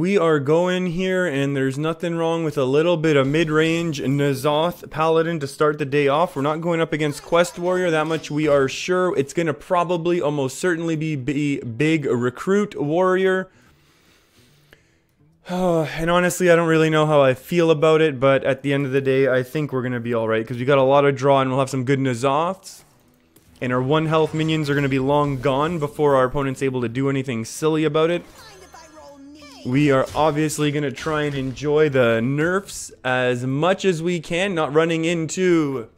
we are going here, and there's nothing wrong with a little bit of mid-range N'Zoth Paladin to start the day off. We're not going up against Quest Warrior, that much we are sure. It's going to probably, almost certainly be big Recruit Warrior. And honestly, I don't really know how I feel about it, but at the end of the day, I think we're going to be alright, because we got a lot of draw, and we'll have some good N'Zoths. And our 1 health minions are going to be long gone before our opponent's able to do anything silly about it. We are obviously going to try and enjoy the nerfs as much as we can, not running into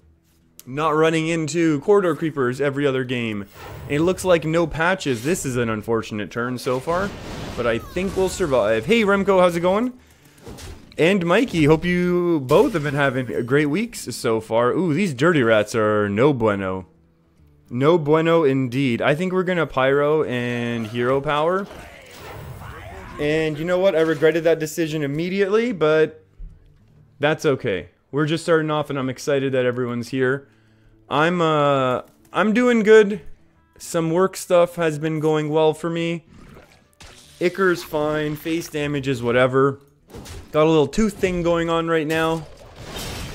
corridor creepers every other game. It looks like no patches. This is an unfortunate turn so far, but I think we'll survive. Hey Remco, how's it going? And Mikey, hope you both have been having great weeks so far. Ooh, these dirty rats are no bueno. No bueno indeed. I think we're going to Pyro and Hero Power. And you know what? I regretted that decision immediately, but that's okay. We're just starting off, and I'm excited that everyone's here. I'm doing good. Some work stuff has been going well for me. Icker's fine. Face damage is whatever. Got a little tooth thing going on right now.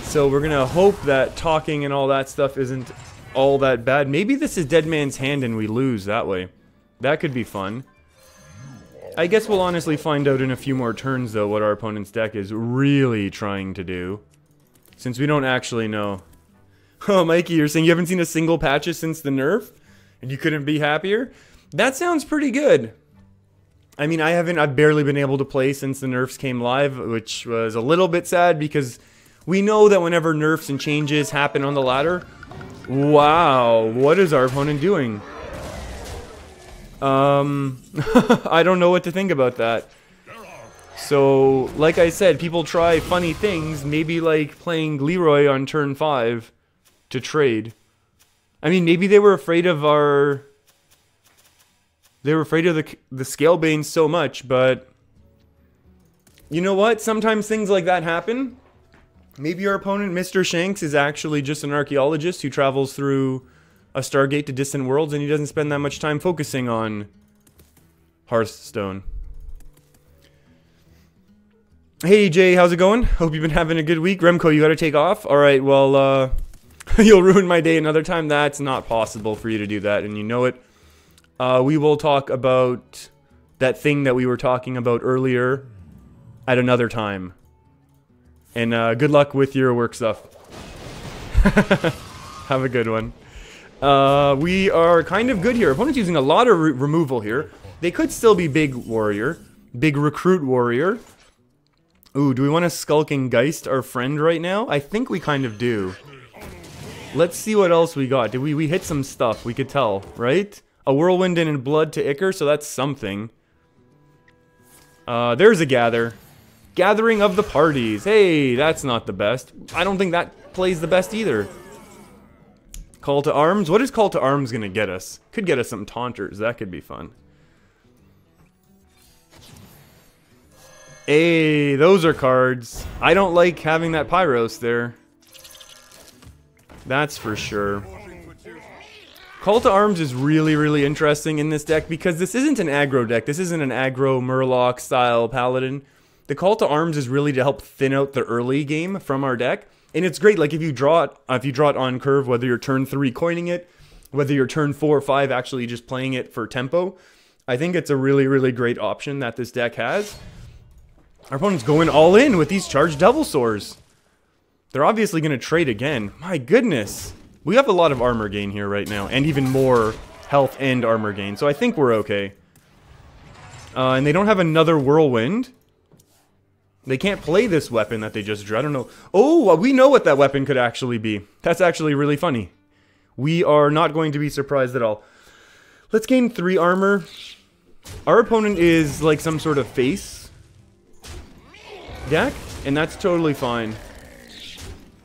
So we're going to hope that talking and all that stuff isn't all that bad. Maybe this is Dead Man's Hand and we lose that way. That could be fun. I guess we'll honestly find out in a few more turns, though, what our opponent's deck is really trying to do. Since we don't actually know. Oh, Mikey, you're saying you haven't seen a single patches since the nerf? And you couldn't be happier? That sounds pretty good. I mean, I've barely been able to play since the nerfs came live, which was a little bit sad because we know that whenever nerfs and changes happen on the ladder... Wow, what is our opponent doing? I don't know what to think about that. So, like I said, people try funny things, maybe like playing Leroy on turn 5 to trade. I mean, maybe they were afraid of our... They were afraid of the Scalebanes so much, but... You know what? Sometimes things like that happen. Maybe our opponent, Mr. Shanks, is actually just an archaeologist who travels through a Stargate to distant worlds, and he doesn't spend that much time focusing on Hearthstone. Hey Jay, how's it going? Hope you've been having a good week. Remco, you gotta take off? Alright, well, you'll ruin my day another time. That's not possible for you to do that, and you know it. We will talk about that thing that we were talking about earlier at another time. And good luck with your work stuff. Have a good one. We are kind of good here. Opponent's using a lot of removal here. They could still be big warrior. Big recruit warrior. Ooh, do we want to Skulking Geist our friend right now? I think we kind of do. Let's see what else we got. Did we hit some stuff? We could tell, right? A Whirlwind and Blood to Icker, so that's something. There's a Gather. Gathering of the Parties. Hey, that's not the best. I don't think that plays the best either. Call to Arms? What is Call to Arms gonna get us? Could get us some Taunters. That could be fun. Hey, those are cards. I don't like having that Pyros there. That's for sure. Call to Arms is really, really interesting in this deck because this isn't an aggro deck. This isn't an aggro Murloc style Paladin. The Call to Arms is really to help thin out the early game from our deck. And it's great, like if you draw it on curve, whether you're turn 3 coining it, whether you're turn 4 or 5 actually just playing it for tempo. I think it's a really, really great option that this deck has. Our opponent's going all in with these charged Devil Swords. They're obviously going to trade again. My goodness. We have a lot of armor gain here right now, and even more health and armor gain, so I think we're okay. And they don't have another Whirlwind. They can't play this weapon that they just drew. I don't know. Oh, we know what that weapon could actually be. That's actually really funny. We are not going to be surprised at all. Let's gain 3 armor. Our opponent is like some sort of face deck, and that's totally fine.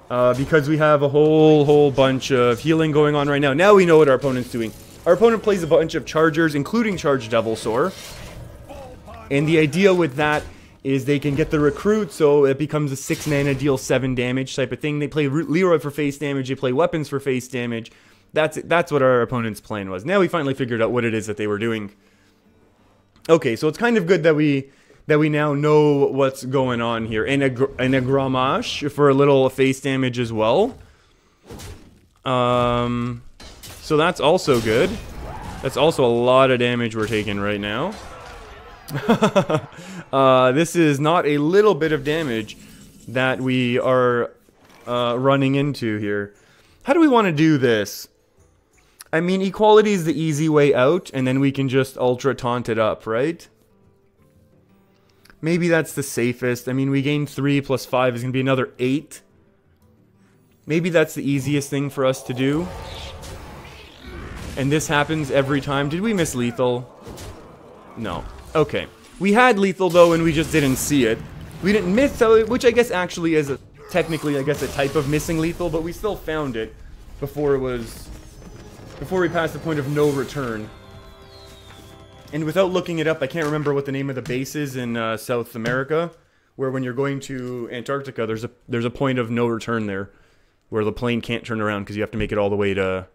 Because we have a whole bunch of healing going on right now. Now we know what our opponent's doing. Our opponent plays a bunch of chargers, including Charged Devilsaur. And the idea with that is they can get the recruit, so it becomes a 6 mana deal 7 damage type of thing. They play Leroy for face damage, they play weapons for face damage. That's what our opponent's plan was. Now we finally figured out what it is that they were doing. Okay, so it's kind of good that we that we now know what's going on here. And a Gramash for a little face damage as well. So that's also good. That's also a lot of damage we're taking right now. This is not a little bit of damage that we are running into here. How do we want to do this? I mean, equality is the easy way out, and then we can just ultra taunt it up, right? Maybe that's the safest. I mean, we gain 3 plus 5 is going to be another 8. Maybe that's the easiest thing for us to do. And this happens every time. Did we miss lethal? No. Okay. We had lethal, though, and we just didn't see it. We didn't miss, which I guess actually is technically, I guess, a type of missing lethal, but we still found it before we passed the point of no return. And without looking it up, I can't remember what the name of the base is in South America, where when you're going to Antarctica, there's a point of no return there, where the plane can't turn around because you have to make it all the way to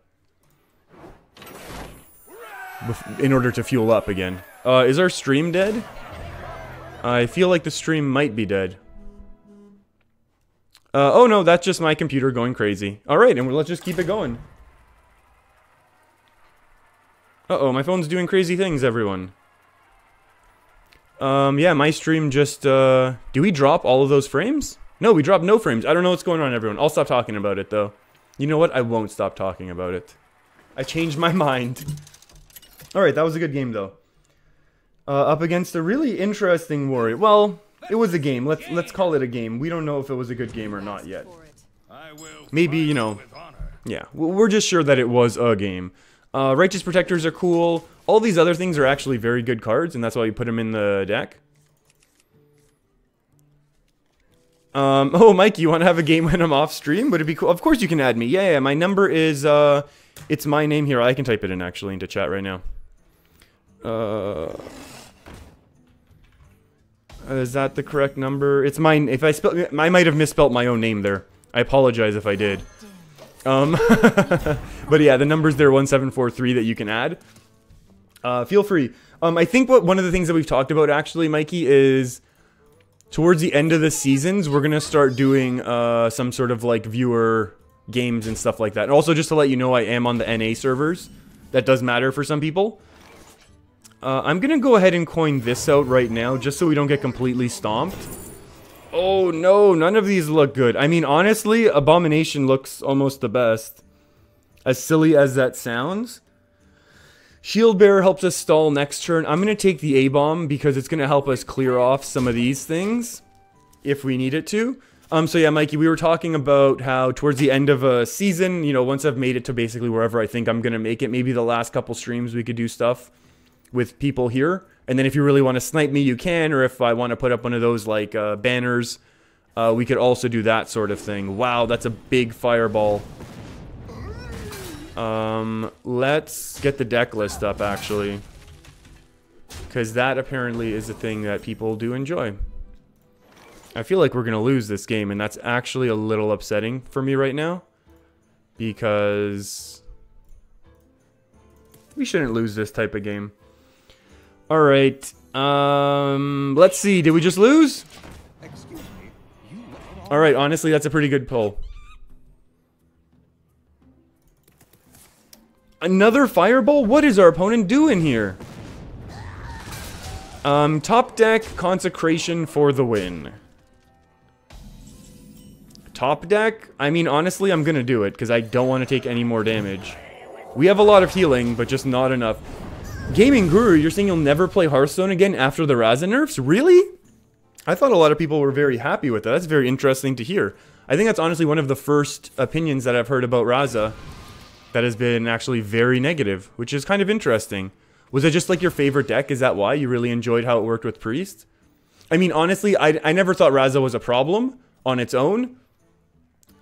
in order to fuel up again. Is our stream dead? I feel like the stream might be dead. Oh no, that's just my computer going crazy. Alright, and let's just keep it going. Uh-oh, my phone's doing crazy things, everyone. Yeah, my stream just, do we drop all of those frames? No, we dropped no frames. I don't know what's going on, everyone. I'll stop talking about it, though. You know what? I won't stop talking about it. I changed my mind. Alright, that was a good game, though. Up against a really interesting warrior. Well, it was a game. Let's call it a game. We don't know if it was a good game or not yet. Maybe, you know, yeah. We're just sure that it was a game. Righteous Protectors are cool. All these other things are actually very good cards, and that's why you put them in the deck. Oh, Mike, you want to have a game when I'm off stream? Would it be cool? Of course you can add me. Yeah, my number is, it's my name here. I can type it in, actually, into chat right now. Is that the correct number? It's mine. If I might have misspelt my own name there. I apologize if I did. But yeah, the number's there, 1743, that you can add. Feel free. I think one of the things that we've talked about, actually, Mikey, is towards the end of the seasons, we're gonna start doing some sort of like viewer games and stuff like that. And also, just to let you know, I am on the NA servers. That does matter for some people. I'm gonna go ahead and coin this out right now, just so we don't get completely stomped. Oh no, none of these look good. I mean, honestly, Abomination looks almost the best. As silly as that sounds. Shield Bearer helps us stall next turn. I'm gonna take the A-Bomb because it's gonna help us clear off some of these things, if we need it to. So yeah, Mikey, we were talking about how towards the end of a season, you know, once I've made it to basically wherever I think I'm gonna make it, maybe the last couple streams we could do stuff with people here. And then if you really want to snipe me, you can. Or if I want to put up one of those, like, banners, we could also do that sort of thing. Wow, that's a big fireball. Let's get the deck list up, actually. Because that apparently is a thing that people do enjoy. I feel like we're going to lose this game, and that's actually a little upsetting for me right now. Because we shouldn't lose this type of game. Alright, let's see, did we just lose? Alright, honestly, that's a pretty good pull. Another fireball? What is our opponent doing here? Top deck, Consecration for the win. Top deck? I mean, honestly, I'm gonna do it, because I don't want to take any more damage. We have a lot of healing, but just not enough. Gaming Guru, you're saying you'll never play Hearthstone again after the Raza nerfs? Really? I thought a lot of people were very happy with that. That's very interesting to hear. I think that's honestly one of the first opinions that I've heard about Raza that has been actually very negative, which is kind of interesting. Was it just like your favorite deck? Is that why you really enjoyed how it worked with Priest? I mean, honestly, I never thought Raza was a problem on its own.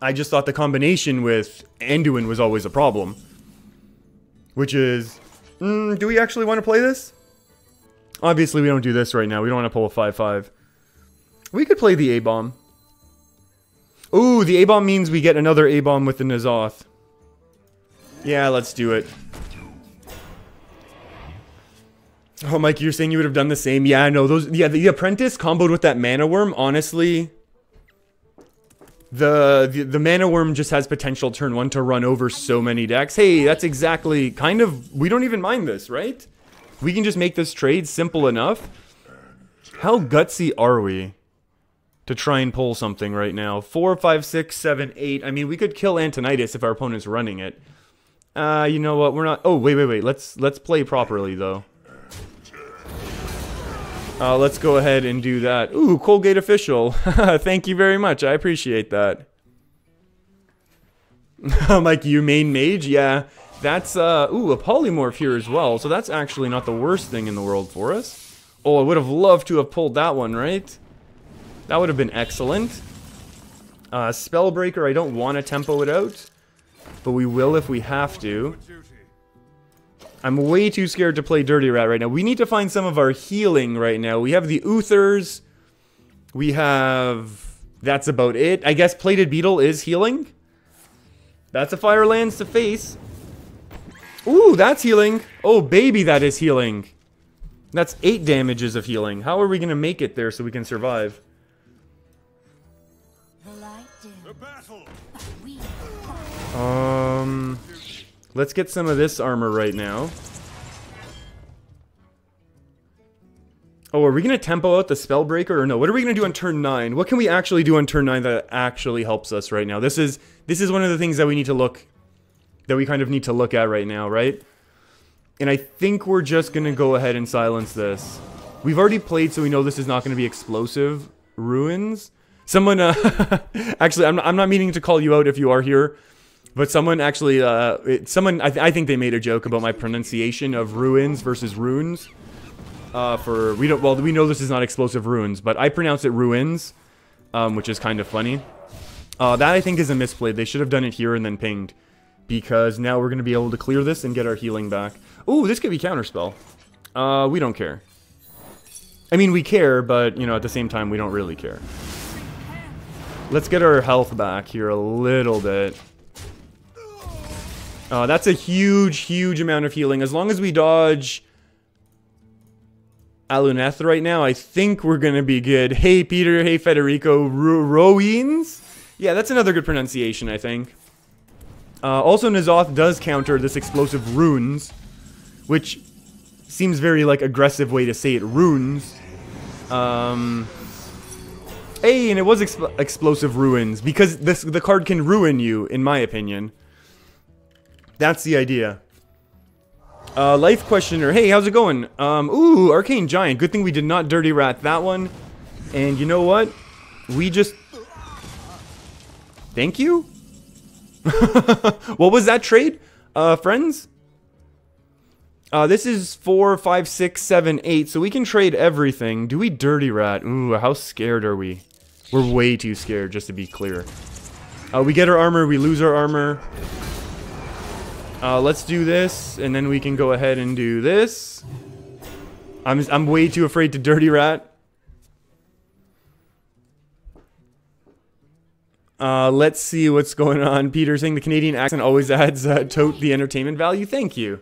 I just thought the combination with Anduin was always a problem. Which is... do we actually want to play this? Obviously, we don't do this right now. We don't want to pull a 5-5. We could play the A-Bomb. Ooh, the A-Bomb means we get another A-Bomb with the N'Zoth. Yeah, let's do it. Oh, Mike, you're saying you would have done the same? Yeah, no, those, yeah, the Apprentice comboed with that Mana Worm, honestly, the Mana Worm just has potential turn 1 to run over so many decks. Hey, that's exactly, kind of, we don't even mind this, right? We can just make this trade simple enough. How gutsy are we to try and pull something right now? 4, 5, 6, 7, 8. I mean, we could kill Antonidas if our opponent's running it. You know what? We're not. Oh, wait. Let's play properly though. Let's go ahead and do that. Ooh, Colgate official. Thank you very much. I appreciate that. Mike, you main mage? Yeah. That's ooh, a polymorph here as well. So that's actually not the worst thing in the world for us. Oh, I would have loved to have pulled that one, right? That would have been excellent. Spellbreaker, I don't want to tempo it out, but we will if we have to. I'm way too scared to play Dirty Rat right now. We need to find some of our healing right now. We have the Uthers. We have... That's about it. I guess Plated Beetle is healing. That's a Fire Lands to face. Ooh, that's healing. Oh, baby, that is healing. That's 8 damages of healing. How are we going to make it there so we can survive? Let's get some of this armor right now. Oh, are we going to tempo out the Spellbreaker or no? What are we going to do on turn 9? What can we actually do on turn 9 that actually helps us right now? This is one of the things that we need to look, that we kind of need to look at right now, right? And I think we're just going to go ahead and silence this. We've already played, so we know this is not going to be explosive ruins. Someone, actually, I'm not meaning to call you out if you are here, but someone actually, I think they made a joke about my pronunciation of ruins versus runes. We know this is not explosive ruins, but I pronounce it ruins, which is kind of funny. That I think is a misplay. They should have done it here and then pinged, because now we're going to be able to clear this and get our healing back. Ooh, this could be counterspell. We don't care. I mean, we care, but, you know, at the same time, we don't really care. Let's get our health back here a little bit. That's a huge amount of healing. As long as we dodge Aluneth right now, I think we're going to be good. Hey, Peter. Hey, Federico. Ruins? Yeah, that's another good pronunciation, I think. Also, N'Zoth does counter this explosive runes, which seems very, like, aggressive way to say it. Runes. Hey, and it was explosive ruins, because the card can ruin you, in my opinion. That's the idea. Life Questioner. Hey, how's it going? Ooh, Arcane Giant. Good thing we did not Dirty Rat that one. And you know what? We just... Thank you? What was that trade? Friends? This is 4, 5, 6, 7, 8. So we can trade everything. Do we Dirty Rat? Ooh, how scared are we? We're way too scared, just to be clear. We get our armor. We lose our armor. Let's do this, and then we can go ahead and do this. I'm way too afraid to Dirty Rat. Let's see what's going on. Peter saying the Canadian accent always adds tote the entertainment value. Thank you.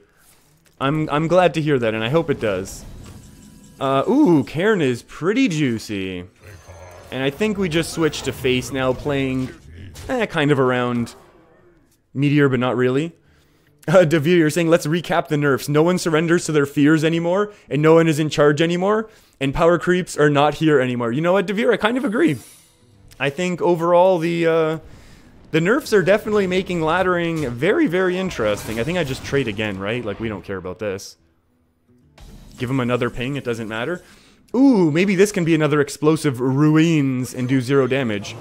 I'm glad to hear that, and I hope it does. Ooh, Cairn is pretty juicy. And I think we just switched to face now, playing kind of around Meteor, but not really. Devere, you're saying, let's recap the nerfs. No one surrenders to their fears anymore, and no one is in charge anymore, and power creeps are not here anymore. You know what, Devere, I kind of agree. I think overall the nerfs are definitely making laddering very interesting. I think I just trade again, right? Like, we don't care about this. Give him another ping, it doesn't matter. Ooh, maybe this can be another explosive ruins and do 0 damage.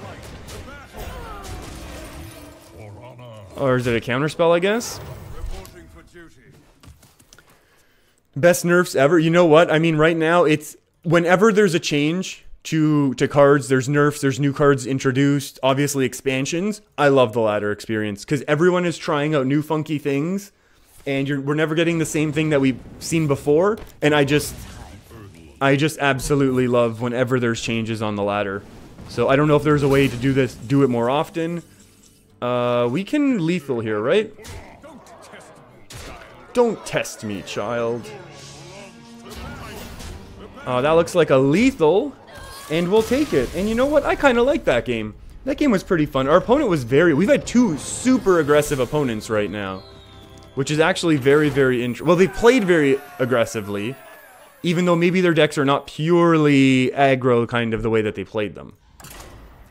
Or is it a counterspell, I guess? Best nerfs ever. You know what? I mean, right now, it's... Whenever there's a change to cards, there's nerfs, there's new cards introduced, obviously expansions. I love the ladder experience, because everyone is trying out new funky things, and we're never getting the same thing that we've seen before, and I just absolutely love whenever there's changes on the ladder. So I don't know if there's a way to do it more often. We can lethal here, right? Don't test me, child. That looks like a lethal, and we'll take it. And you know what? I kind of like that game. That game was pretty fun. Our opponent was we've had two super aggressive opponents right now, which is actually very, very interesting. Well, they played very aggressively, even though maybe their decks are not purely aggro kind of the way that they played them.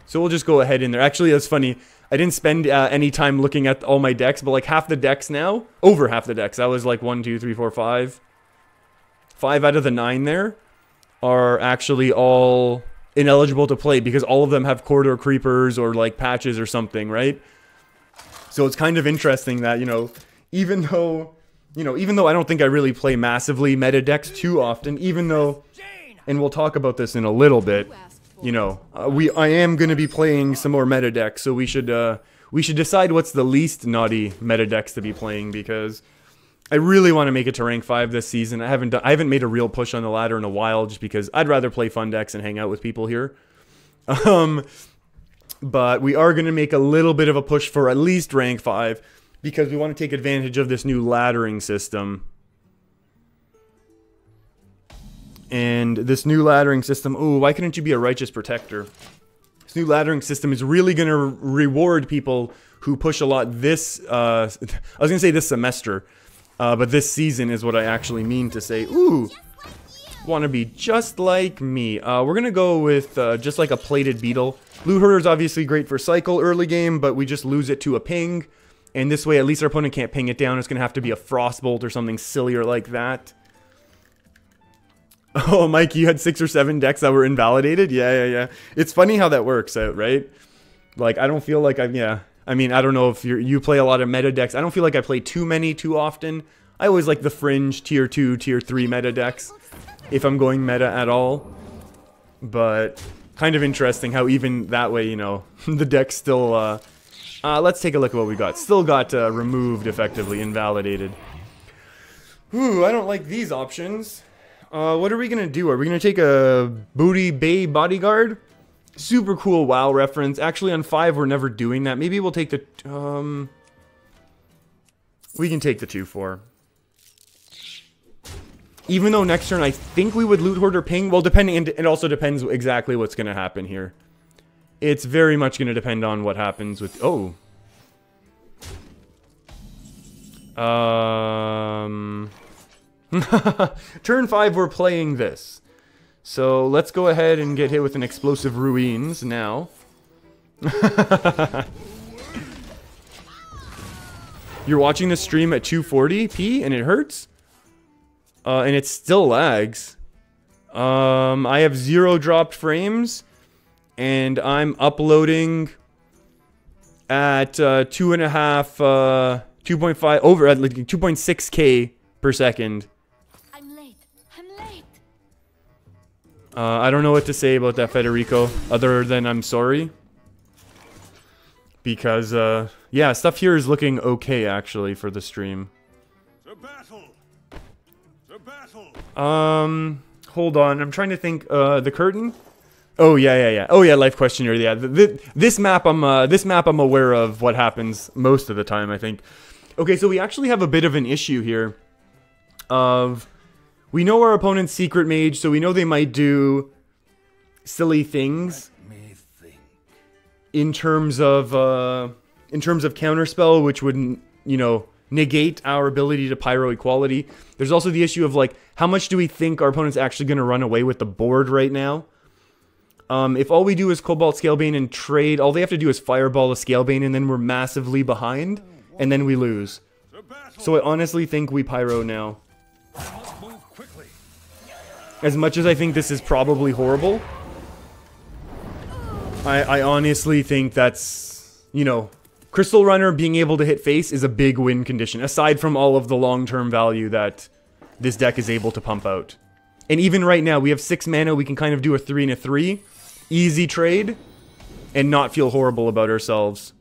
So we'll just go ahead in there. Actually, that's funny. I didn't spend any time looking at all my decks, but like half the decks now, over half the decks, that was like 1, 2, 3, 4, 5. 5 out of the 9 there are actually all ineligible to play because all of them have corridor creepers or like patches or something, right? So it's kind of interesting that, you know, even though I don't think I really play massively meta decks too often, even though, and we'll talk about this in a little bit, you know, I am going to be playing some more meta decks, so we should decide what's the least naughty meta decks to be playing, because I really want to make it to rank 5 this season. I haven't made a real push on the ladder in a while, just because I'd rather play fun decks and hang out with people here. But we are going to make a little bit of a push for at least rank 5, because we want to take advantage of this new laddering system. And this new laddering system, ooh, why couldn't you be a righteous protector? This new laddering system is really going to reward people who push a lot this, I was going to say this semester, but this season is what I actually mean to say. Ooh, want to be just like me. We're going to go with just like a plated beetle. Loot Hoarder is obviously great for cycle early game, but we just lose it to a ping. And this way, at least our opponent can't ping it down. It's going to have to be a Frostbolt or something sillier like that. Oh, Mike, you had 6 or 7 decks that were invalidated? Yeah. It's funny how that works out, right? Like, I don't feel like I mean, I don't know if you play a lot of meta decks. I don't feel like I play too many too often. I always like the fringe tier 2, tier 3 meta decks, if I'm going meta at all. But kind of interesting how even that way, you know, the deck still... let's take a look at what we got. Still got removed, effectively, invalidated. Ooh, I don't like these options. What are we going to do? Are we going to take a Booty Bay Bodyguard? Super cool WoW reference. Actually, on 5, we're never doing that. Maybe we'll take the... we can take the 2/4. Even though next turn I think we would Loot Hoarder ping. Well, depending... And it also depends exactly what's going to happen here. It's very much going to depend on what happens with... Oh. Turn 5, we're playing this. So let's go ahead and get hit with an Explosive Ruins now. You're watching the stream at 240p and it hurts? And it still lags. I have 0 dropped frames. And I'm uploading at 2.5, 2.5, over at like 2.6K per second. I don't know what to say about that, Federico, other than I'm sorry. Because, yeah, stuff here is looking okay, actually, for the stream. The battle. Hold on, I'm trying to think, the curtain? Oh, yeah. Oh, yeah, life questioner, yeah. This map, I'm aware of what happens most of the time, I think. Okay, so we actually have a bit of an issue here of... We know our opponent's secret mage, so we know they might do silly things in terms of counterspell, which would, you know, negate our ability to pyro equality. There's also the issue of like, how much do we think our opponent's actually going to run away with the board right now? If all we do is Cobalt Scalebane and trade, all they have to do is fireball a Scalebane, and then we're massively behind, and then we lose. So I honestly think we pyro now. As much as I think this is probably horrible, I honestly think that's, you know, Crystal Runner being able to hit face is a big win condition, aside from all of the long-term value that this deck is able to pump out. And even right now, we have 6 mana, we can kind of do a 3 and a 3, easy trade, and not feel horrible about ourselves.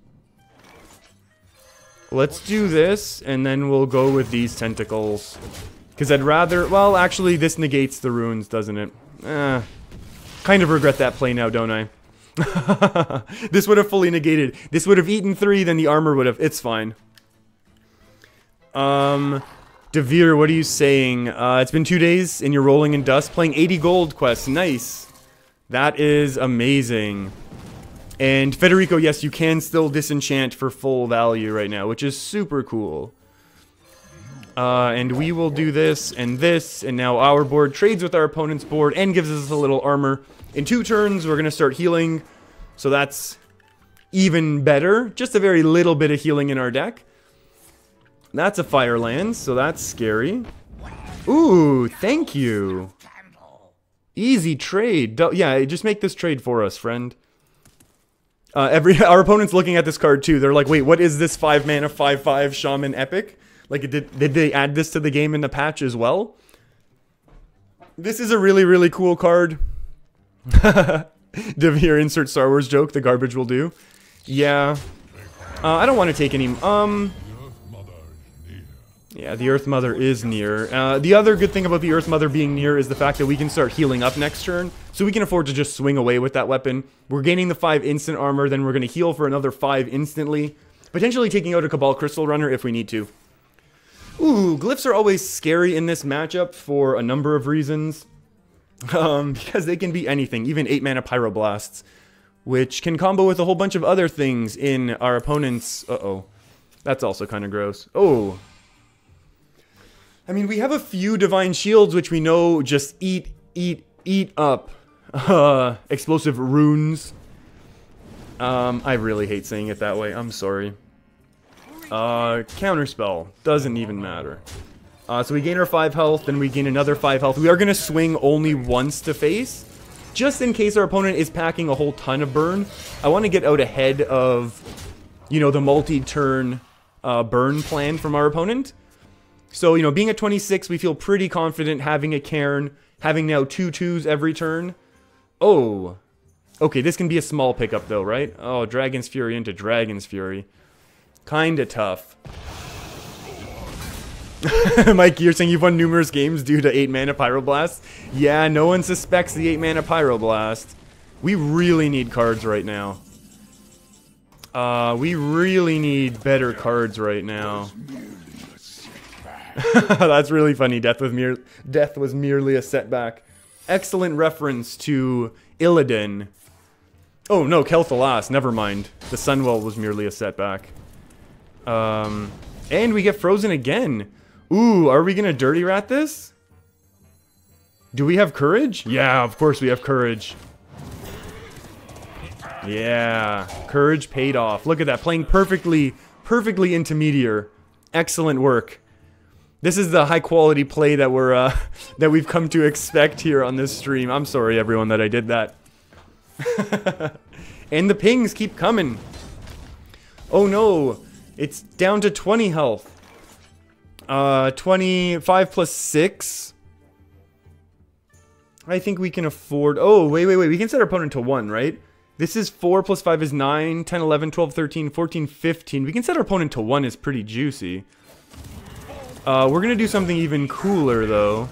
Let's do this, and then we'll go with these tentacles. Because I'd rather... Well, actually, this negates the runes, doesn't it? Kind of regret that play now, don't I? This would have fully negated. This would have eaten 3, then the armor would have... It's fine. Do Devere, what are you saying? It's been 2 days and you're rolling in dust playing 80 gold quests. Nice. That is amazing. And Federico, yes, you can still disenchant for full value right now, which is super cool. And we will do this, and now our board trades with our opponent's board and gives us a little armor. In 2 turns, we're going to start healing, so that's even better. Just a very little bit of healing in our deck. That's a fire land, so that's scary. Ooh, thank you. Easy trade. Yeah, just make this trade for us, friend. Our opponent's looking at this card too. They're like, wait, what is this 5 mana 5/5 Shaman Epic? Like, did they add this to the game in the patch as well? This is a really, really cool card. Devere, insert Star Wars joke. The garbage will do. Yeah. I don't want to take any... Yeah, the Earth Mother is near. The other good thing about the Earth Mother being near is the fact that we can start healing up next turn. So we can afford to just swing away with that weapon. We're gaining the 5 instant armor, then we're going to heal for another 5 instantly. Potentially taking out a Cabal Crystal Runner if we need to. Ooh, glyphs are always scary in this matchup for a number of reasons. Because they can be anything, even 8 mana Pyroblasts. Which can combo with a whole bunch of other things in our opponent's... Uh-oh. That's also kind of gross. Oh. I mean, we have a few Divine Shields, which we know just eat up explosive runes. I really hate saying it that way. I'm sorry. Counterspell. Doesn't even matter. So we gain our 5 health, then we gain another 5 health. We are going to swing only once to face. Just in case our opponent is packing a whole ton of burn. I want to get out ahead of, you know, the multi-turn burn plan from our opponent. So, you know, being at 26, we feel pretty confident having a Cairn, having now 2 2s every turn. Oh. Okay, this can be a small pickup though, right? Oh, Dragon's Fury into Dragon's Fury. Kinda tough. Mike, you're saying you've won numerous games due to 8 mana Pyroblast? Yeah, no one suspects the 8 mana Pyroblast. We really need cards right now. We really need better cards right now. That's really funny. Death was merely a setback. Excellent reference to Illidan. Oh no, Kel'Thalas, never mind. The Sunwell was merely a setback. And we get frozen again. Ooh, are we gonna Dirty Rat this? Do we have courage? Yeah, of course we have courage. Yeah, courage paid off. Look at that, playing perfectly into Meteor. Excellent work. This is the high quality play that we've come to expect here on this stream. I'm sorry everyone that I did that. And the pings keep coming. Oh no, it's down to 20 health. 25 plus 6. I think we can afford... Oh, wait. We can set our opponent to 1, right? This is 4 plus 5 is 9, 10, 11, 12, 13, 14, 15. We can set our opponent to 1 is pretty juicy. We're going to do something even cooler, though.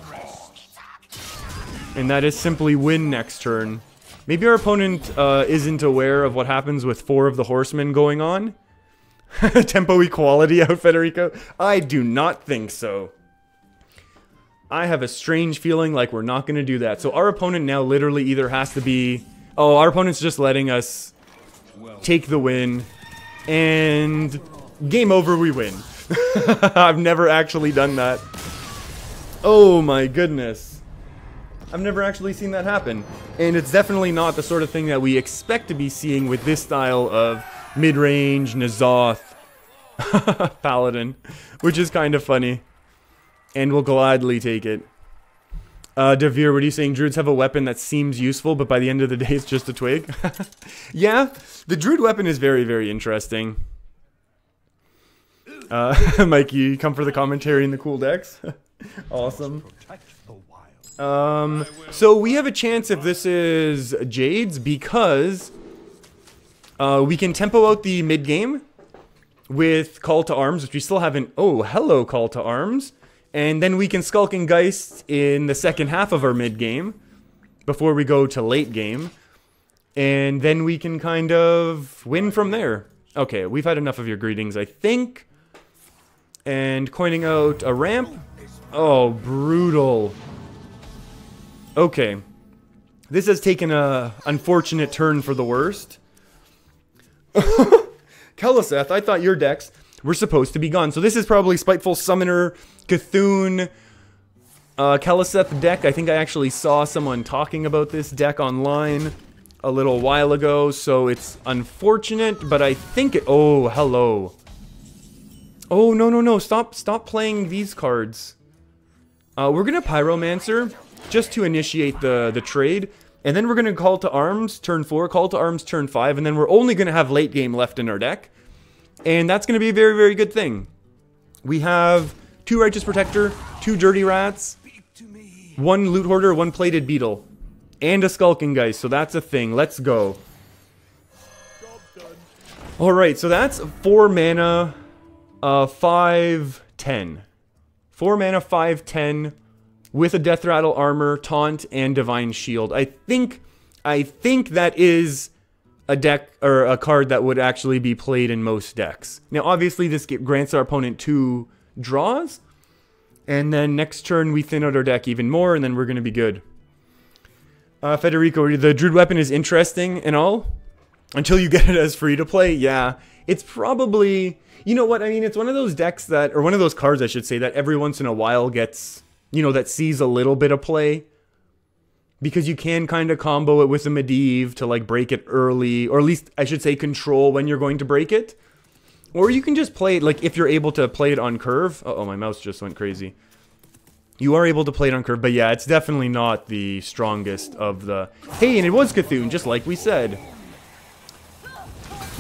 And that is simply win next turn. Maybe our opponent isn't aware of what happens with 4 of the horsemen going on. Tempo equality out, Federico? I do not think so. I have a strange feeling like we're not going to do that. So our opponent now literally either has to be... Oh, our opponent's just letting us take the win. And game over, we win. I've never actually done that. Oh my goodness. I've never actually seen that happen. And it's definitely not the sort of thing that we expect to be seeing with this style of mid-range N'Zoth Paladin, which is kind of funny. And we'll gladly take it. Devere, what are you saying? Druids have a weapon that seems useful, but by the end of the day it's just a twig? Yeah, the Druid weapon is very, very interesting. Mikey, you come for the commentary in the cool decks? Awesome. So we have a chance if this is Jade's because we can tempo out the mid game with Call to Arms, which we still haven't. Oh, hello, Call to Arms. And then we can Skulk and Geist in the second half of our mid game before we go to late game. And then we can kind of win from there. Okay, we've had enough of your greetings, I think. And coining out a ramp. Oh, brutal. Okay. This has taken a unfortunate turn for the worst. Keleseth, I thought your decks were supposed to be gone. So this is probably Spiteful Summoner, Cthulhu, Keleseth deck. I think I actually saw someone talking about this deck online a little while ago. So it's unfortunate, but I think it... Oh, hello. Oh, no, no, no. Stop playing these cards. We're going to Pyromancer just to initiate the trade. And then we're going to Call to Arms turn 4, Call to Arms turn 5. And then we're only going to have late game left in our deck. And that's going to be a very, very good thing. We have 2 Righteous Protector, 2 Dirty Rats, 1 Loot Hoarder, 1 Plated Beetle. And a Skulking Geist. So that's a thing. Let's go. Alright, so that's 4 mana, 5, 10. 4 mana, 5, 10, with a Death Rattle Armor, Taunt, and Divine Shield. I think that is a deck, or a card that would actually be played in most decks. Now, obviously, this grants our opponent 2 draws, and then next turn we thin out our deck even more, and then we're going to be good. Federico, the Druid Weapon is interesting and all, until you get it as free to play. Yeah, it's probably... You know what, I mean, it's one of those decks that, or one of those cards, I should say, that every once in a while gets, you know, that sees a little bit of play. Because you can kind of combo it with a Medivh to, like, break it early, or at least, I should say, control when you're going to break it. Or you can just play it, like, if you're able to play it on curve. Uh-oh, my mouse just went crazy. You are able to play it on curve, but yeah, it's definitely not the strongest of the... Hey, and it was Cthulhu, just like we said.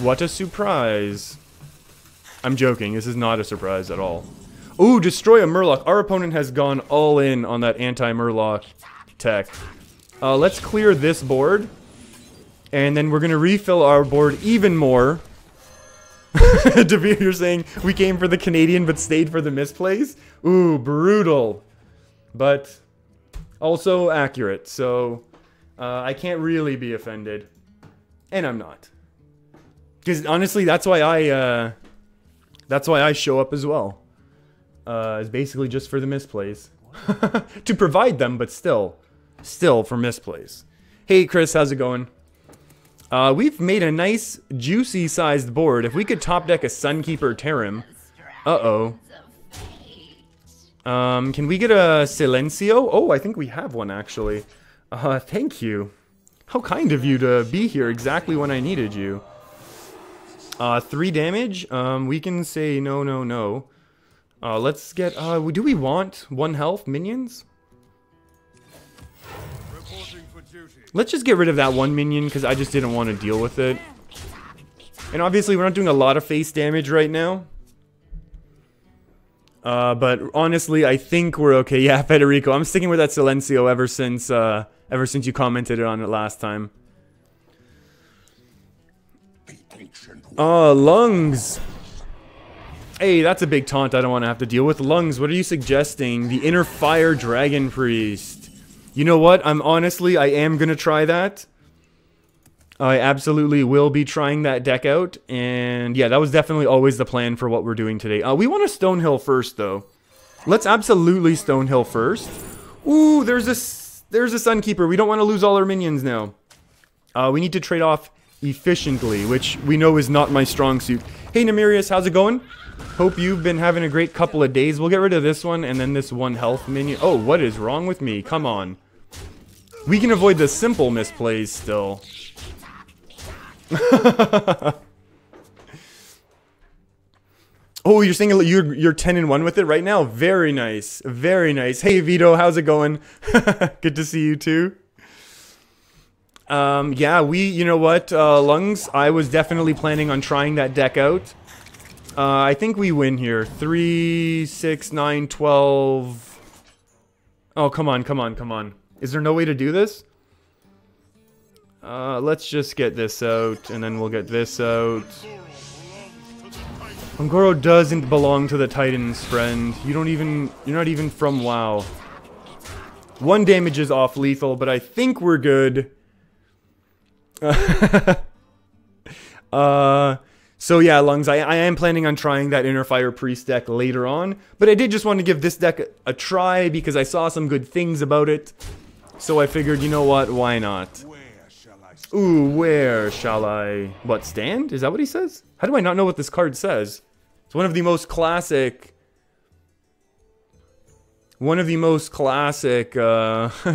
What a surprise. I'm joking, this is not a surprise at all. Ooh, destroy a Murloc. Our opponent has gone all in on that anti-Murloc tech. Let's clear this board. And then we're going to refill our board even more. Devere, you're saying we came for the Canadian but stayed for the misplays? Ooh, brutal. But also accurate, so I can't really be offended. And I'm not. Because honestly, that's why I show up as well. It's basically just for the misplays. To provide them, but still for misplays. Hey Chris, how's it going? We've made a nice, juicy sized board. If we could top deck a Sunkeeper Terrim. Uh-oh. Can we get a Silencio? Oh, I think we have one actually. Thank you. How kind of you to be here exactly when I needed you. 3 damage. We can say no, no, no. Let's get, do we want 1 health minions? Let's just get rid of that 1 minion, because I just didn't want to deal with it. And obviously, we're not doing a lot of face damage right now. But honestly, I think we're okay. Yeah, Federico, I'm sticking with that Silencio ever since you commented on it last time. Lungs. Hey, that's a big taunt I don't want to have to deal with. Lungs, what are you suggesting? The Inner Fire Dragon Priest. You know what? I am going to try that. I absolutely will be trying that deck out. And yeah, that was definitely always the plan for what we're doing today. We want to Stonehill first, though. Let's absolutely Stonehill first. Ooh, there's a Sunkeeper. We don't want to lose all our minions now. We need to trade off efficiently, which we know is not my strong suit. Hey, Nemirius, how's it going? Hope you've been having a great couple of days. We'll get rid of this one and then this 1 health minion. Oh, what is wrong with me? Come on. We can avoid the simple misplays still. Oh, you're saying you're 10-1 with it right now? Very nice. Very nice. Hey, Vito, how's it going? Good to see you too. Yeah, you know what, Lungs, I was definitely planning on trying that deck out. I think we win here. 3, 6, 9, 12. Oh, come on, come on, come on. Is there no way to do this? Let's just get this out, and then we'll get this out. Ungoro doesn't belong to the Titans, friend. You're not even from WoW. 1 damage is off lethal, but I think we're good. So yeah, Lungs, I am planning on trying that Inner Fire Priest deck later on. But I did just want to give this deck a try because I saw some good things about it. So I figured, you know what, why not? Ooh, where shall I... What, stand? Is that what he says? How do I not know what this card says? It's one of the most classic...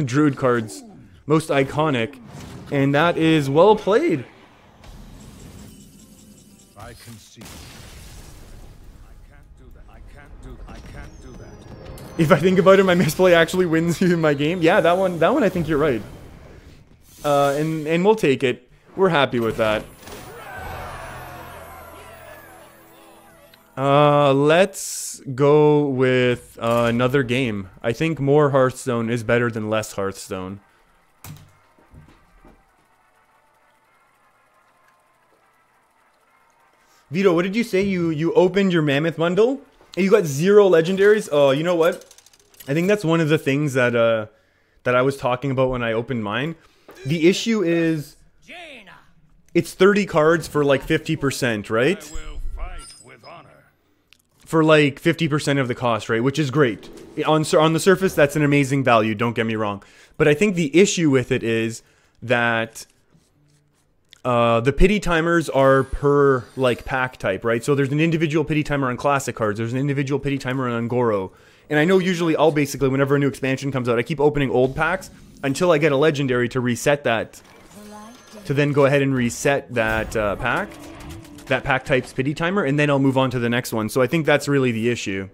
Druid cards. Most iconic. And that is well played. I can see. I can't do that. I can't do that. If I think about it, my misplay actually wins you my game. Yeah, that one I think you're right. And we'll take it. We're happy with that. Let's go with another game. I think more Hearthstone is better than less Hearthstone. Vito, what did you say? You opened your Mammoth Bundle and you got 0 legendaries? Oh, you know what? I think that's one of the things that that I was talking about when I opened mine. The issue is it's 30 cards for like 50%, right? I will fight with honor. For like 50% of the cost, right? Which is great. On the surface, that's an amazing value, don't get me wrong. But I think the issue with it is that the pity timers are per like pack type, right? So there's an individual pity timer on classic cards. There's an individual pity timer on Goro. And I know usually I'll basically, whenever a new expansion comes out, I keep opening old packs until I get a legendary to reset that. To then go ahead and reset that pack. That pack type's pity timer. And then I'll move on to the next one. So I think that's really the issue.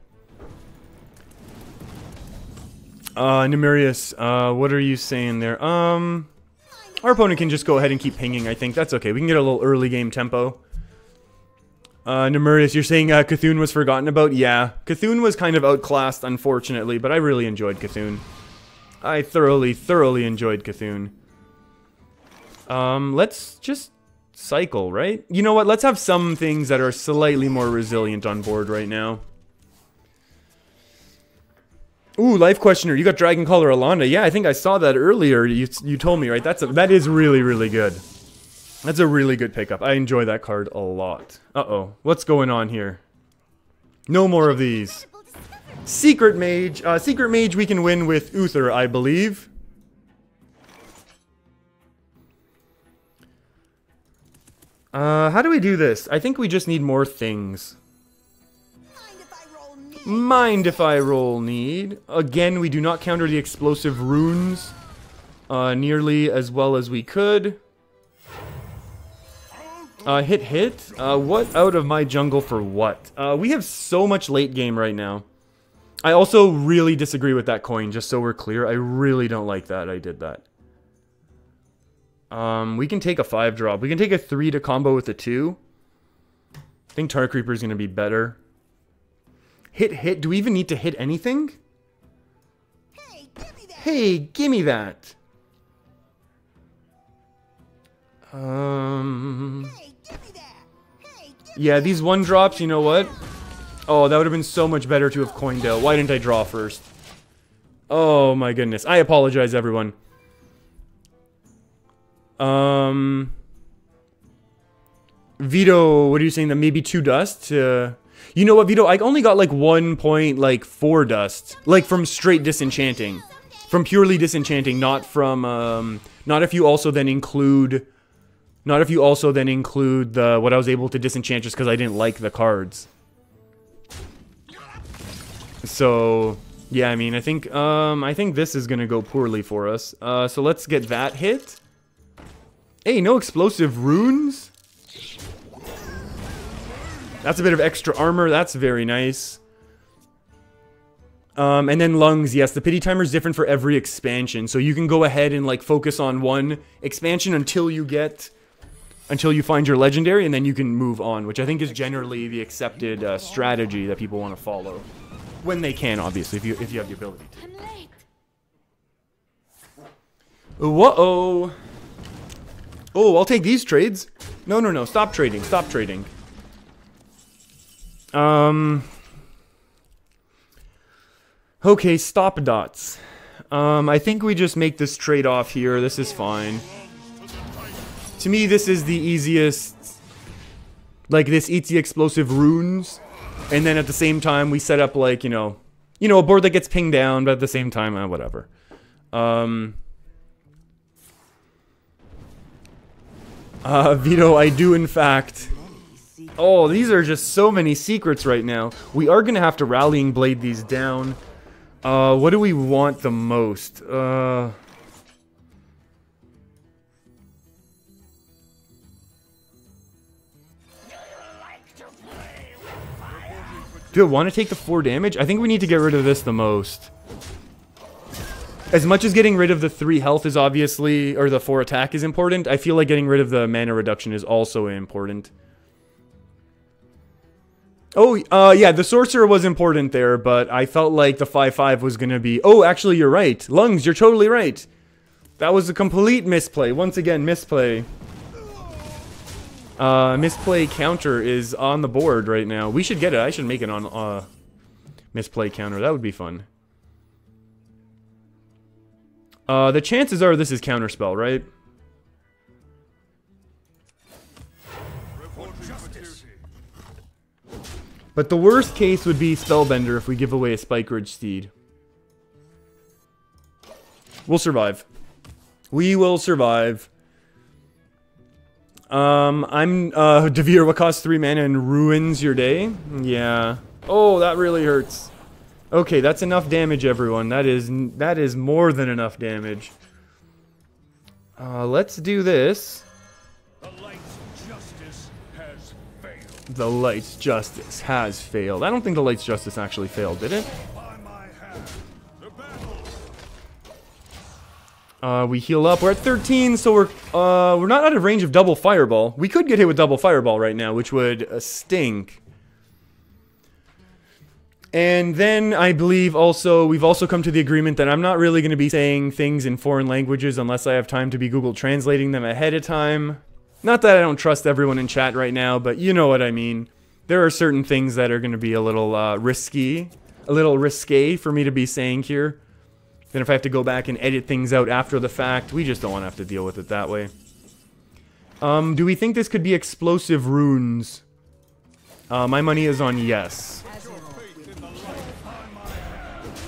Nemurius, what are you saying there? Our opponent can just go ahead and keep pinging, I think. That's okay. We can get a little early game tempo. Nemurius, you're saying Cthulhu was forgotten about? Yeah. Cthulhu was kind of outclassed, unfortunately, but I really enjoyed Cthulhu. I thoroughly enjoyed Cthulhu. Let's just cycle, right? You know what? Let's have some things that are slightly more resilient on board right now. Ooh, Life Questioner, you got Dragon Caller Alanda. Yeah, I think I saw that earlier. You told me, right? That is really good. That's a really good pickup. I enjoy that card a lot. Uh-oh. What's going on here? No more of these. Secret Mage. Secret Mage we can win with Uther, I believe. How do we do this? I think we just need more things. Mind if I roll need. Again, we do not counter the explosive runes nearly as well as we could. Hit. What out of my jungle for what? We have so much late game right now. I also really disagree with that coin, just so we're clear. I really don't like that I did that. We can take a 5-drop. We can take a 3 to combo with a 2. I think Tar Creeper is going to be better. Hit. Do we even need to hit anything? Hey, gimme that. Yeah, these 1-drops, you know what? Oh, that would have been so much better to have coined out. Why didn't I draw first? Oh my goodness. I apologize, everyone. Vito, what are you saying? That maybe 2 dust? You know what, Vito? I only got like 1.4 dust. Like from straight disenchanting. From purely disenchanting, not from, not if you also then include... Not if you also then include the what I was able to disenchant just because I didn't like the cards. So, yeah, I mean, I think this is gonna go poorly for us. So let's get that hit. Hey, no explosive runes? That's a bit of extra armor. That's very nice. And then lungs. Yes, the pity timer is different for every expansion. So you can go ahead and like focus on one expansion until you find your legendary, and then you can move on, which I think is generally the accepted strategy that people want to follow. When they can, obviously, if you have the ability to. Whoa. Oh, I'll take these trades. No. Stop trading. Stop trading. Okay, stop dots. I think we just make this trade off here. This is fine. To me, this is the easiest Like, this eats the explosive runes, and then at the same time, we set up, like, you know, a board that gets pinged down, but at the same time, whatever. Vito, I do, in fact. Oh, these are just so many secrets right now. We are going to have to Rallying Blade these down. What do we want the most? Do I want to take the 4 damage? I think we need to get rid of this the most. As much as getting rid of the 3 health is obviously, or the 4 attack is important, I feel like getting rid of the mana reduction is also important. Oh, yeah, the Sorcerer was important there, but I felt like the 5/5 was going to be... Oh, actually, you're right. Lungs, you're totally right. That was a complete misplay. Once again, misplay. Misplay counter is on the board right now. We should get it. I should make it on misplay counter. That would be fun. The chances are this is counterspell, right? But the worst case would be Spellbender if we give away a Spike Ridge Steed. We'll survive. We will survive. Devere, what costs 3 mana and ruins your day? Yeah. Oh, that really hurts. Okay, that's enough damage, everyone. That is more than enough damage. Let's do this. The light's justice has failed. The light's justice has failed. I don't think the light's justice actually failed, did it? By my hand. The battle. We heal up. We're at 13, so we're not out of range of double fireball. We could get hit with double fireball right now, which would stink. And then I believe also we've also come to the agreement that I'm not really going to be saying things in foreign languages unless I have time to be Google translating them ahead of time. Not that I don't trust everyone in chat right now, but you know what I mean. There are certain things that are going to be a little risky for me to be saying here. Then if I have to go back and edit things out after the fact, we just don't want to have to deal with it that way. Do we think this could be explosive runes? My money is on yes.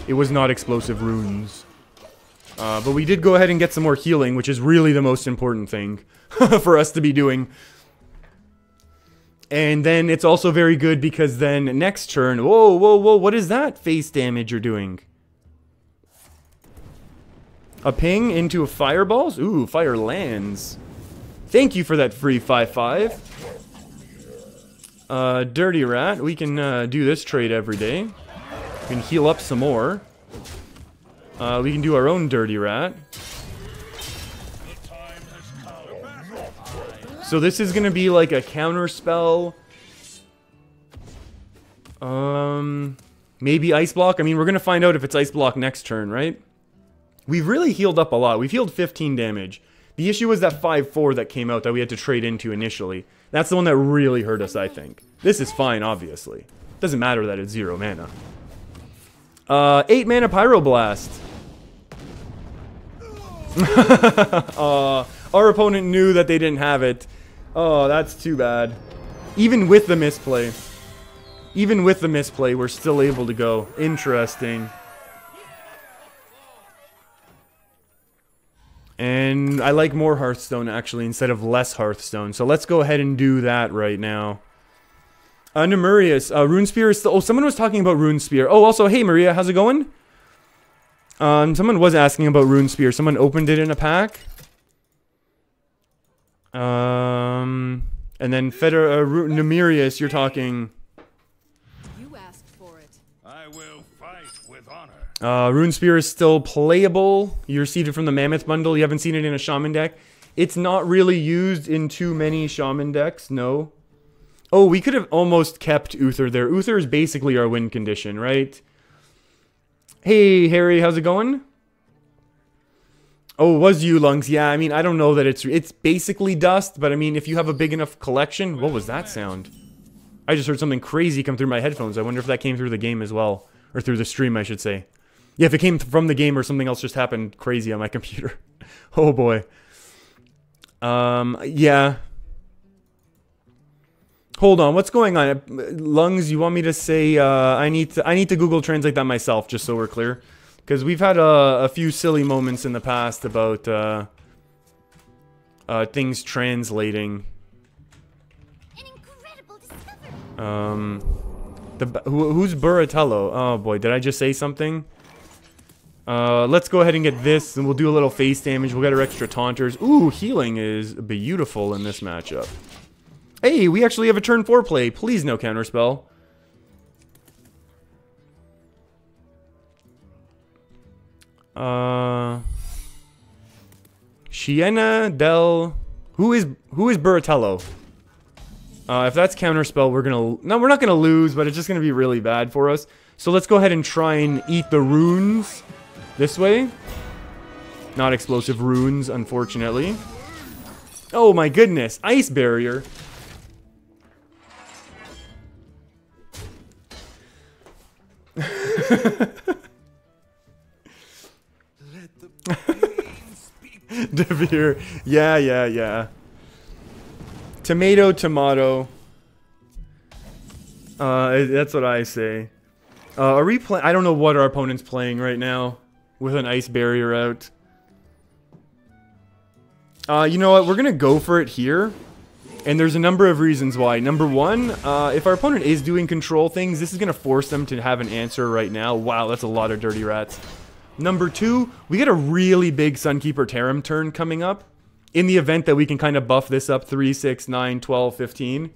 It was not explosive runes. But we did go ahead and get some more healing, which is really the most important thing for us to be doing. And then it's also very good because then next turn... Whoa, whoa, whoa, what is that face damage you're doing? A ping into a fireballs? Ooh, fire lands. Thank you for that free 5/5. Dirty Rat, we can do this trade every day. We can heal up some more. We can do our own Dirty Rat. So this is gonna be like a counter spell. Maybe Ice Block. I mean, we're gonna find out if it's Ice Block next turn, right? We've really healed up a lot. We've healed 15 damage. The issue was that 5/4 that came out that we had to trade into initially. That's the one that really hurt us, I think. This is fine, obviously. Doesn't matter that it's 0 mana. 8 mana Pyroblast. Our opponent knew that they didn't have it. Oh, that's too bad. Even with the misplay. Even with the misplay, we're still able to go. Interesting. And I like more Hearthstone, actually, instead of less Hearthstone. So let's go ahead and do that right now. Nemurius, Runespear is still... Oh, someone was talking about Runespear. Oh, also, hey, Maria, how's it going? Someone was asking about Runespear. Someone opened it in a pack. And then Nemurius, you're talking... You asked for it. I will fight with honor. Runespear is still playable. You received it from the Mammoth Bundle. You haven't seen it in a Shaman deck. It's not really used in too many Shaman decks, no. Oh, we could have almost kept Uther there. Uther is basically our win condition, right? Hey, Harry, how's it going? Oh, it was you, Lungs. Yeah, I mean, I don't know that it's basically dust, but I mean, if you have a big enough collection... What was that sound? I just heard something crazy come through my headphones. I wonder if that came through the game as well. Or through the stream, I should say. Yeah, if it came from the game or something else just happened crazy on my computer. Oh, boy. Yeah. Hold on, what's going on? Lungs, you want me to say, I need to Google Translate that myself, just so we're clear. Because we've had a few silly moments in the past about things translating. An incredible discovery. Who's Burratello? Oh boy, did I just say something? Let's go ahead and get this, and we'll do a little face damage. We'll get our extra taunters. Ooh, healing is beautiful in this matchup. Hey, we actually have a turn 4 play. Please no counterspell. Sienna del... Who is Burratello? If that's counterspell, we're gonna... No, we're not gonna lose, but it's just gonna be really bad for us. So let's go ahead and try and eat the runes this way. Not explosive runes, unfortunately. Oh my goodness, ice barrier. Devere. Yeah. Tomato. That's what I say. Are we playing? I don't know what our opponent's playing right now with an ice barrier out. You know what? We're gonna go for it here. And there's a number of reasons why. Number one, if our opponent is doing control things, this is going to force them to have an answer right now. Wow, that's a lot of dirty rats. Number two, we get a really big Sunkeeper Tarim turn coming up. In the event that we can kind of buff this up 3, 6, 9, 12, 15.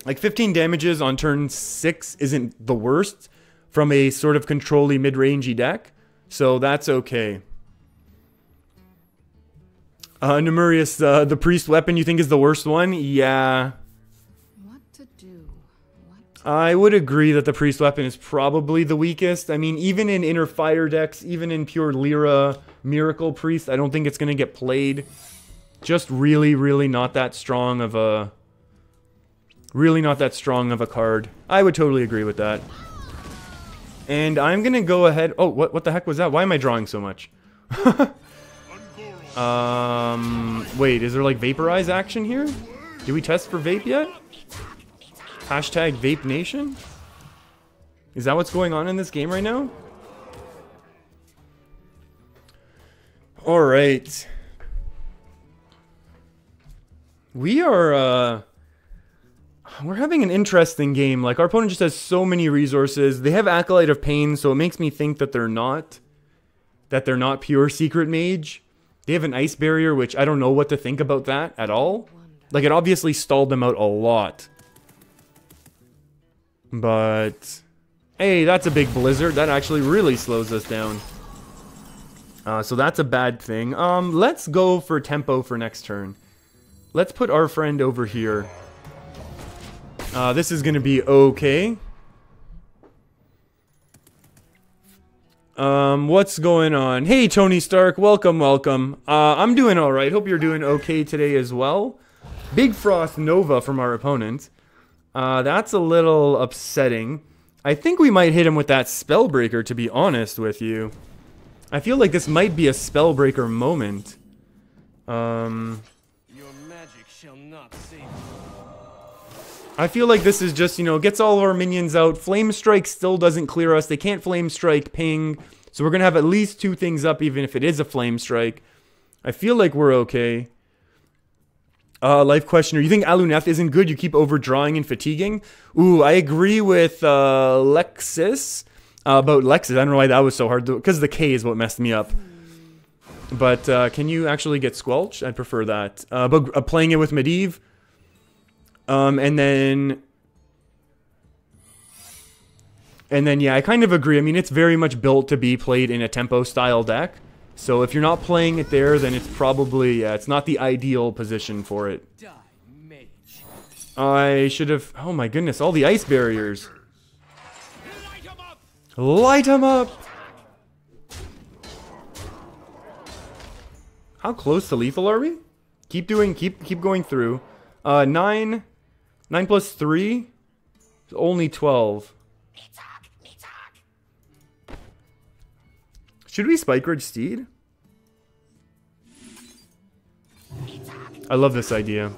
Like 15 damages on turn 6 isn't the worst from a sort of control-y mid-rangey deck. So that's okay. Nemurius, the priest weapon you think is the worst one? Yeah. What to do? I would agree that the priest weapon is probably the weakest. I mean, even in inner fire decks, even in pure Lyra Miracle Priest, I don't think it's going to get played. Just really, really not that strong of a... Really not that strong of a card. I would totally agree with that. And I'm going to go ahead... Oh, what the heck was that? Why am I drawing so much? Wait, is there like vaporize action here? Did we test for vape yet? Hashtag Vape Nation? Is that what's going on in this game right now? Alright. We are, we're having an interesting game. Like, our opponent just has so many resources. They have Acolyte of Pain, so it makes me think that they're not pure Secret Mage. They have an ice barrier, which I don't know what to think about that at all. Like, it obviously stalled them out a lot. But, hey, that's a big blizzard. That actually really slows us down. So that's a bad thing. Let's go for tempo for next turn. Let's put our friend over here. This is going to be okay. What's going on? Hey, Tony Stark, welcome. I'm doing alright. Hope you're doing okay today as well. Big Frost Nova from our opponent. That's a little upsetting. I think we might hit him with that Spellbreaker, to be honest with you. I feel like this might be a Spellbreaker moment. Your magic shall not save you. I feel like this is just, you know, gets all of our minions out. Flame Strike still doesn't clear us. They can't Flame Strike ping. So we're going to have at least 2 things up, even if it is a Flame Strike. I feel like we're okay. Life Questioner, you think Aluneth isn't good? You keep overdrawing and fatiguing? Ooh, I agree with Lexus. About Lexus, I don't know why that was so hard. Because the K is what messed me up. But can you actually get Squelch? I'd prefer that. But playing it with Medivh. And then, yeah, I kind of agree. I mean, it's very much built to be played in a tempo-style deck. So if you're not playing it there, then it's probably, yeah, it's not the ideal position for it. Die, mage. I should have, oh my goodness, all the ice barriers. Light 'em up! How close to lethal are we? Keep going through. 9 plus 3 is only 12. Should we Spike Ridge Steed? I love this idea.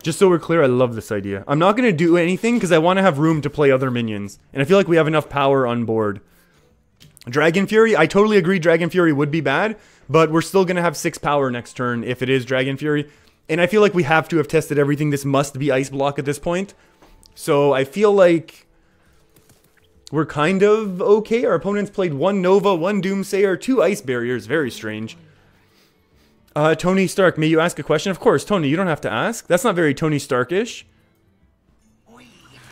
Just so we're clear, I love this idea. I'm not going to do anything because I want to have room to play other minions. And I feel like we have enough power on board. Dragon Fury, I totally agree Dragon Fury would be bad, but we're still going to have 6 power next turn if it is Dragon Fury. And I feel like we have to have tested everything. This must be Ice Block at this point. So I feel like we're kind of okay. Our opponents played 1 Nova, 1 Doomsayer, 2 Ice Barriers. Very strange. Tony Stark, may you ask a question? Of course, Tony, you don't have to ask. That's not very Tony Stark-ish.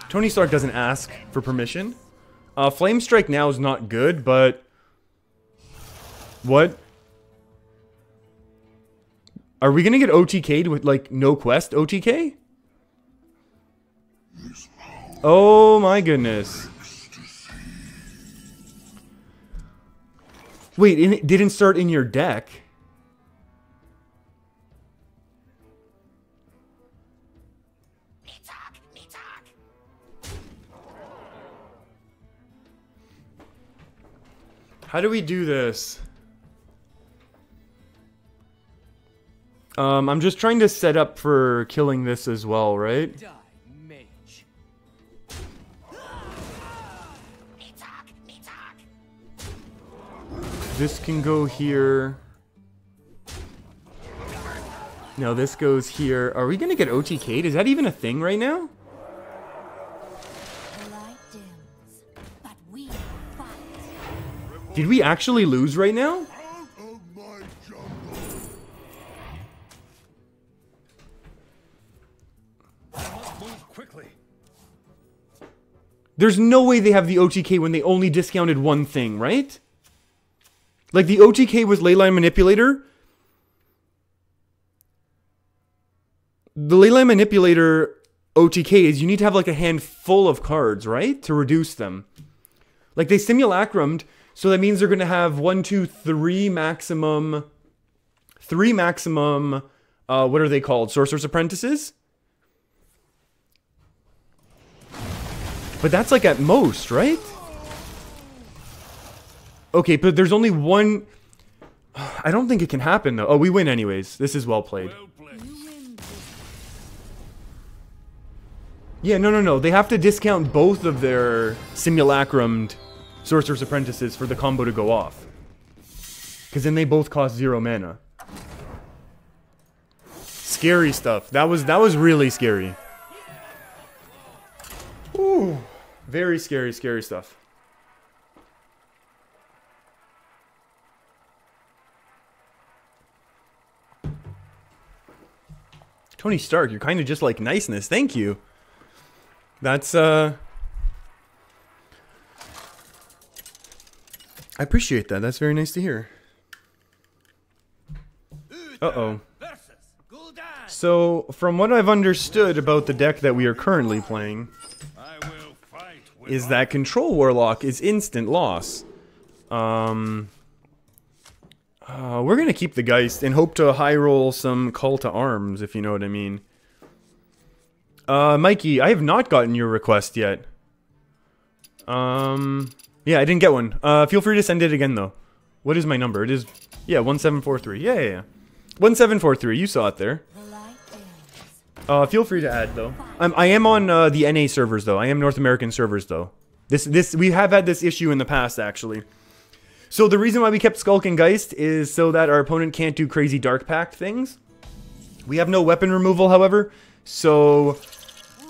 Tony Stark doesn't ask for permission. Flame Strike now is not good, but... What? Are we gonna get OTK'd with, like, no quest OTK? Oh my goodness. Wait, it didn't start in your deck? How do we do this? I'm just trying to set up for killing this as well, right? Die, mage. This can go here. No, this goes here. Are we gonna get OTK'd? Is that even a thing right now? Did we actually lose right now? There's no way they have the OTK when they only discounted one thing, right? Like, the OTK was Leyline Manipulator. The Leyline Manipulator OTK is you need to have, like, a hand full of cards, right? To reduce them. Like, they simulacrumed, so that means they're going to have 1, 2, 3 maximum... 3 maximum... what are they called? Sorcerer's Apprentices? But that's like at most, right? Okay, but there's only one... I don't think it can happen, though. Oh, we win anyways. This is well played. Yeah, no. They have to discount both of their simulacrumed Sorcerer's Apprentices for the combo to go off. Because then they both cost 0 mana. Scary stuff. That was really scary. Ooh, very scary stuff. Tony Stark, you're kind of just like niceness. Thank you. That's, I appreciate that. That's very nice to hear. Uh-oh. So, from what I've understood about the deck that we are currently playing, is that Control Warlock is instant loss. We're gonna keep the Geist and hope to high roll some Call to Arms, if you know what I mean. Mikey, I have not gotten your request yet. Yeah, I didn't get one. Feel free to send it again, though. What is my number? It is, yeah, 1743. Yeah. 1743, you saw it there. Feel free to add, though. I am on the NA servers, though. I am North American servers, though. We have had this issue in the past, actually. So the reason why we kept Skulk and Geist is so that our opponent can't do crazy Dark Pact things. We have no weapon removal, however, so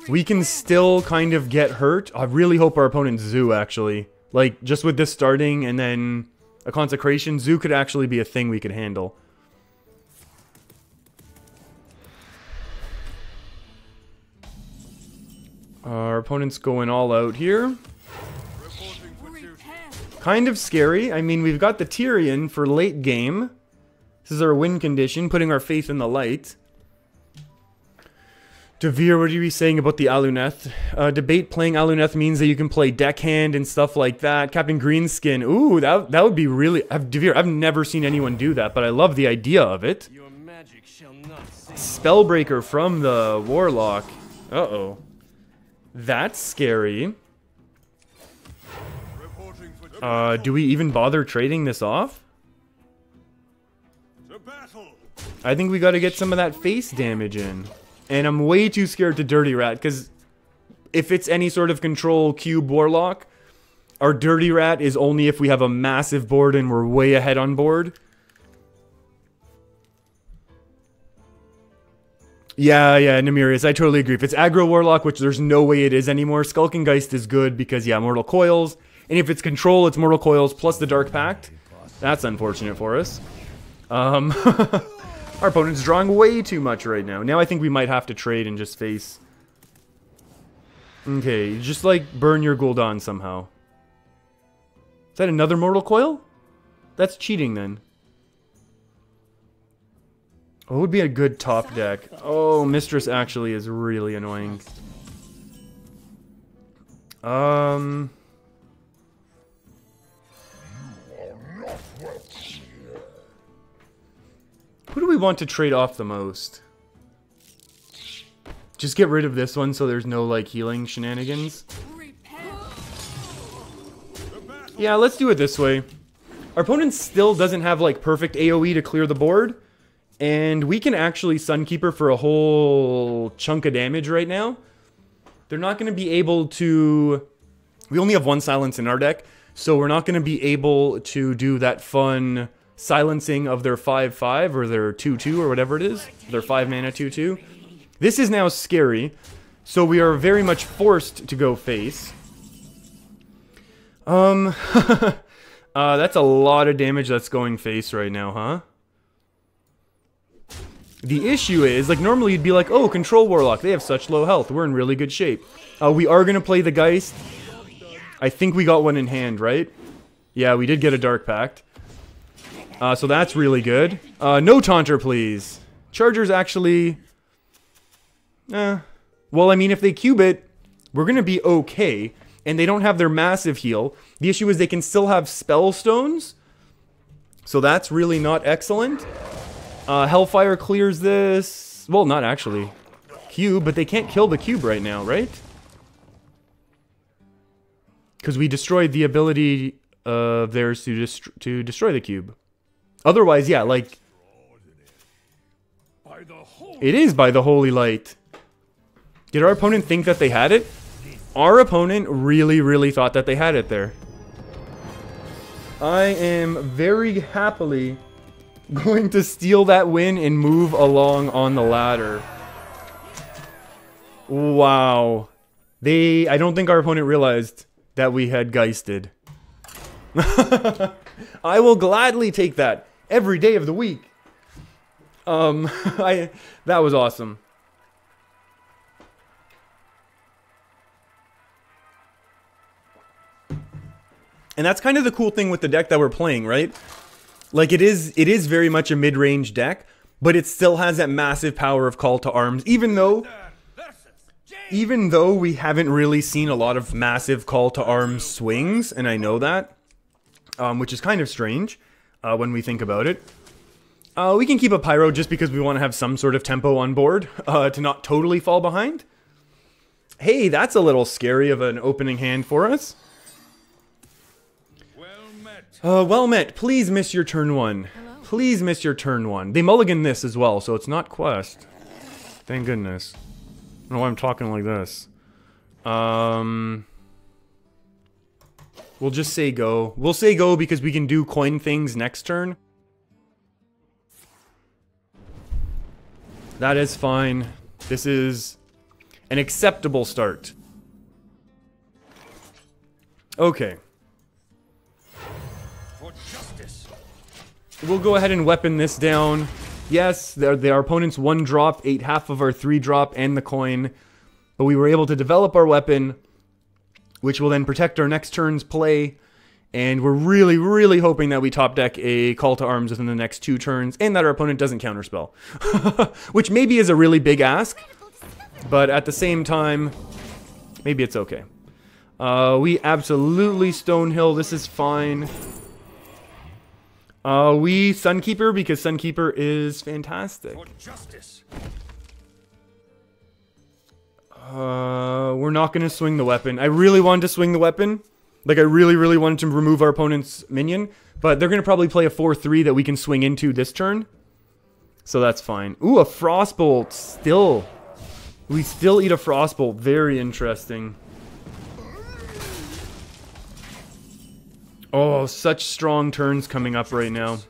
we can still kind of get hurt. I really hope our opponent's Zoo, actually. Like, just with this starting and then a Consecration, Zoo could actually be a thing we could handle. Our opponent's going all out here. Kind of scary. I mean, we've got the Tyrion for late game. This is our win condition, putting our faith in the light. Devere, what are you saying about the Aluneth? Debate playing Aluneth means that you can play deckhand and stuff like that. Captain Greenskin. Ooh, that would be really... Devere, I've never seen anyone do that, but I love the idea of it. Your magic shall not Spellbreaker from the Warlock. Uh-oh. That's scary. Do we even bother trading this off? To battle. I think we gotta get some of that face damage in. And I'm way too scared to Dirty Rat, because if it's any sort of control cube warlock, our Dirty Rat is only if we have a massive board and we're way ahead on board. Yeah, Nemirius, I totally agree. If it's aggro warlock, which there's no way it is anymore, Skulking Geist is good because, yeah, Mortal Coils. And if it's control, it's Mortal Coils plus the Dark Pact. That's unfortunate for us. Our opponent's drawing way too much right now. Now I think we might have to trade and just face. Okay, just like burn your Gul'dan somehow. Is that another Mortal Coil? That's cheating then. What would be a good top deck? Oh, Mistress actually is really annoying. Who do we want to trade off the most? Just get rid of this one so there's no, like, healing shenanigans. Yeah, let's do it this way. Our opponent still doesn't have, like, perfect AoE to clear the board. And we can actually Sunkeeper for a whole chunk of damage right now. They're not going to be able to... We only have one silence in our deck, so we're not going to be able to do that fun silencing of their 5/5 or their 2/2 or whatever it is. Their 5-mana 2/2. This is now scary, so we are very much forced to go face. That's a lot of damage that's going face right now, huh? The issue is, like, normally you'd be like, oh, Control Warlock, they have such low health, we're in really good shape. We are going to play the Geist. I think we got one in hand, right? Yeah, we did get a Dark Pact. So that's really good. No Taunter, please. Charger's actually... well, I mean, if they cube it, we're going to be okay. And they don't have their massive heal. The issue is they can still have Spell Stones. So that's really not excellent. Hellfire clears this. Well, not actually. Cube, but they can't kill the cube right now, right? Because we destroyed the ability of theirs to destroy the cube. Otherwise, yeah, like... It is by the Holy Light. Did our opponent think that they had it? Our opponent really, really thought that they had it there. I am very happily... going to steal that win and move along on the ladder. Wow. I don't think our opponent realized that we had Geisted. I will gladly take that every day of the week. That was awesome. And that's kind of the cool thing with the deck that we're playing, right? Like, it is very much a mid-range deck, but it still has that massive power of Call to Arms, even though we haven't really seen a lot of massive Call to Arms swings, and I know that, which is kind of strange when we think about it. We can keep a Pyro just because we want to have some sort of tempo on board to not totally fall behind. Hey, that's a little scary of an opening hand for us. Well met. Please miss your turn 1. Hello? Please miss your turn 1. They mulligan this as well, so it's not quest. Thank goodness. I don't know why I'm talking like this. We'll just say go. We'll say go because we can do coin things next turn. That is fine. This is an acceptable start. Okay. We'll go ahead and weapon this down. Yes, our opponent's 1 drop ate half of our 3 drop and the coin. But we were able to develop our weapon, which will then protect our next turn's play. And we're really, really hoping that we top deck a Call to Arms within the next 2 turns, and that our opponent doesn't counterspell. Which maybe is a really big ask, but at the same time, maybe it's okay. We absolutely Stonehill. This is fine. We Sunkeeper because Sunkeeper is fantastic. We're not going to swing the weapon. I really wanted to swing the weapon. Like, I really, really wanted to remove our opponent's minion. But they're going to probably play a 4/3 that we can swing into this turn. So that's fine. Ooh, a Frostbolt. Still We still eat a Frostbolt. Very interesting. Oh, such strong turns coming up right now.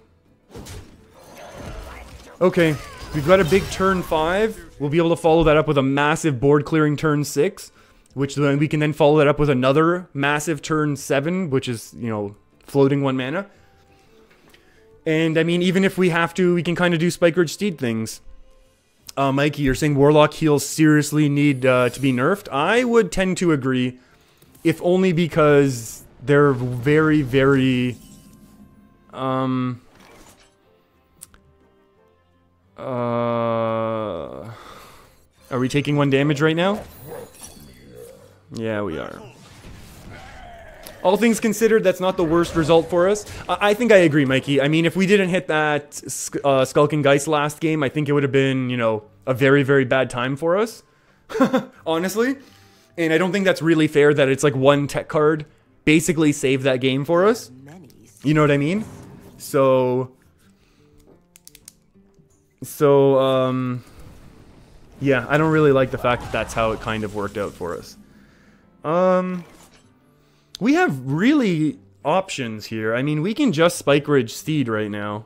Okay, we've got a big turn 5. We'll be able to follow that up with a massive board clearing turn 6, which then we can then follow that up with another massive turn 7, which is, you know, floating 1 mana. And I mean, even if we have to, we can kind of do Spike Ridge Steed things. Mikey, you're saying Warlock heals seriously need to be nerfed? I would tend to agree, if only because they're very, very... Are we taking 1 damage right now? Yeah, we are. All things considered, that's not the worst result for us. I think I agree, Mikey. I mean, if we didn't hit that Skulking Geist last game, I think it would have been, you know, a very, very bad time for us. Honestly. And I don't think that's really fair that it's like 1 tech card basically saved that game for us. You know what I mean? So, yeah, I don't really like the fact that that's how it kind of worked out for us. We have really options here. I mean, we can just Spike Ridge Steed right now,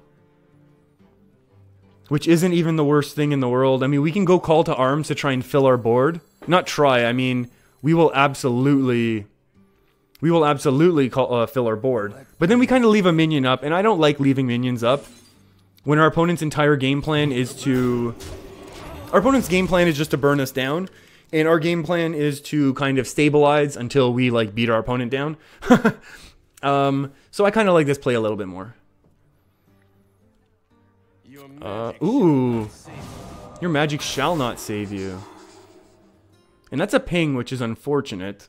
which isn't even the worst thing in the world. I mean, we can go Call to Arms to try and fill our board. Not try, I mean, we will absolutely fill our board. But then we kind of leave a minion up, and I don't like leaving minions up when our opponent's entire game plan is to... Our opponent's game plan is just to burn us down, and our game plan is to kind of stabilize until we, like, beat our opponent down. So I kind of like this play a little bit more. Ooh. Your magic shall not save you. And that's a ping, which is unfortunate.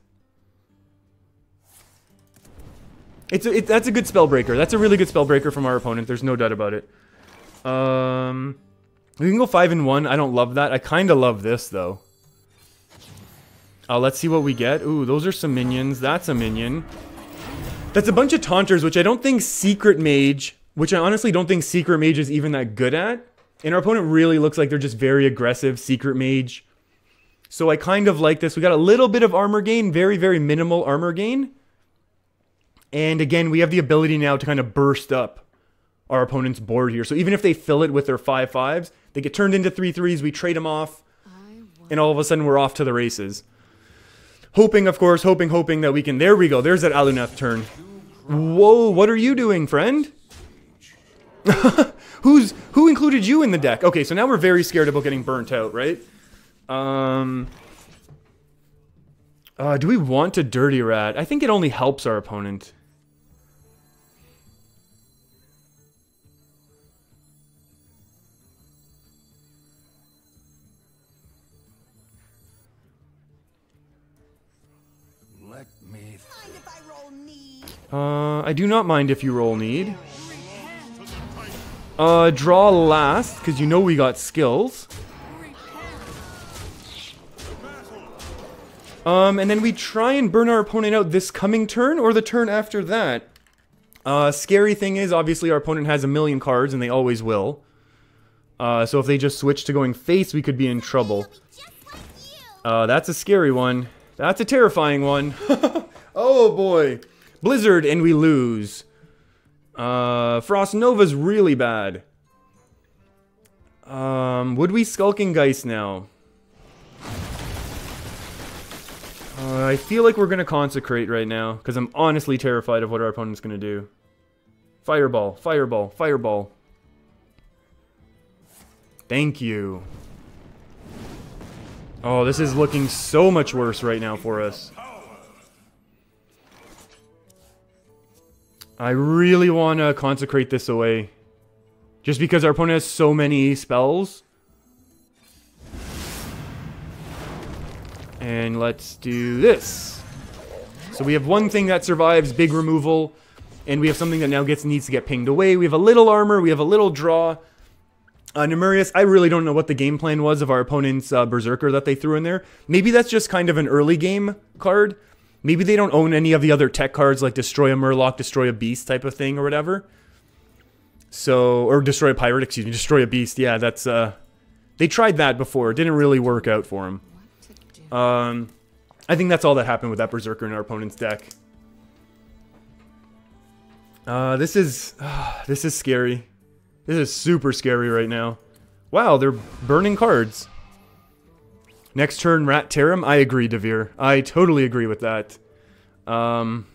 That's a good spellbreaker. That's a really good spellbreaker from our opponent. There's no doubt about it. We can go 5-1. I don't love that. I kind of love this, though. Let's see what we get. Ooh, those are some minions. That's a minion. That's a bunch of taunters, which I don't think Secret Mage... Which I honestly don't think Secret Mage is even that good at. And our opponent really looks like they're just very aggressive Secret Mage. So I kind of like this. We got a little bit of armor gain. Very, very minimal armor gain. And again, we have the ability now to kind of burst up our opponent's board here. So even if they fill it with their 5/5s, they get turned into 3/3s. We trade them off. And all of a sudden, we're off to the races. Hoping, of course, hoping that we can... There we go. There's that Aluneth turn. Whoa, what are you doing, friend? Who included you in the deck? Okay, so now we're very scared about getting burnt out, right? Do we want to Dirty Rat? I think it only helps our opponent. Let me... I do not mind if you roll need. Draw last, because you know we got skills. And then we try and burn our opponent out this coming turn, or the turn after that. Scary thing is, obviously our opponent has a million cards, and they always will. So if they just switch to going face, we could be in trouble. That's a scary one. That's a terrifying one. Oh boy. Blizzard, and we lose. Frost Nova's really bad. Would we Skulking Geist now? I feel like we're gonna Consecrate right now, because I'm honestly terrified of what our opponent's gonna do. Fireball, Fireball, Fireball. Thank you. Oh, this is looking so much worse right now for us. I really want to Consecrate this away. Just because our opponent has so many spells. And let's do this. So we have one thing that survives, big removal. And we have something that now needs to get pinged away. We have a little armor, we have a little draw. Nemurius, I really don't know what the game plan was of our opponent's Berserker that they threw in there. Maybe that's just kind of an early game card. Maybe they don't own any of the other tech cards like Destroy a Murloc, Destroy a Beast type of thing or whatever. So, or Destroy a Pirate, excuse me, Destroy a Beast. Yeah, that's, they tried that before. It didn't really work out for them. I think that's all that happened with that Berserker in our opponent's deck. This is scary. This is super scary right now. Wow, they're burning cards. Next turn, Rat Tarim. I agree, Devere. I totally agree with that. Well,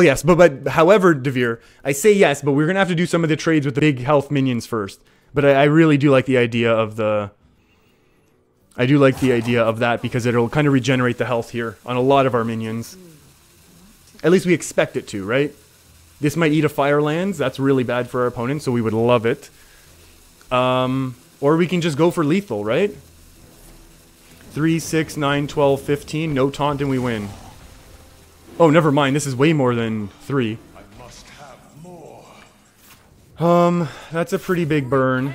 yes, but however, Devere, I say yes, but we're gonna have to do some of the trades with the big health minions first. But I really do like the idea of the. I do like the idea of that because it'll kind of regenerate the health here on a lot of our minions. At least we expect it to, right? This might eat a fire lands. That's really bad for our opponent, so we would love it. Or we can just go for lethal, right? 3, 6, 9, 12, 15. No taunt and we win. Oh, never mind. This is way more than 3. I must have more. That's a pretty big burn.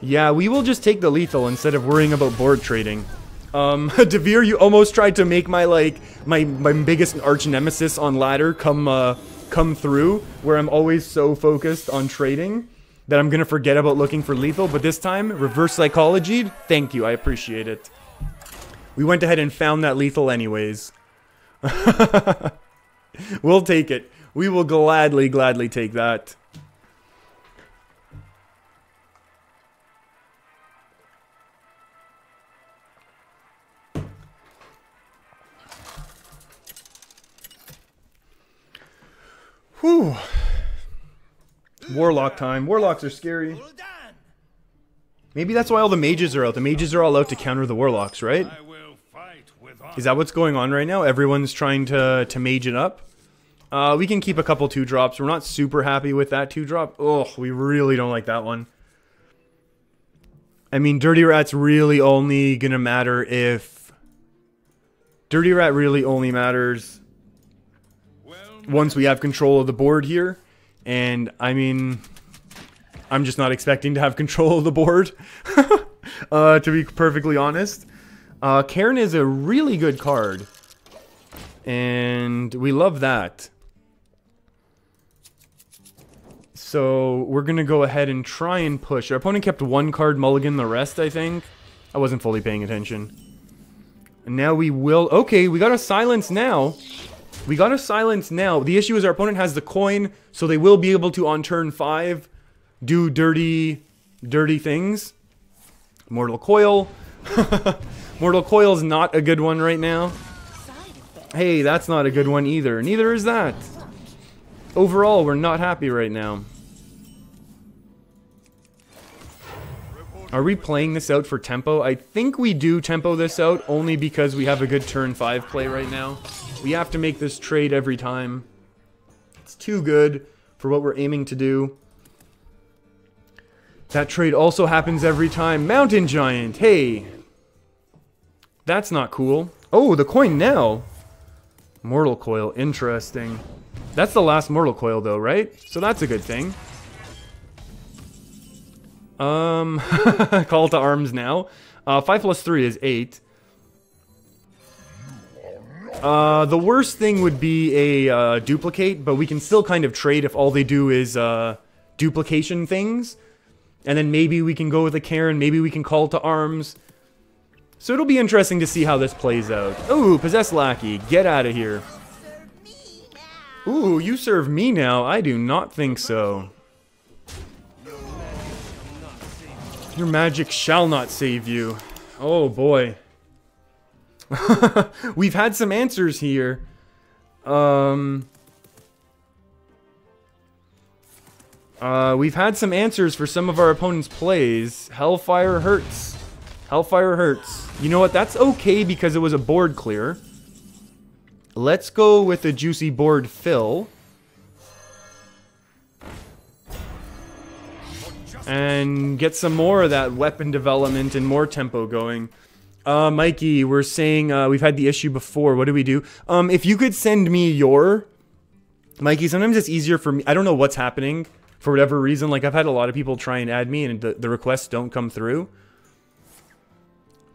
Yeah, we will just take the lethal instead of worrying about board trading. Devere, you almost tried to make my, like, my biggest arch nemesis on ladder come through, where I'm always so focused on trading that I'm gonna forget about looking for lethal, but this time, reverse psychology, thank you, I appreciate it. We went ahead and found that lethal anyways. We'll take it. We will gladly take that. Whew. Warlock time. Warlocks are scary. Maybe that's why all the mages are out. The mages are all out to counter the warlocks, right? I will fight with honor. Is that what's going on right now? Everyone's trying to mage it up. We can keep a couple 2-drops. We're not super happy with that 2-drop. Oh, we really don't like that one. I mean, Dirty Rat's really only gonna matter if... Dirty Rat really only matters once we have control of the board here. And, I mean, I'm just not expecting to have control of the board, to be perfectly honest. Cairn is a really good card, and we love that. So, we're going to go ahead and try and push. Our opponent kept 1 card mulligan the rest, I think. I wasn't fully paying attention. And now we will... Okay, we got a silence now. We got a silence now. The issue is our opponent has the coin, so they will be able to, on turn 5, do dirty things. Mortal Coil. Mortal Coil is not a good one right now. Hey, that's not a good one either. Neither is that. Overall, we're not happy right now. Are we playing this out for tempo? I think we do tempo this out only because we have a good turn 5 play right now. We have to make this trade every time. It's too good for what we're aiming to do. That trade also happens every time. Mountain Giant, hey. That's not cool. Oh, the coin now. Mortal Coil, interesting. That's the last Mortal Coil though, right? So that's a good thing. Call to arms now. 5 plus 3 is 8. The worst thing would be a duplicate, but we can still kind of trade if all they do is duplication things. And then maybe we can go with a Karen, maybe we can call to arms. So it'll be interesting to see how this plays out. Ooh, Possessed Lackey, get out of here. Ooh, you serve me now? I do not think so. Your magic shall not save you. Oh boy. We've had some answers here. We've had some answers for some of our opponent's plays. Hellfire hurts. Hellfire hurts. You know what? That's okay because it was a board clear. Let's go with a juicy board fill. And get some more of that weapon development and more tempo going. Mikey, we're saying we've had the issue before. What do we do? If you could send me your... Mikey, sometimes it's easier for me. I don't know what's happening for whatever reason. Like, I've had a lot of people try and add me and the requests don't come through.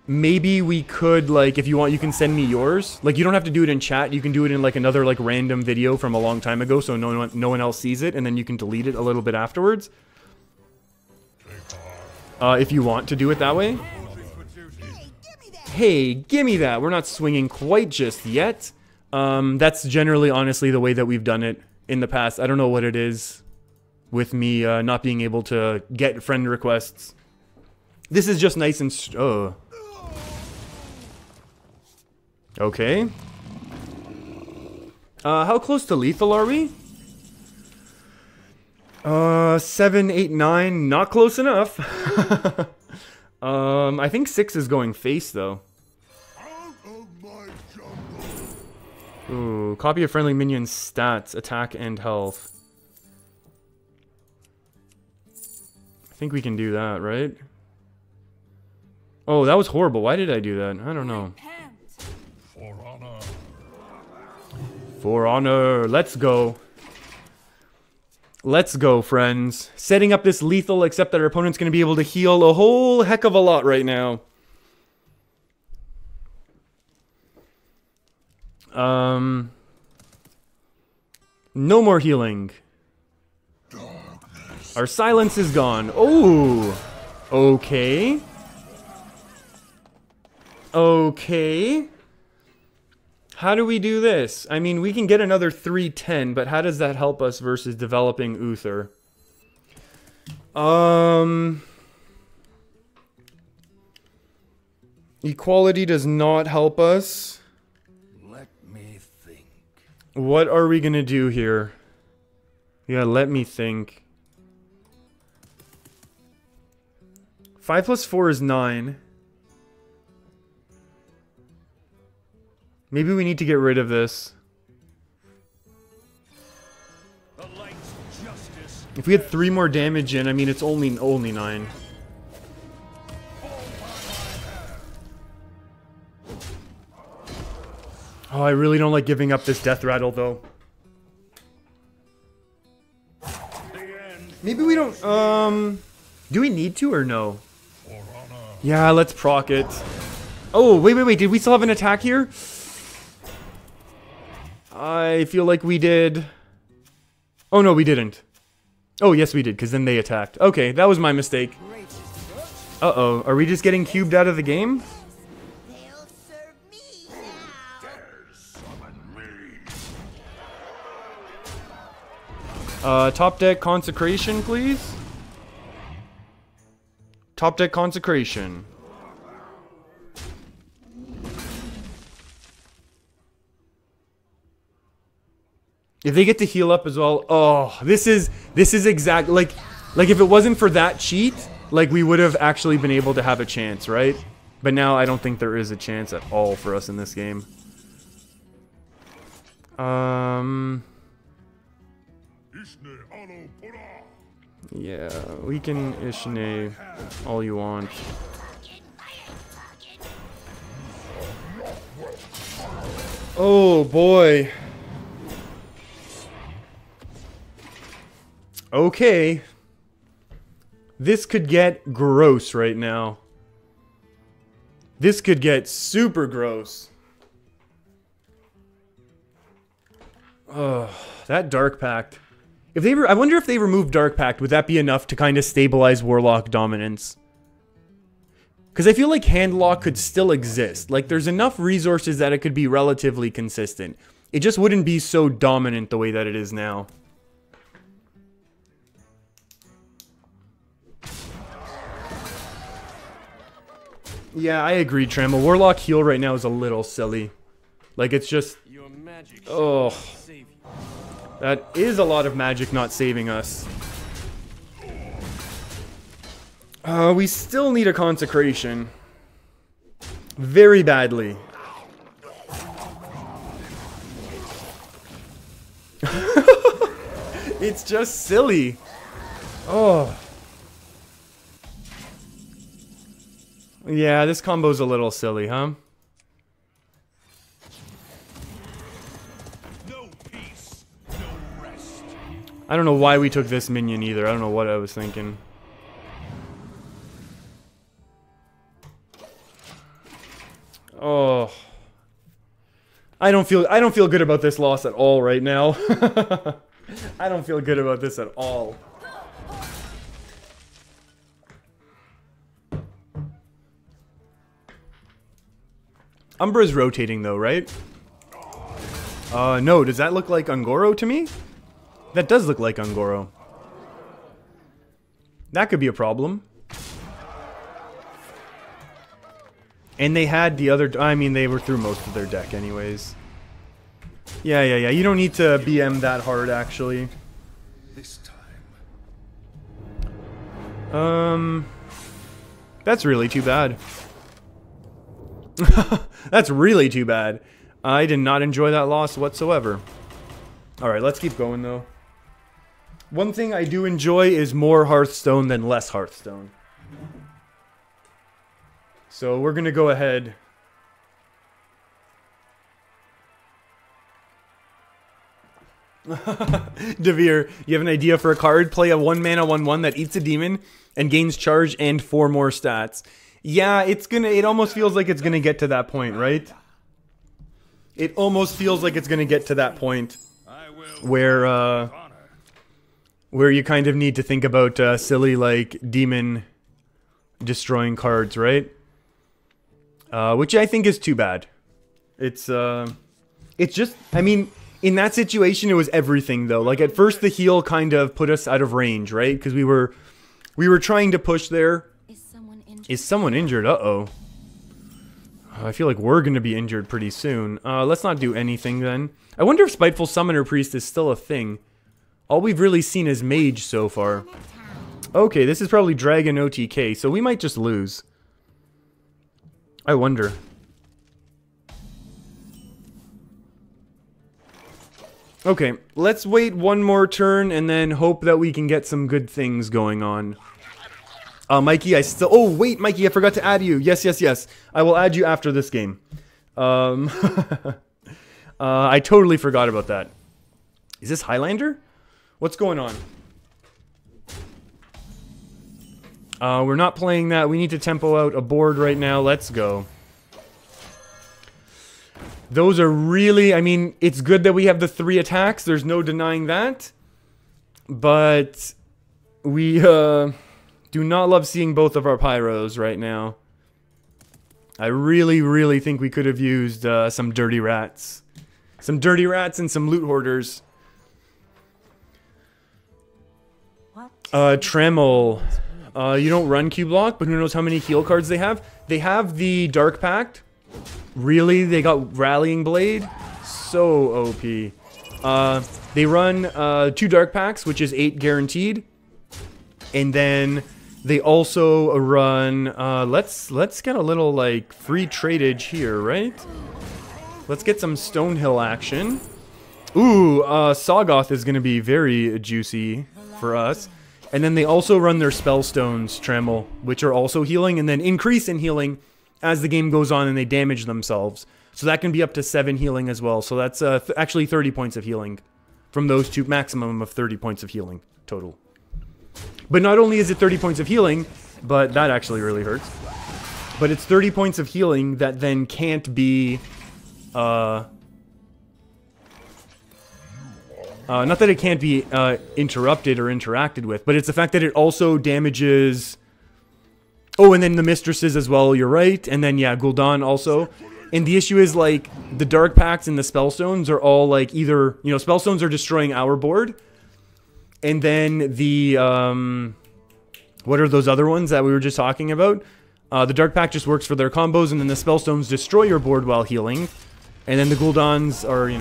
Maybe we could, like, if you want, you can send me yours. Like, you don't have to do it in chat. You can do it in, like, another, like, random video from a long time ago so no one else sees it. And then you can delete it a little bit afterwards. if you want to do it that way. Hey, gimme that. We're not swinging quite just yet. That's generally, honestly, the way that we've done it in the past. I don't know what it is with me not being able to get friend requests. This is just nice and... Okay. How close to lethal are we? 7, 8, 9. Not close enough. I think 6 is going face, though. Ooh, copy a friendly minion's stats, attack, and health. I think we can do that, right? Oh, that was horrible. Why did I do that? I don't know. For honor. For honor. Let's go. Let's go, friends. Setting up this lethal, except that our opponent's going to be able to heal a whole heck of a lot right now. No more healing. Our silence is gone. Oh, okay. Okay. How do we do this? I mean, we can get another 310, but how does that help us versus developing Uther? Equality does not help us. Let me think. What are we gonna do here? Yeah, let me think. 5 plus 4 is 9. Maybe we need to get rid of this. If we had 3 more damage in, I mean, it's only 9. Oh, I really don't like giving up this death rattle, though. Maybe we don't, do we need to or no? Yeah, let's proc it. Oh, wait. Did we still have an attack here? I feel like we did. Oh, no, we didn't. Oh, yes, we did, because then they attacked. Okay, that was my mistake. Uh-oh, are we just getting cubed out of the game? They'll serve me now. Top deck consecration, please. Top deck consecration. If they get to heal up as well, oh, this is exact, like if it wasn't for that cheat, like we would have actually been able to have a chance, right? But now I don't think there is a chance at all for us in this game. Yeah, we can Ishne all you want. Oh boy. Okay. This could get gross right now. This could get super gross. Ugh, that Dark Pact. If they I wonder if they remove Dark Pact, would that be enough to kind of stabilize Warlock dominance? Because I feel like Handlock could still exist. Like, there's enough resources that it could be relatively consistent. It just wouldn't be so dominant the way that it is now. Yeah, I agree, Tram. A Warlock heal right now is a little silly. Like, it's just... Oh. That is a lot of magic not saving us. We still need a consecration. Very badly. It's just silly. Oh. Yeah, this combo's a little silly, huh? No peace, no rest. I don't know why we took this minion either. I don't know what I was thinking. Oh. I don't feel good about this loss at all right now. I don't feel good about this at all. Umbra's rotating though, right? No, does that look like Ungoro to me? That does look like Ungoro. That could be a problem. And they had the other... I mean, they were through most of their deck anyways. Yeah. You don't need to BM that hard, actually. This time. That's really too bad. That's really too bad. I did not enjoy that loss whatsoever. Alright, let's keep going, though. One thing I do enjoy is more Hearthstone than less Hearthstone. So we're going to go ahead. Devere, you have an idea for a card? Play a 1-mana 1/1 that eats a demon and gains charge and 4 more stats. Yeah, it almost feels like it's gonna get to that point, right? It almost feels like it's gonna get to that point where you kind of need to think about silly like demon destroying cards, right? Which I think is too bad. It's just, I mean, in that situation it was everything though. Like at first the heal kind of put us out of range, right? Because we were trying to push there. Is someone injured? Uh-oh. I feel like we're going to be injured pretty soon. Let's not do anything then. I wonder if Spiteful Summoner Priest is still a thing. All we've really seen is Mage so far. Okay, this is probably Dragon OTK, so we might just lose. I wonder. Okay, let's wait one more turn and then hope that we can get some good things going on. Mikey, oh, wait, Mikey, I forgot to add you. Yes. I will add you after this game. I totally forgot about that. Is this Highlander? What's going on? We're not playing that. We need to tempo out a board right now. Let's go. Those are really... I mean, it's good that we have the 3 attacks. There's no denying that. But we... do not love seeing both of our pyros right now. I really think we could have used some dirty rats. Some dirty rats and some loot hoarders. Tremel. You don't run Q-Block, but who knows how many heal cards they have. They have the Dark Pact. Really? They got Rallying Blade? So OP. They run 2 Dark Pacts, which is 8 guaranteed. And then... they also run, let's get a little, like, free tradeage here, right? Let's get some Stonehill action. Ooh, Soggoth is going to be very juicy for us. And then they also run their Spellstones, Tremel, which are also healing, and then increase in healing as the game goes on and they damage themselves. So that can be up to 7 healing as well. So that's actually 30 points of healing from those 2, maximum of 30 points of healing total. But not only is it 30 points of healing, but that actually really hurts. But it's 30 points of healing that then can't be... not that it can't be interrupted or interacted with, but it's the fact that it also damages... Oh, and then the Mistresses as well, you're right. And then, yeah, Gul'dan also. And the issue is, like, the Dark Pacts and the Spellstones are all, like, either... You know, Spellstones are destroying our board... And then the, what are those other ones that we were just talking about? The Dark Pact just works for their combos, and then the Spellstones destroy your board while healing. And then the Gul'dans are, you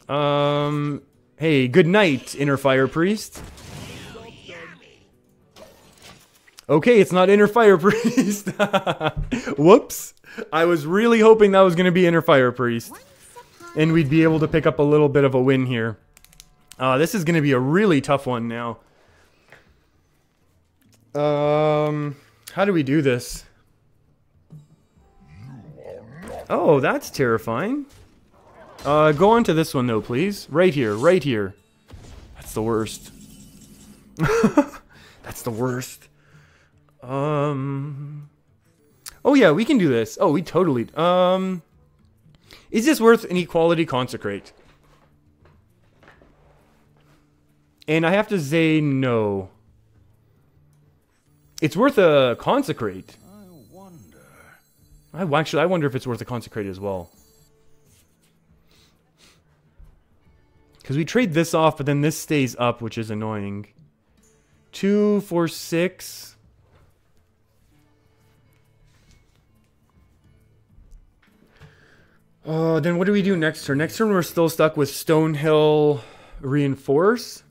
know... hey, good night, Inner Fire Priest. Okay, it's not Inner Fire Priest. Whoops. I was really hoping that was going to be Inner Fire Priest. And we'd be able to pick up a little bit of a win here. This is going to be a really tough one now. How do we do this? Oh, that's terrifying. Go on to this one, though, please. Right here, right here. That's the worst. That's the worst. Oh, yeah, we can do this. Oh, we totally... Is this worth an Equality Consecrate? And I have to say no. It's worth a Consecrate. I wonder. Actually, I wonder if it's worth a Consecrate as well. Because we trade this off, but then this stays up, which is annoying. 2, 4, 6. Then what do we do next turn? Next turn we're still stuck with Stonehill Reinforce.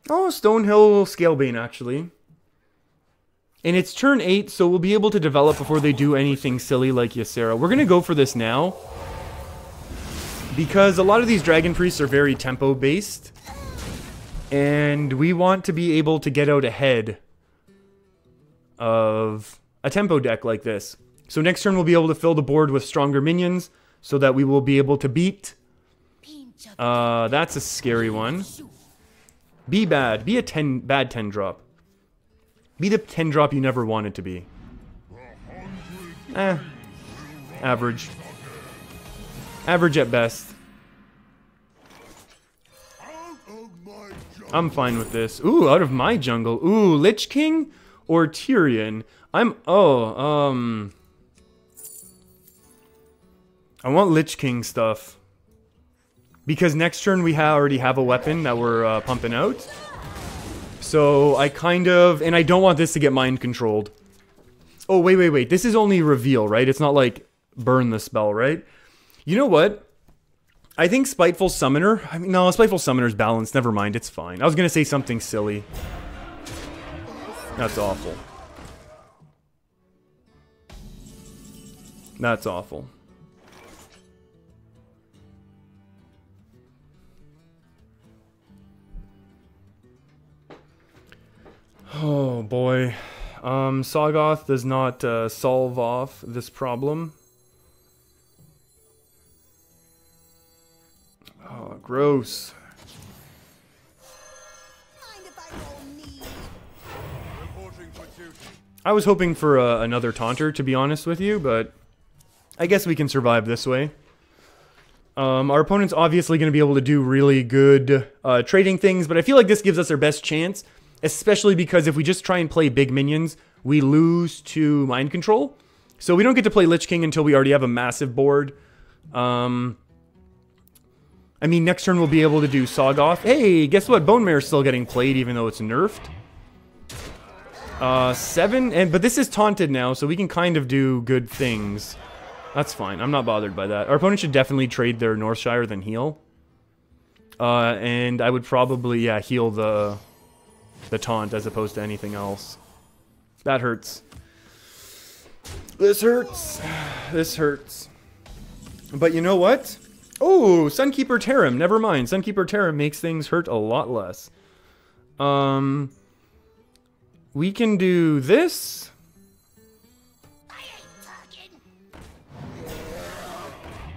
Oh, Stonehill Scalebane, actually. And it's turn 8, so we'll be able to develop before they do anything silly like Ysera. We're going to go for this now. Because a lot of these Dragon Priests are very tempo-based. And we want to be able to get out ahead of a tempo deck like this. So next turn we'll be able to fill the board with stronger minions so that we will be able to beat. That's a scary one. Be bad. Be a bad 10 drop. Be the 10 drop you never wanted to be. Average. Average at best. I'm fine with this. Ooh, out of my jungle. Ooh, Lich King or Tyrion? I want Lich King stuff. Because next turn we already have a weapon that we're pumping out. So I kind of... And I don't want this to get mind controlled. Oh, wait. This is only reveal, right? It's not like burn the spell, right? You know what? I think Spiteful Summoner... I mean, no, Spiteful Summoner's balanced. Never mind, it's fine. I was going to say something silly. That's awful. That's awful. Oh boy. Sagoth does not solve off this problem. Oh, gross. I was hoping for another taunter, to be honest with you, but I guess we can survive this way. Our opponent's obviously going to be able to do really good trading things, but I feel like this gives us our best chance, especially because if we just try and play big minions, we lose to mind control. So we don't get to play Lich King until we already have a massive board. I mean, next turn we'll be able to do Sagoth. Hey, guess what? Bone Mare's still getting played, even though it's nerfed. 7, but this is taunted now, so we can kind of do good things. That's fine. I'm not bothered by that. Our opponent should definitely trade their Northshire than heal. And I would probably, yeah, heal the taunt as opposed to anything else. That hurts. This hurts. This hurts. But you know what? Oh, Sunkeeper Terram. Never mind. Sunkeeper Terram makes things hurt a lot less. We can do this.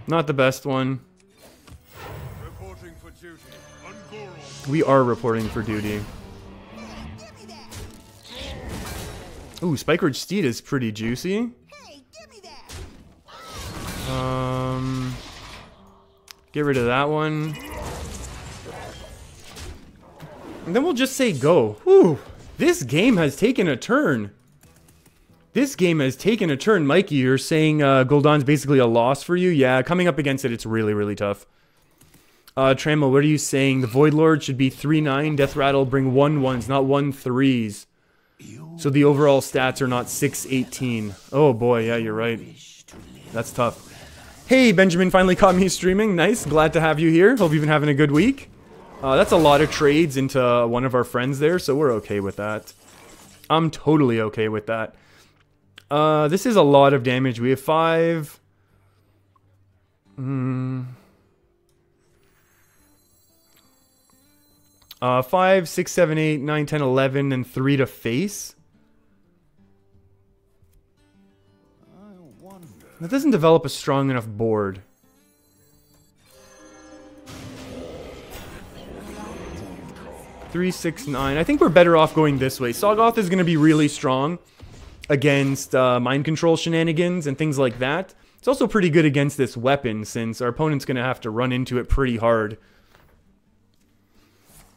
Not the best one. Reporting for duty. We are reporting for duty. Ooh, Spikeridge Steed is pretty juicy. Get rid of that one. And then we'll just say go. Whew. This game has taken a turn. This game has taken a turn. Mikey, you're saying Gul'dan's basically a loss for you? Yeah, coming up against it, it's really, really tough. Tramo, what are you saying? The Void Lord should be 3-9. Death Rattle bring 1-1s, not 1-3s. So the overall stats are not 6-18. Oh boy, yeah, you're right. That's tough. Hey, Benjamin finally caught me streaming. Nice, glad to have you here. Hope you've been having a good week. That's a lot of trades into one of our friends there, so we're okay with that. I'm totally okay with that. This is a lot of damage. We have 5. 5, 6, 7, 8, 9, 10, 11, and 3 to face. That doesn't develop a strong enough board. Three, 6, 9. I think we're better off going this way. Sagoth is going to be really strong against mind control shenanigans and things like that. It's also pretty good against this weapon since our opponent's going to have to run into it pretty hard.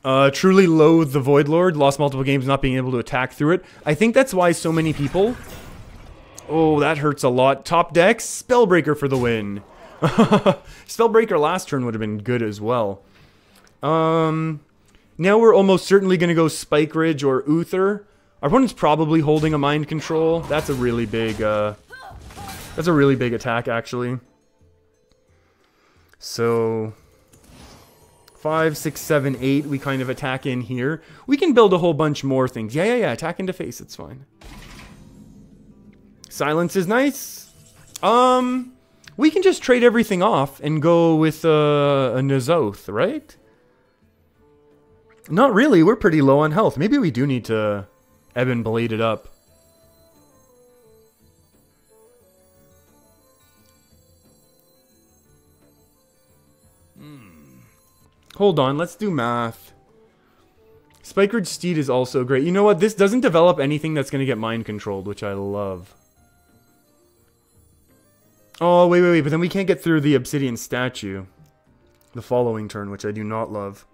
Truly loathe the Void Lord. Lost multiple games not being able to attack through it. I think that's why so many people... Oh, that hurts a lot. Top decks, Spellbreaker for the win. Spellbreaker last turn would have been good as well. Now we're almost certainly going to go Spike Ridge or Uther. Our opponent's probably holding a Mind Control. That's a really big attack, actually. So 5, 6, 7, 8, we kind of attack in here. We can build a whole bunch more things. Yeah, attack into face, it's fine. Silence is nice. We can just trade everything off and go with a N'Zoth, right? Not really, we're pretty low on health. Maybe we do need to Ebon Blade it up. Hold on, let's do math. Spikeridge Steed is also great. You know what? This doesn't develop anything that's going to get mind controlled, which I love. Oh, wait. But then we can't get through the Obsidian Statue the following turn, which I do not love.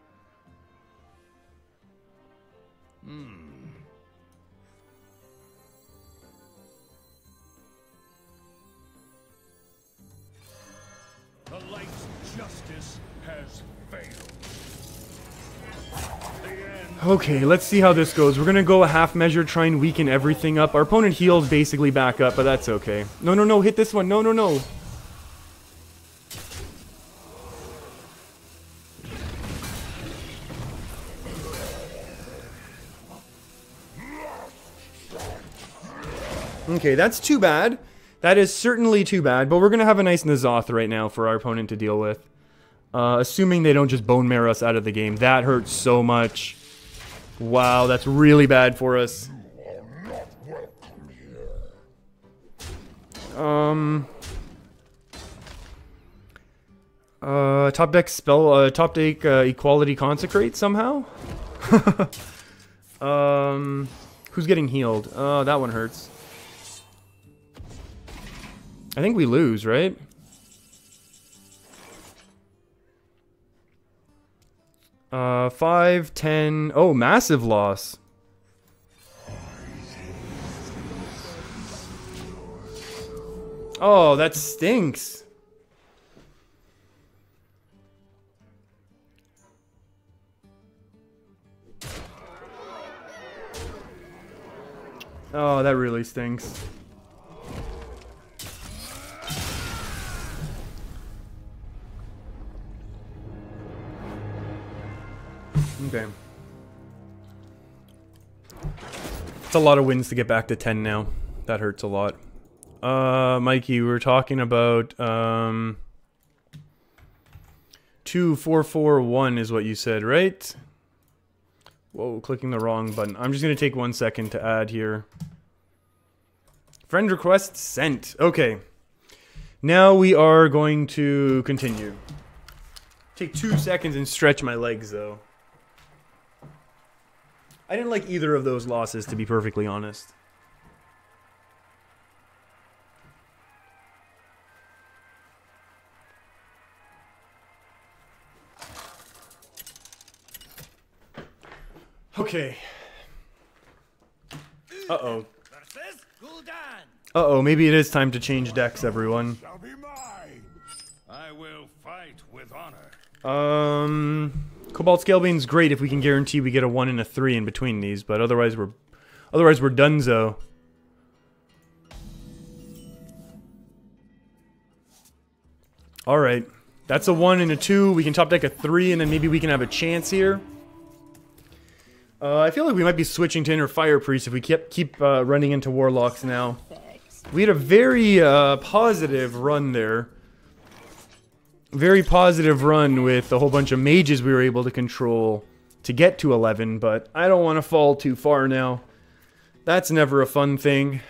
The light's justice has failed. Okay, let's see how this goes. We're going to go a half measure, try and weaken everything up. Our opponent heals basically back up, but that's okay. No, hit this one. No. Okay, that's too bad. That is certainly too bad, but we're going to have a nice N'Zoth right now for our opponent to deal with. Assuming they don't just bone marrow us out of the game. That hurts so much. Wow, that's really bad for us. Top deck spell, top deck Equality Consecrate somehow? Who's getting healed? Oh, that one hurts. I think we lose, right? Uh, 5, 10... Oh, massive loss. Oh, that stinks. Oh, that really stinks. Okay. It's a lot of wins to get back to 10 now. That hurts a lot. Mikey, we were talking about 2, 4, 4, 1 is what you said, right? Whoa, clicking the wrong button. I'm just going to take 1 second to add here. Friend request sent. Okay. Now we are going to continue. Take 2 seconds and stretch my legs, though. I didn't like either of those losses, to be perfectly honest. Okay. Uh-oh. Uh-oh, maybe it is time to change decks, everyone. Shall be mine. I will fight with honor. Cobalt Scalebane's great if we can guarantee we get a 1 and a 3 in between these, but otherwise we're donezo. Alright. That's a 1 and a 2. We can top deck a 3 and then maybe we can have a chance here. I feel like we might be switching to Inner Fire Priest if we keep running into Warlocks now. We had a very positive run there. Very positive run with a whole bunch of mages we were able to control to get to 11, but I don't want to fall too far now. That's never a fun thing.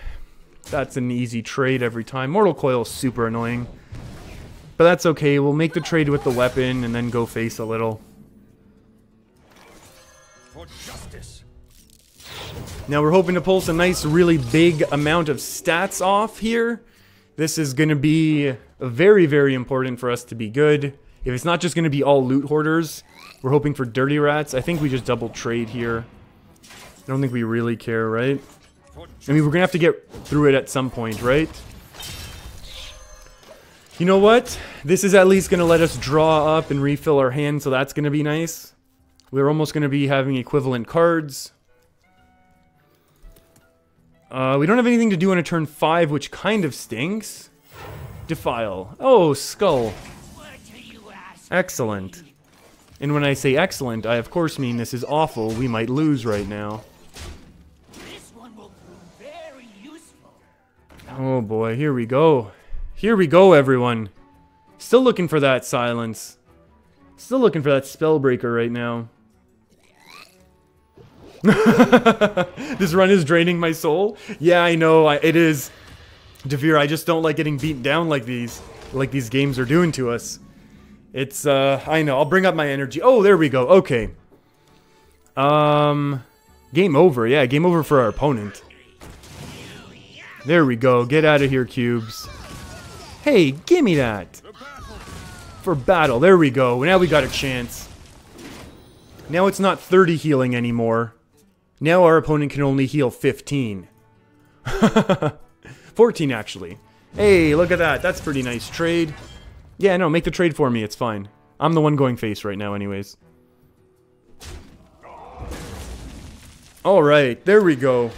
That's an easy trade every time. Mortal Coil is super annoying. But that's okay, we'll make the trade with the weapon and then go face a little. For justice. Now we're hoping to pull some nice, really big amount of stats off here. This is going to be very, very important for us to be good. If it's not just going to be all loot hoarders, we're hoping for dirty rats. I think we just double trade here. I don't think we really care, right? I mean, we're gonna have to get through it at some point, right? You know what? This is at least gonna let us draw up and refill our hand, so that's gonna be nice. We're almost gonna be having equivalent cards. We don't have anything to do on a turn 5, which kind of stinks. Defile. Oh, Skull. Excellent. And when I say excellent, I of course mean this is awful. We might lose right now. This one will prove very useful. Oh boy, here we go. Here we go, everyone. Still looking for that silence. Still looking for that Spellbreaker right now. This run is draining my soul. Yeah, I know, it is. Devere, I just don't like getting beaten down like these games are doing to us. It's, I know, I'll bring up my energy. Oh, there we go, okay. Game over, yeah, game over for our opponent. There we go, get out of here, cubes. Hey, gimme that. For battle, there we go, now we got a chance. Now it's not 30 healing anymore. Now our opponent can only heal 15. 14, actually. Hey, look at that. That's pretty nice trade. Yeah, no, make the trade for me. It's fine. I'm the one going face right now anyways. Alright, there we go.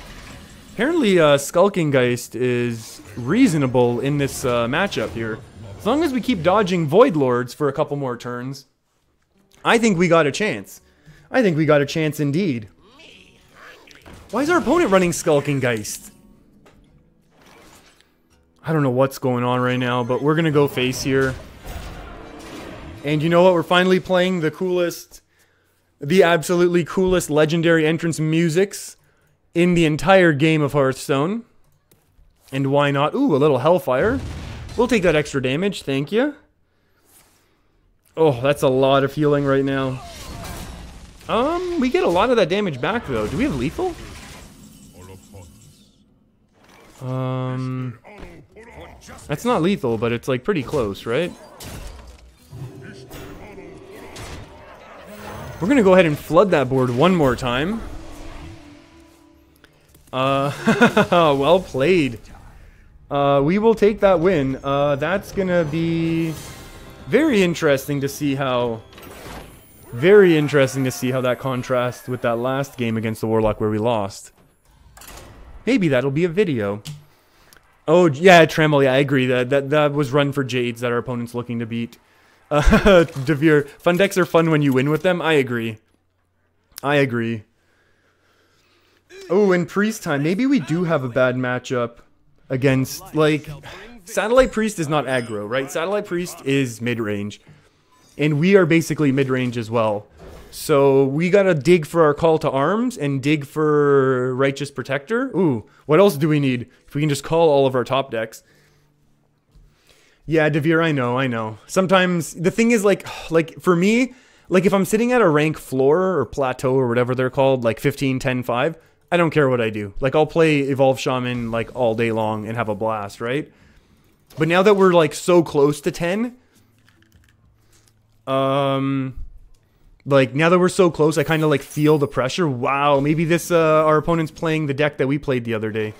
Apparently, Skulking Geist is reasonable in this matchup here. As long as we keep dodging Void Lords for a couple more turns, I think we got a chance. I think we got a chance indeed. Why is our opponent running Skulking Geist? I don't know what's going on right now, but we're gonna go face here. And you know what? We're finally playing the coolest, the absolutely coolest legendary entrance musics in the entire game of Hearthstone. And why not? Ooh, a little Hellfire. We'll take that extra damage, thank you. Oh, that's a lot of healing right now. We get a lot of that damage back though. Do we have lethal? That's not lethal, but it's like pretty close, right? We're gonna go ahead and flood that board one more time. Well played. We will take that win. That's gonna be very interesting to see how... Very interesting to see how that contrasts with that last game against the Warlock where we lost. Maybe that'll be a video. Oh, yeah, Tremel, yeah, I agree. That was run for Jades that our opponent's looking to beat. Devere, fun decks are fun when you win with them. I agree. I agree. Oh, and Priest time. Maybe we do have a bad matchup against, like... Satellite Priest is not aggro, right? Satellite Priest is mid-range. And we are basically mid-range as well. So we gotta dig for our Call to Arms and dig for Righteous Protector. Ooh, what else do we need? If we can just call all of our top decks. Yeah, Devere, I know. Sometimes, the thing is, like for me, like if I'm sitting at a rank floor or plateau or whatever they're called, like 15, 10, 5, I don't care what I do. Like I'll play Evolve Shaman like all day long and have a blast, right? But now that we're like so close to 10, like now that we're so close, I kind of like feel the pressure. Wow, maybe this our opponent's playing the deck that we played the other day.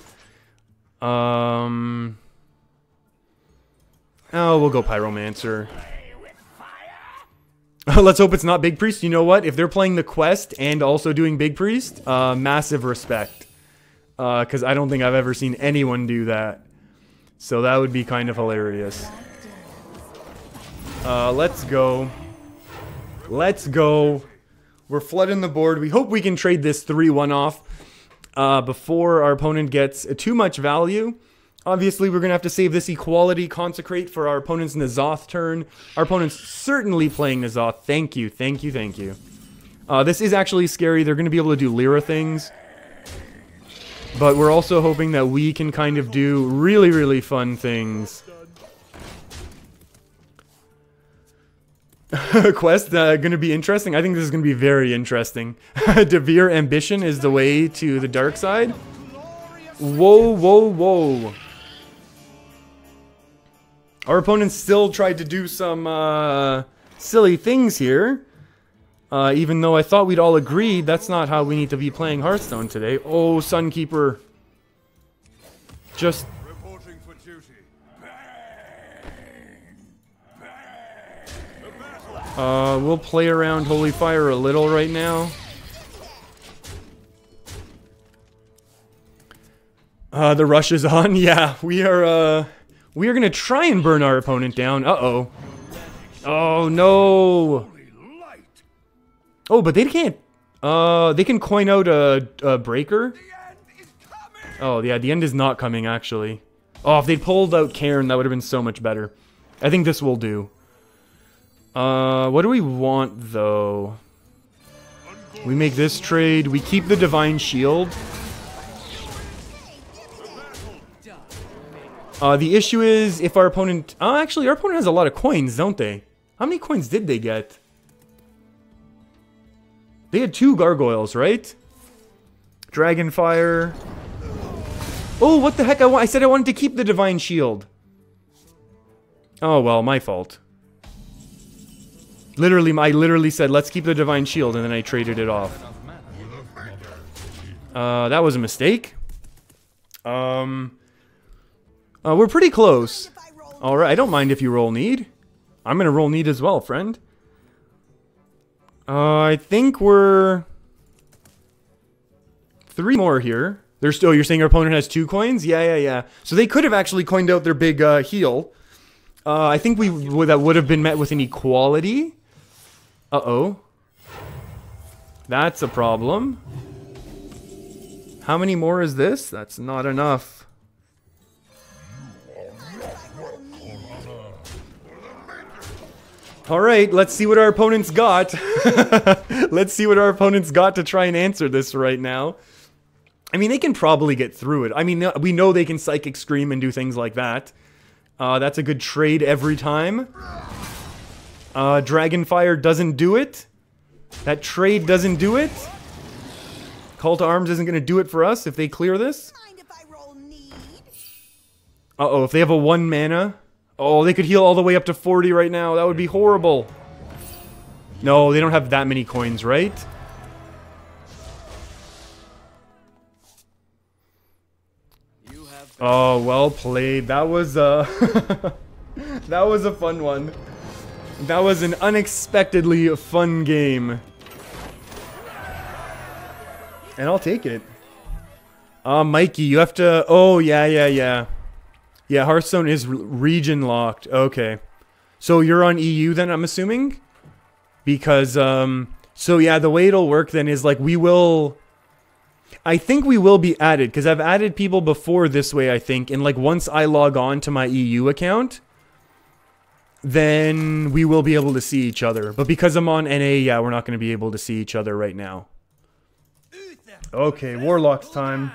Oh, we'll go Pyromancer. Let's hope it's not Big Priest. You know what? If they're playing the quest and also doing Big Priest, massive respect. Because I don't think I've ever seen anyone do that. So that would be kind of hilarious. Let's go. Let's go. We're flooding the board. We hope we can trade this 3-1 off before our opponent gets too much value. Obviously, we're going to have to save this Equality Consecrate for our opponent's N'Zoth turn. Our opponent's certainly playing N'Zoth. Thank you, thank you, thank you. This is actually scary. They're going to be able to do Lyra things. But we're also hoping that we can kind of do really, really fun things. Quest going to be interesting. I think this is going to be very interesting. Devere Ambition is the way to the dark side. Whoa, whoa, whoa. Our opponent still tried to do some silly things here. Even though I thought we'd all agreed that's not how we need to be playing Hearthstone today. Oh, Sunkeeper. Just... Reporting for duty. we'll play around Holy Fire a little right now. The rush is on. Yeah, we are gonna try and burn our opponent down. Uh-oh. Oh, no. Oh, but they can't. They can coin out a breaker. Oh, yeah, the end is not coming, actually. Oh, if they'd pulled out Cairn, that would have been so much better. I think this will do. What do we want, though? We make this trade. We keep the Divine Shield. The issue is if our opponent... Oh, actually, our opponent has a lot of coins, don't they? How many coins did they get? They had 2 gargoyles, right? Dragonfire. Oh, what the heck? I said I wanted to keep the Divine Shield. Oh, well, my fault. Literally, I literally said, let's keep the Divine Shield, and then I traded it off. That was a mistake. We're pretty close. Alright, I don't mind if you roll need. I'm gonna roll need as well, friend. I think we're... 3 more here. There's still, you're saying our opponent has 2 coins? Yeah. So they could have actually coined out their big heal. I think that would have been met with an equality. Uh-oh. That's a problem. How many more is this? That's not enough. Alright, let's see what our opponent's got. Let's see what our opponent's got to try and answer this right now. I mean, they can probably get through it. I mean, we know they can Psychic Scream and do things like that. That's a good trade every time. Dragonfire doesn't do it. That trade doesn't do it. Call to Arms isn't going to do it for us if they clear this. Uh-oh, if they have a 1 mana... Oh, they could heal all the way up to 40 right now. That would be horrible. No, they don't have that many coins, right? Oh, well played. That was that was a fun one. That was an unexpectedly fun game. And I'll take it. Mikey, you have to... Oh, yeah. Yeah, Hearthstone is region locked. Okay. So you're on EU then, I'm assuming? Because, so yeah, the way it'll work then is like we will... I think we will be added, because I've added people before this way, I think. And like once I log on to my EU account, then we will be able to see each other. But because I'm on NA, yeah, we're not going to be able to see each other right now. Okay, Warlock's time.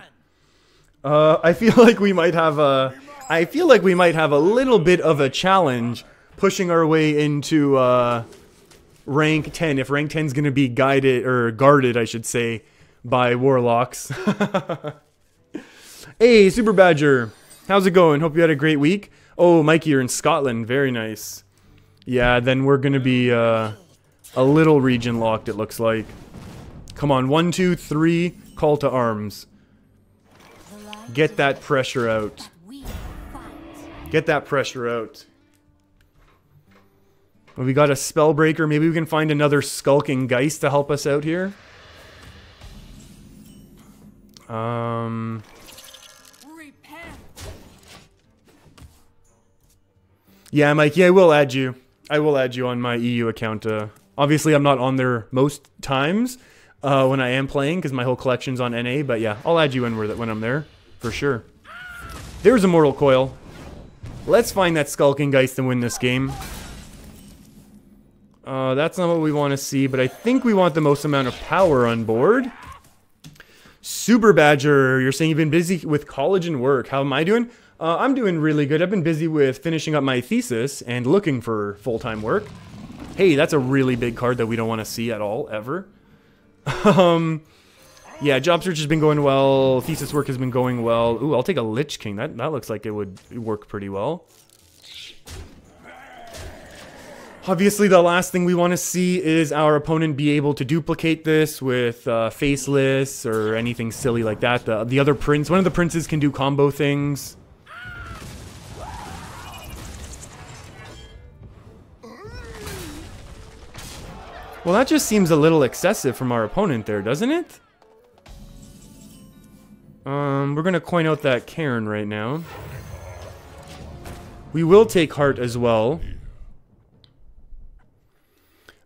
I feel like we might have a... I feel like we might have a little bit of a challenge pushing our way into rank 10. If rank 10 is going to be guarded, I should say, by Warlocks. Hey, Super Badger. How's it going? Hope you had a great week. Oh, Mikey, you're in Scotland. Very nice. Yeah, then we're going to be a little region locked, it looks like. Come on, 1, 2, 3, call to arms. Get that pressure out. Get that pressure out. Well, we got a Spellbreaker. Maybe we can find another Skulking Geist to help us out here. Yeah, Mike. Yeah, I will add you. I will add you on my EU account. Obviously, I'm not on there most times when I am playing because my whole collection's on NA. But yeah, I'll add you when I'm there for sure. There's a Mortal Coil. Let's find that Skulking Geist and win this game. That's not what we want to see, but I think we want the most amount of power on board. Super Badger, you're saying you've been busy with college and work. How am I doing? I'm doing really good. I've been busy with finishing up my thesis and looking for full-time work. Hey, that's a really big card that we don't want to see at all, ever. Yeah, job search has been going well. Thesis work has been going well. Ooh, I'll take a Lich King. That looks like it would work pretty well. Obviously, the last thing we want to see is our opponent be able to duplicate this with Faceless or anything silly like that. The other prince, one of the princes can do combo things. Well, that just seems a little excessive from our opponent there, doesn't it? We're going to coin out that Cairn right now. We will take Heart as well.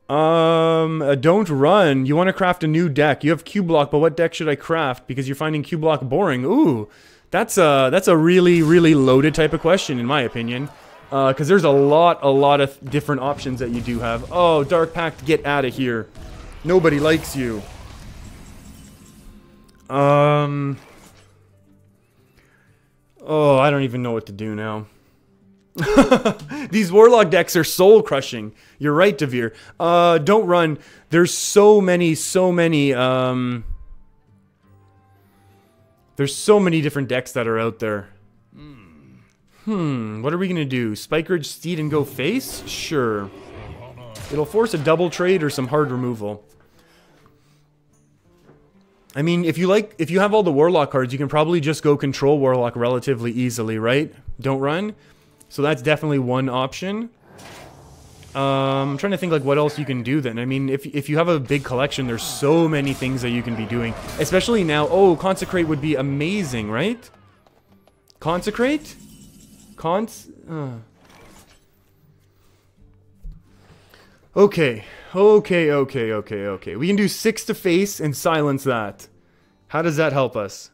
Don't run. You want to craft a new deck. You have Q-Block, but what deck should I craft? Because you're finding Q-Block boring. Ooh, that's a really, really loaded type of question, in my opinion. Because there's a lot of different options that you do have. Oh, Dark Pact, get out of here. Nobody likes you. Oh, I don't even know what to do now. These Warlock decks are soul crushing. You're right, Devere. Don't run. There's so many there's so many different decks that are out there. What are we gonna do? Spike Ridge Steed and go face? Sure. It'll force a double trade or some hard removal. I mean, if you have all the Warlock cards, you can probably just go control Warlock relatively easily, right? Don't run. So that's definitely one option. I'm trying to think like what else you can do then. I mean, if you have a big collection, there's so many things that you can be doing. Especially now. Oh, Consecrate would be amazing, right? Consecrate? Okay. We can do 6 to face and silence that. How does that help us?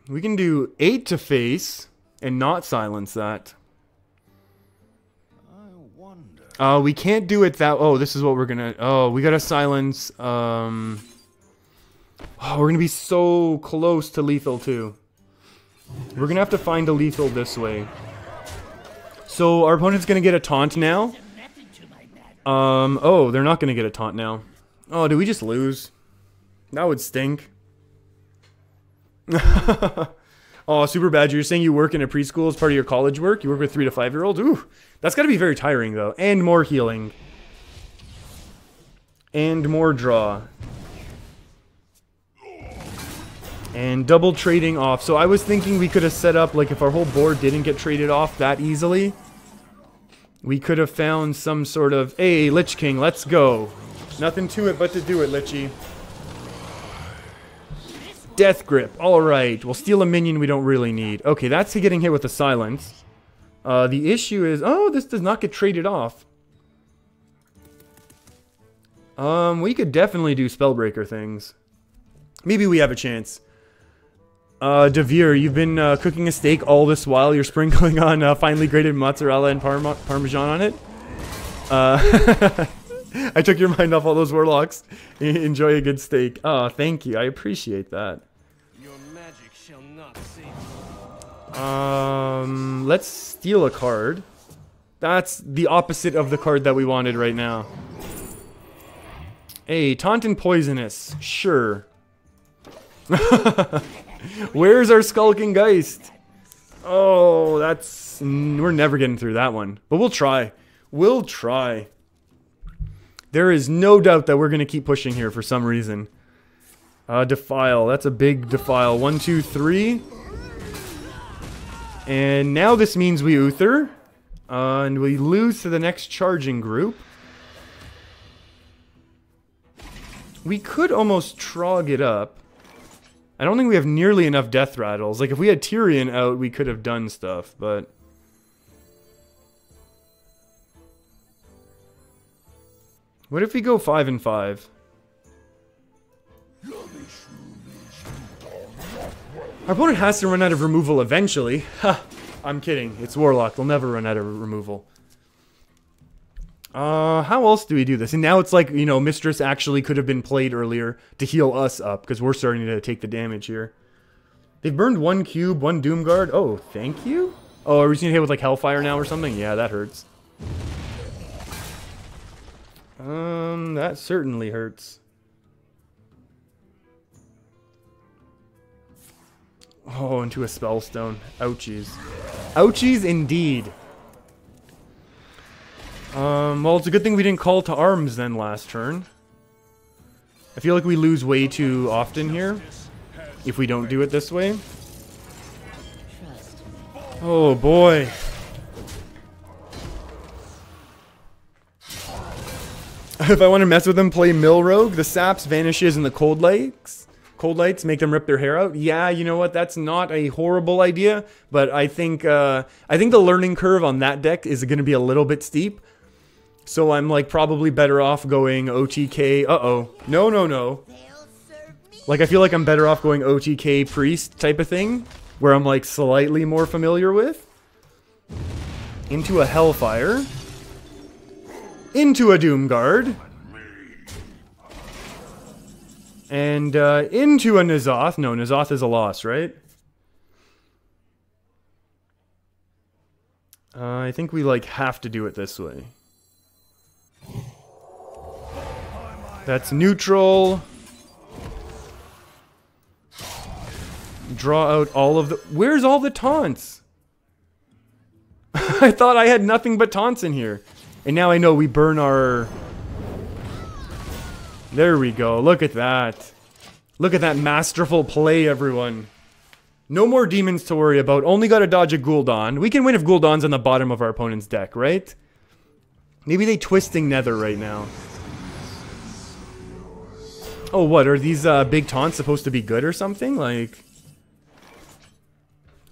We can do 8 to face and not silence that. I wonder. We can't do it that. Oh, this is what we're gonna. Oh, we gotta silence. Oh, we're gonna be so close to lethal too. We're gonna have to find a lethal this way. So our opponent's gonna get a taunt now. Oh, they're not gonna get a taunt now. Oh, did we just lose? That would stink. Oh, Super Badger, you're saying you work in a preschool as part of your college work? You work with 3 to 5-year-olds? Ooh, that's gotta be very tiring though. And more healing. And more draw. And double trading off. So I was thinking we could have set up, like if our whole board didn't get traded off that easily, we could have found some sort of, hey, Lich King, let's go. Nothing to it but to do it, Lichy. Death Grip, alright. We'll steal a minion we don't really need. Okay, that's getting hit with a silence. The issue is, oh, this does not get traded off. We could definitely do Spellbreaker things. Maybe we have a chance. Devere, you've been cooking a steak all this while. You're sprinkling on finely grated mozzarella and parmesan on it. I took your mind off all those Warlocks. Enjoy a good steak. Oh, thank you. I appreciate that. Your magic shall not save you. Let's steal a card. That's the opposite of the card that we wanted right now. Hey, Taunt and Poisonous. Sure. Where's our Skulking Geist? Oh, that's... We're never getting through that one. But we'll try. We'll try. There is no doubt that we're going to keep pushing here for some reason. Defile. That's a big Defile. 1, 2, 3. And now this means we Uther. And we lose to the next charging group. We could almost Trog it up. I don't think we have nearly enough Death Rattles. Like, if we had Tyrion out, we could have done stuff, but... What if we go 5 and 5? Our opponent has to run out of removal eventually. Ha! I'm kidding. It's Warlock. They'll never run out of removal. How else do we do this? And now it's like, you know, Mistress actually could have been played earlier to heal us up, because we're starting to take the damage here. They've burned 1 cube, 1 Doomguard. Oh, thank you? Oh, are we gonna hit with like Hellfire now or something? Yeah, that hurts. That certainly hurts. Oh, into a Spellstone. Ouchies. Ouchies indeed. Well, it's a good thing we didn't call to arms then last turn. I feel like we lose way too often here if we don't do it this way. Oh boy. If I want to mess with them, play Mill Rogue. The saps vanishes in the cold lights. Cold lights make them rip their hair out. Yeah, you know what? That's not a horrible idea, but I think the learning curve on that deck is going to be a little bit steep. So I'm like probably better off going OTK. Uh-oh. No, no, no. Like I feel like I'm better off going OTK Priest type of thing, where I'm like slightly more familiar with. Into a Hellfire. Into a Doomguard. And into a N'Zoth. No, N'Zoth is a loss, right? I think we like have to do it this way. That's neutral. Draw out all of the... Where's all the taunts? I thought I had nothing but taunts in here. And now I know we burn our... There we go. Look at that. Look at that masterful play, everyone. No more demons to worry about. Only got to dodge a Gul'dan. We can win if Gul'dan's on the bottom of our opponent's deck, right? Maybe they twisting Nether right now. Oh, what? Are these big taunts supposed to be good or something? Like...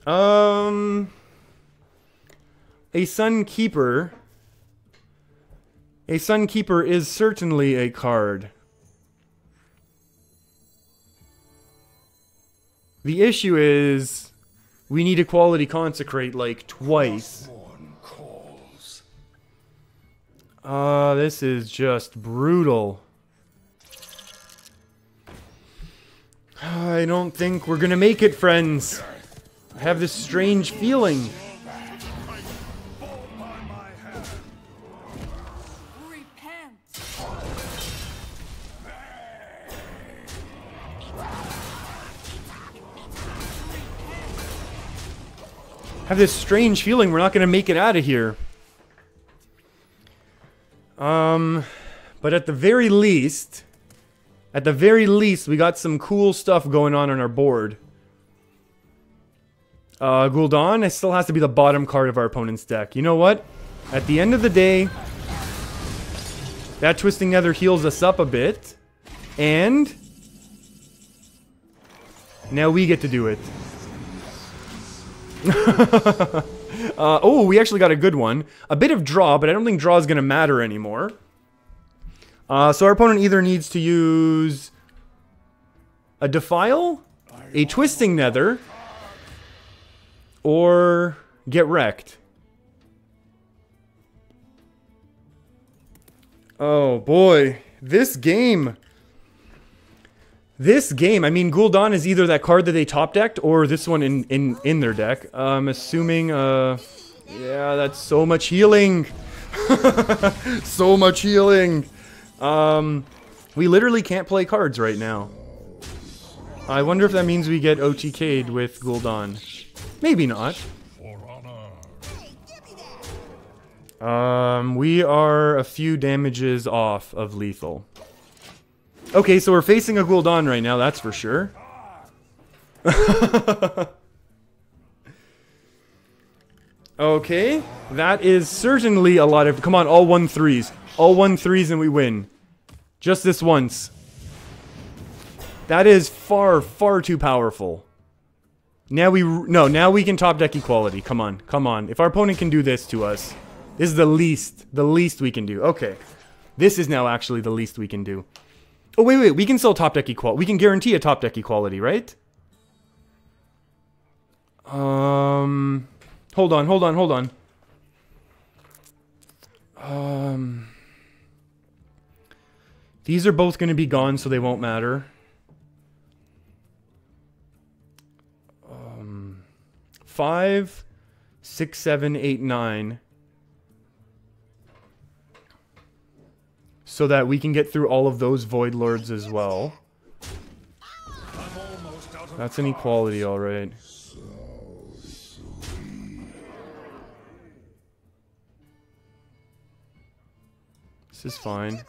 A Sunkeeper. A Sunkeeper is certainly a card. The issue is we need a quality consecrate like twice. This is just brutal. I don't think we're gonna make it, friends. I have this strange feeling. I have this strange feeling we're not gonna make it out of here. But at the very least, we got some cool stuff going on our board. Gul'dan, it still has to be the bottom card of our opponent's deck. You know what? At the end of the day, that Twisting Nether heals us up a bit. And now we get to do it. Oh, we actually got a good one. A bit of draw, but I don't think draw is going to matter anymore. So our opponent either needs to use a Defile, a Twisting Nether, or get wrecked. Oh boy, this game. I mean, Gul'dan is either that card that they top decked or this one in their deck. I'm assuming, yeah, that's so much healing. So much healing. We literally can't play cards right now. I wonder if that means we get OTK'd with Gul'dan. Maybe not. We are a few damages off of lethal. Okay, so we're facing a Gul'dan right now, that's for sure. Okay, that is certainly a lot of... Come on, all 1-3s. All 1-3s and we win. Just this once. That is far, far too powerful. Now we can top deck equality. Come on, come on. If our opponent can do this to us, this is the least we can do. Okay, this is now actually the least we can do. Oh, wait, we can still top deck equality. We can guarantee a top deck equality, right? Hold on. These are both going to be gone, so they won't matter. 5, 6, 7, 8, 9. So that we can get through all of those Void Lords as well. That's an equality, alright. This is fine.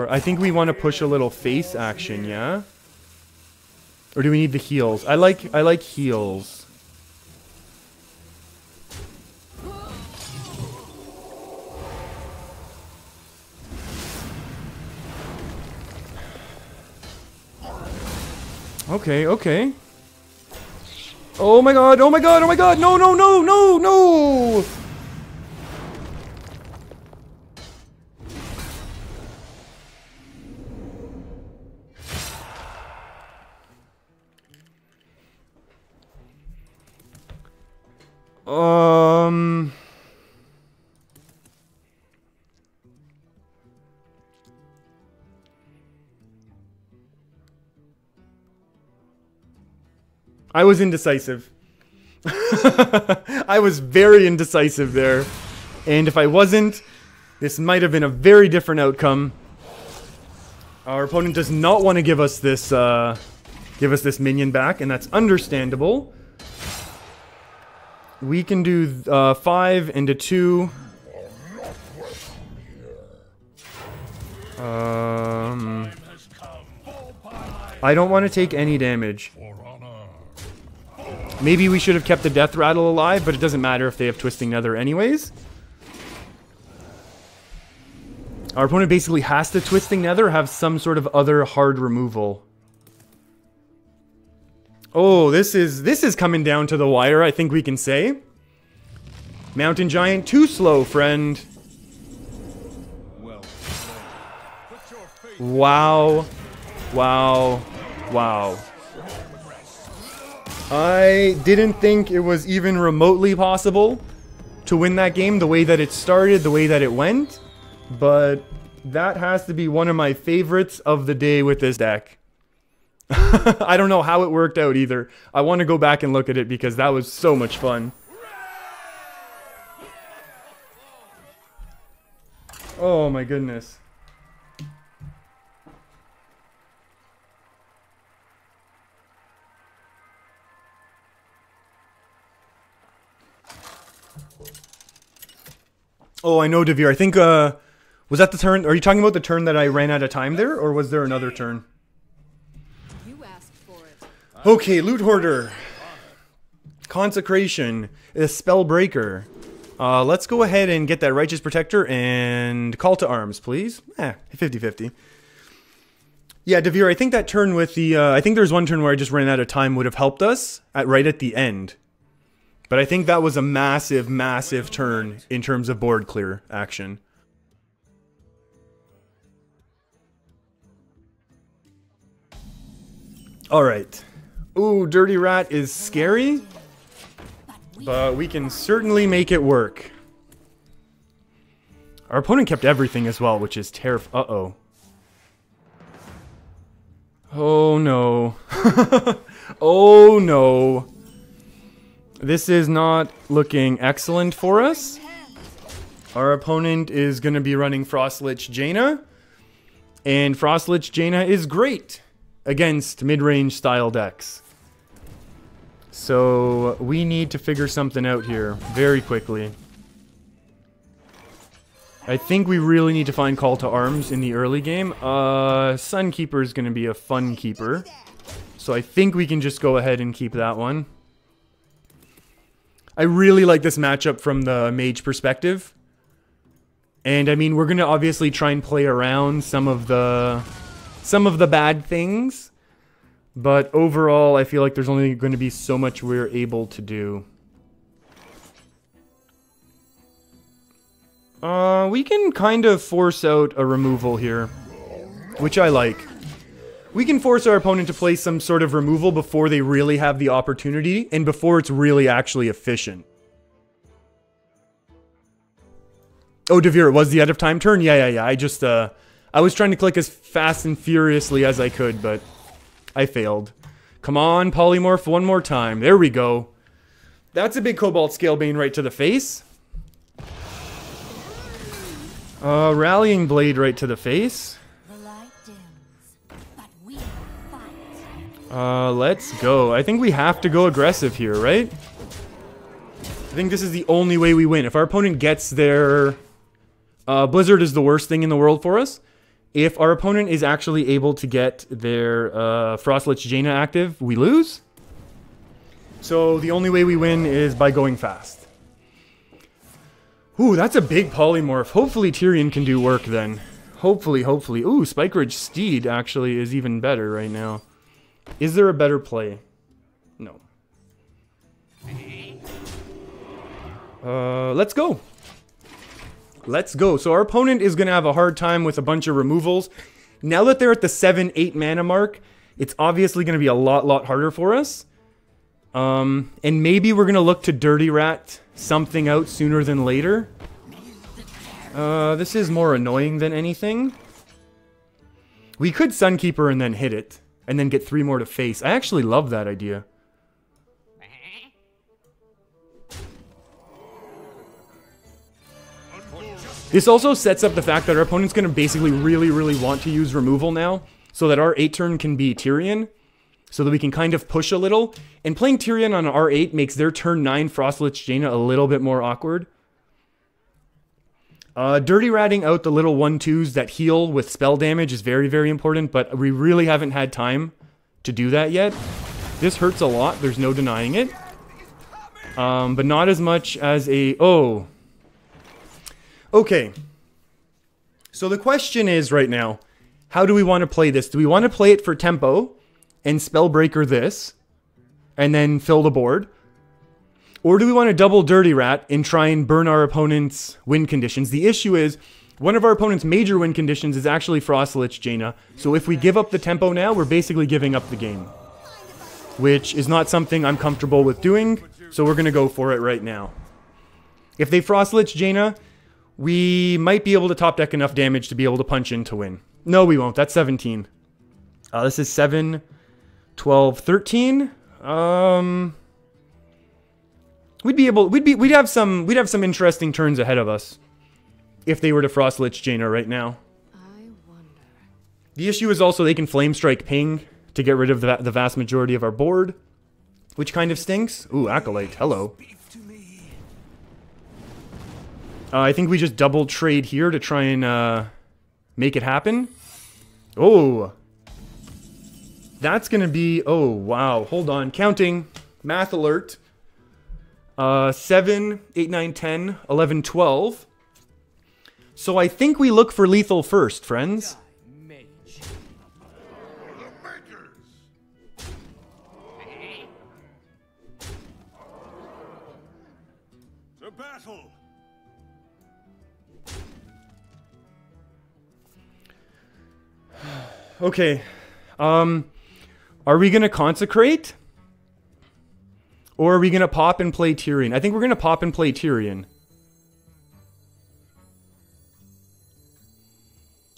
I think we want to push a little face action, yeah? Or do we need the heals? I like heals. Okay, okay. Oh my god, oh my god, oh my god! No, no, no, no, no! I was indecisive. I was very indecisive there. And if I wasn't, this might have been a very different outcome. Our opponent does not want to give us this minion back, and that's understandable. We can do 5 into 2. I don't want to take any damage. Maybe we should have kept the Death Rattle alive, but it doesn't matter if they have Twisting Nether anyways. Our opponent basically has to Twisting Nether, have some sort of other hard removal. Oh, this is coming down to the wire, I think we can say. Mountain Giant, too slow, friend. Wow. Wow. Wow. I didn't think it was even remotely possible to win that game the way that it started, the way that it went. But that has to be one of my favorites of the day with this deck. I don't know how it worked out either. I want to go back and look at it because that was so much fun. Oh my goodness. Oh, I know, Devere. I think, was that the turn? Are you talking about the turn that I ran out of time there? Or was there another turn? You asked for it. Okay, Loot Hoarder. Consecration. A Spellbreaker. Let's go ahead and get that Righteous Protector and Call to Arms, please. 50-50. Yeah, Devere, I think that turn with the... I think there's one turn where I just ran out of time would have helped us right at the end. But I think that was a massive, massive turn in terms of board clear action. Alright. Ooh, Dirty Rat is scary. But we can certainly make it work. Our opponent kept everything as well, which is terrifying. Uh-oh. Oh no. Oh no. This is not looking excellent for us. Our opponent is going to be running Frostlich Jaina. And Frostlich Jaina is great against mid-range style decks. So we need to figure something out here very quickly. I think we really need to find Call to Arms in the early game. Sunkeeper is going to be a fun keeper. So I think we can just go ahead and keep that one. I really like this matchup from the mage perspective. And I mean, we're going to obviously try and play around some of the bad things. But overall, I feel like there's only going to be so much we're able to do. We can kind of force out a removal here, which I like. We can force our opponent to play some sort of removal before they really have the opportunity and before it's really actually efficient. Oh, Devere, it was the out of time turn? Yeah. I just, I was trying to click as fast and furiously as I could, but I failed. Come on, Polymorph, one more time. There we go. That's a big Cobalt Scalebane right to the face. Rallying Blade right to the face. Let's go. I think we have to go aggressive here, right? I think this is the only way we win. If our opponent gets their... Blizzard is the worst thing in the world for us. If our opponent is actually able to get their Frostlich Jaina active, we lose. So the only way we win is by going fast. Ooh, that's a big polymorph. Hopefully Tyrion can do work then. Hopefully. Ooh, Spike Ridge Steed actually is even better right now. Is there a better play? No. Let's go. Let's go. So our opponent is going to have a hard time with a bunch of removals. Now that they're at the 7-8 mana mark, it's obviously going to be a lot harder for us. And maybe we're going to look to Dirty Rat something out sooner than later. This is more annoying than anything. We could Sunkeeper and then hit it. And then get 3 more to face. I actually love that idea. This also sets up the fact that our opponent's going to basically really want to use removal now, so that our 8 turn can be Tyrion, so that we can kind of push a little. And playing Tyrion on R8 makes their turn 9 Frostlich Jaina a little bit more awkward. Dirty Ratting out the little 1/2s that heal with spell damage is very important, but we really haven't had time to do that yet. This hurts a lot, there's no denying it. But not as much as a... Oh... Okay, so the question is right now, how do we want to play this? Do we want to play it for tempo and Spellbreaker this and then fill the board? Or do we want to double Dirty Rat and try and burn our opponent's win conditions? The issue is, one of our opponent's major win conditions is actually Frostlich Jaina, so if we give up the tempo now, we're basically giving up the game. Which is not something I'm comfortable with doing, so we're going to go for it right now. If they Frostlich Jaina... we might be able to top deck enough damage to be able to punch in to win. No, we won't. That's 17. This is 7, 12, 13. We'd have some interesting turns ahead of us if they were to Frostlich Jaina right now. I wonder. The issue is also they can Flame Strike Ping to get rid of the vast majority of our board, which kind of stinks. Ooh, Acolyte. Hello. I think we just double trade here to try and make it happen. Oh. That's going to be... Oh, wow. Hold on. Counting. Math alert. 7, 8, 9, 10, 11, 12. So I think we look for lethal first, friends. To battle. Okay, are we going to consecrate? Or are we going to pop and play Tyrion? I think we're going to pop and play Tyrion.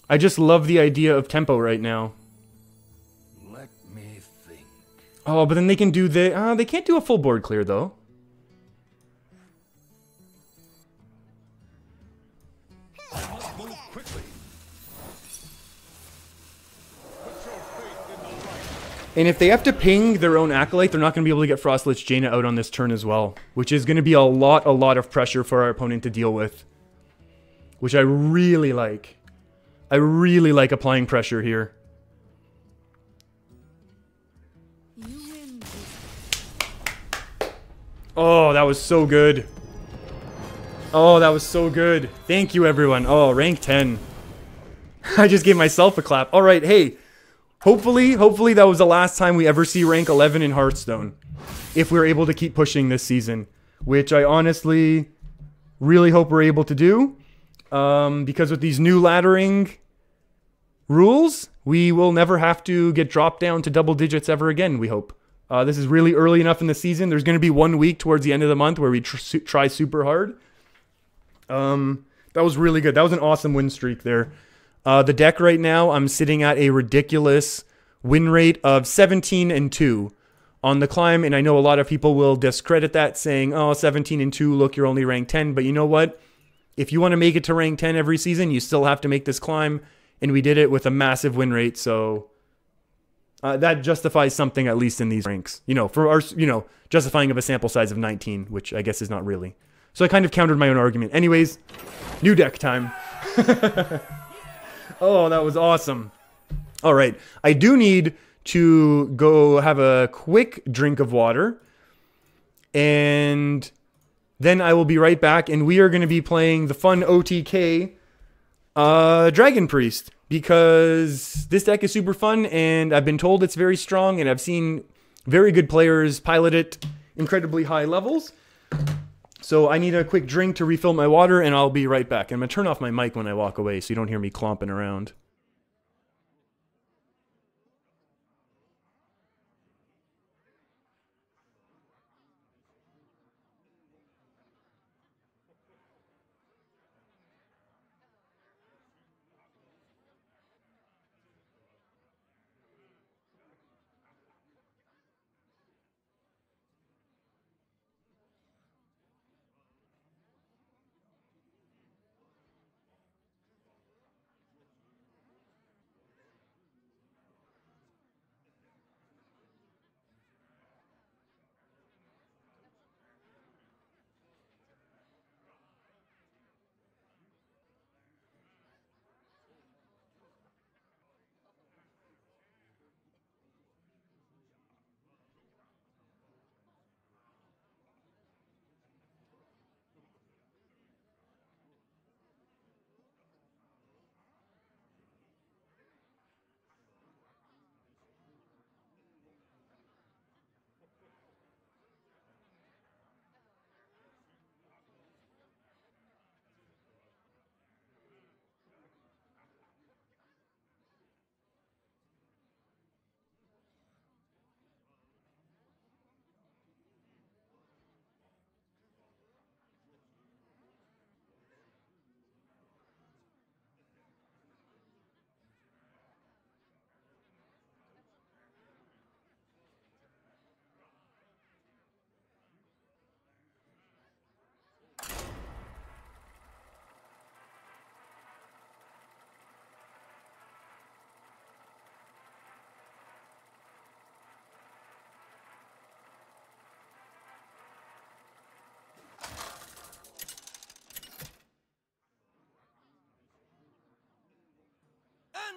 I just love the idea of tempo right now. Let me think. Oh, but then they can do the... they can't do a full board clear, though. Move quickly. And if they have to ping their own Acolyte, they're not going to be able to get Frostlich Jaina out on this turn as well. Which is going to be a lot of pressure for our opponent to deal with. Which I really like. I really like applying pressure here. You win. Oh, that was so good. Oh, that was so good. Thank you, everyone. Oh, rank 10. I just gave myself a clap. All right, hey. Hopefully that was the last time we ever see rank 11 in Hearthstone. If we're able to keep pushing this season. Which I honestly really hope we're able to do. Because with these new laddering rules, we will never have to get dropped down to double digits ever again, we hope. This is really early enough in the season. There's going to be 1 week towards the end of the month where we try super hard. That was really good. That was an awesome win streak there. The deck right now, I'm sitting at a ridiculous win rate of 17-2 on the climb, and I know a lot of people will discredit that, saying, oh, 17-2, look, you're only rank 10, but you know what? If you want to make it to rank 10 every season, you still have to make this climb, and we did it with a massive win rate, so That justifies something, at least in these ranks. You know, for our, you know, justifying of a sample size of 19, which I guess is not really. So I kind of countered my own argument. Anyways, new deck time. Oh, that was awesome. All right, I do need to go have a quick drink of water. And then I will be right back, and we are going to be playing the fun OTK Dragon Priest, because this deck is super fun, and I've been told it's very strong, and I've seen very good players pilot it incredibly high levels. So I need a quick drink to refill my water, and I'll be right back. I'm going to turn off my mic when I walk away so you don't hear me clomping around.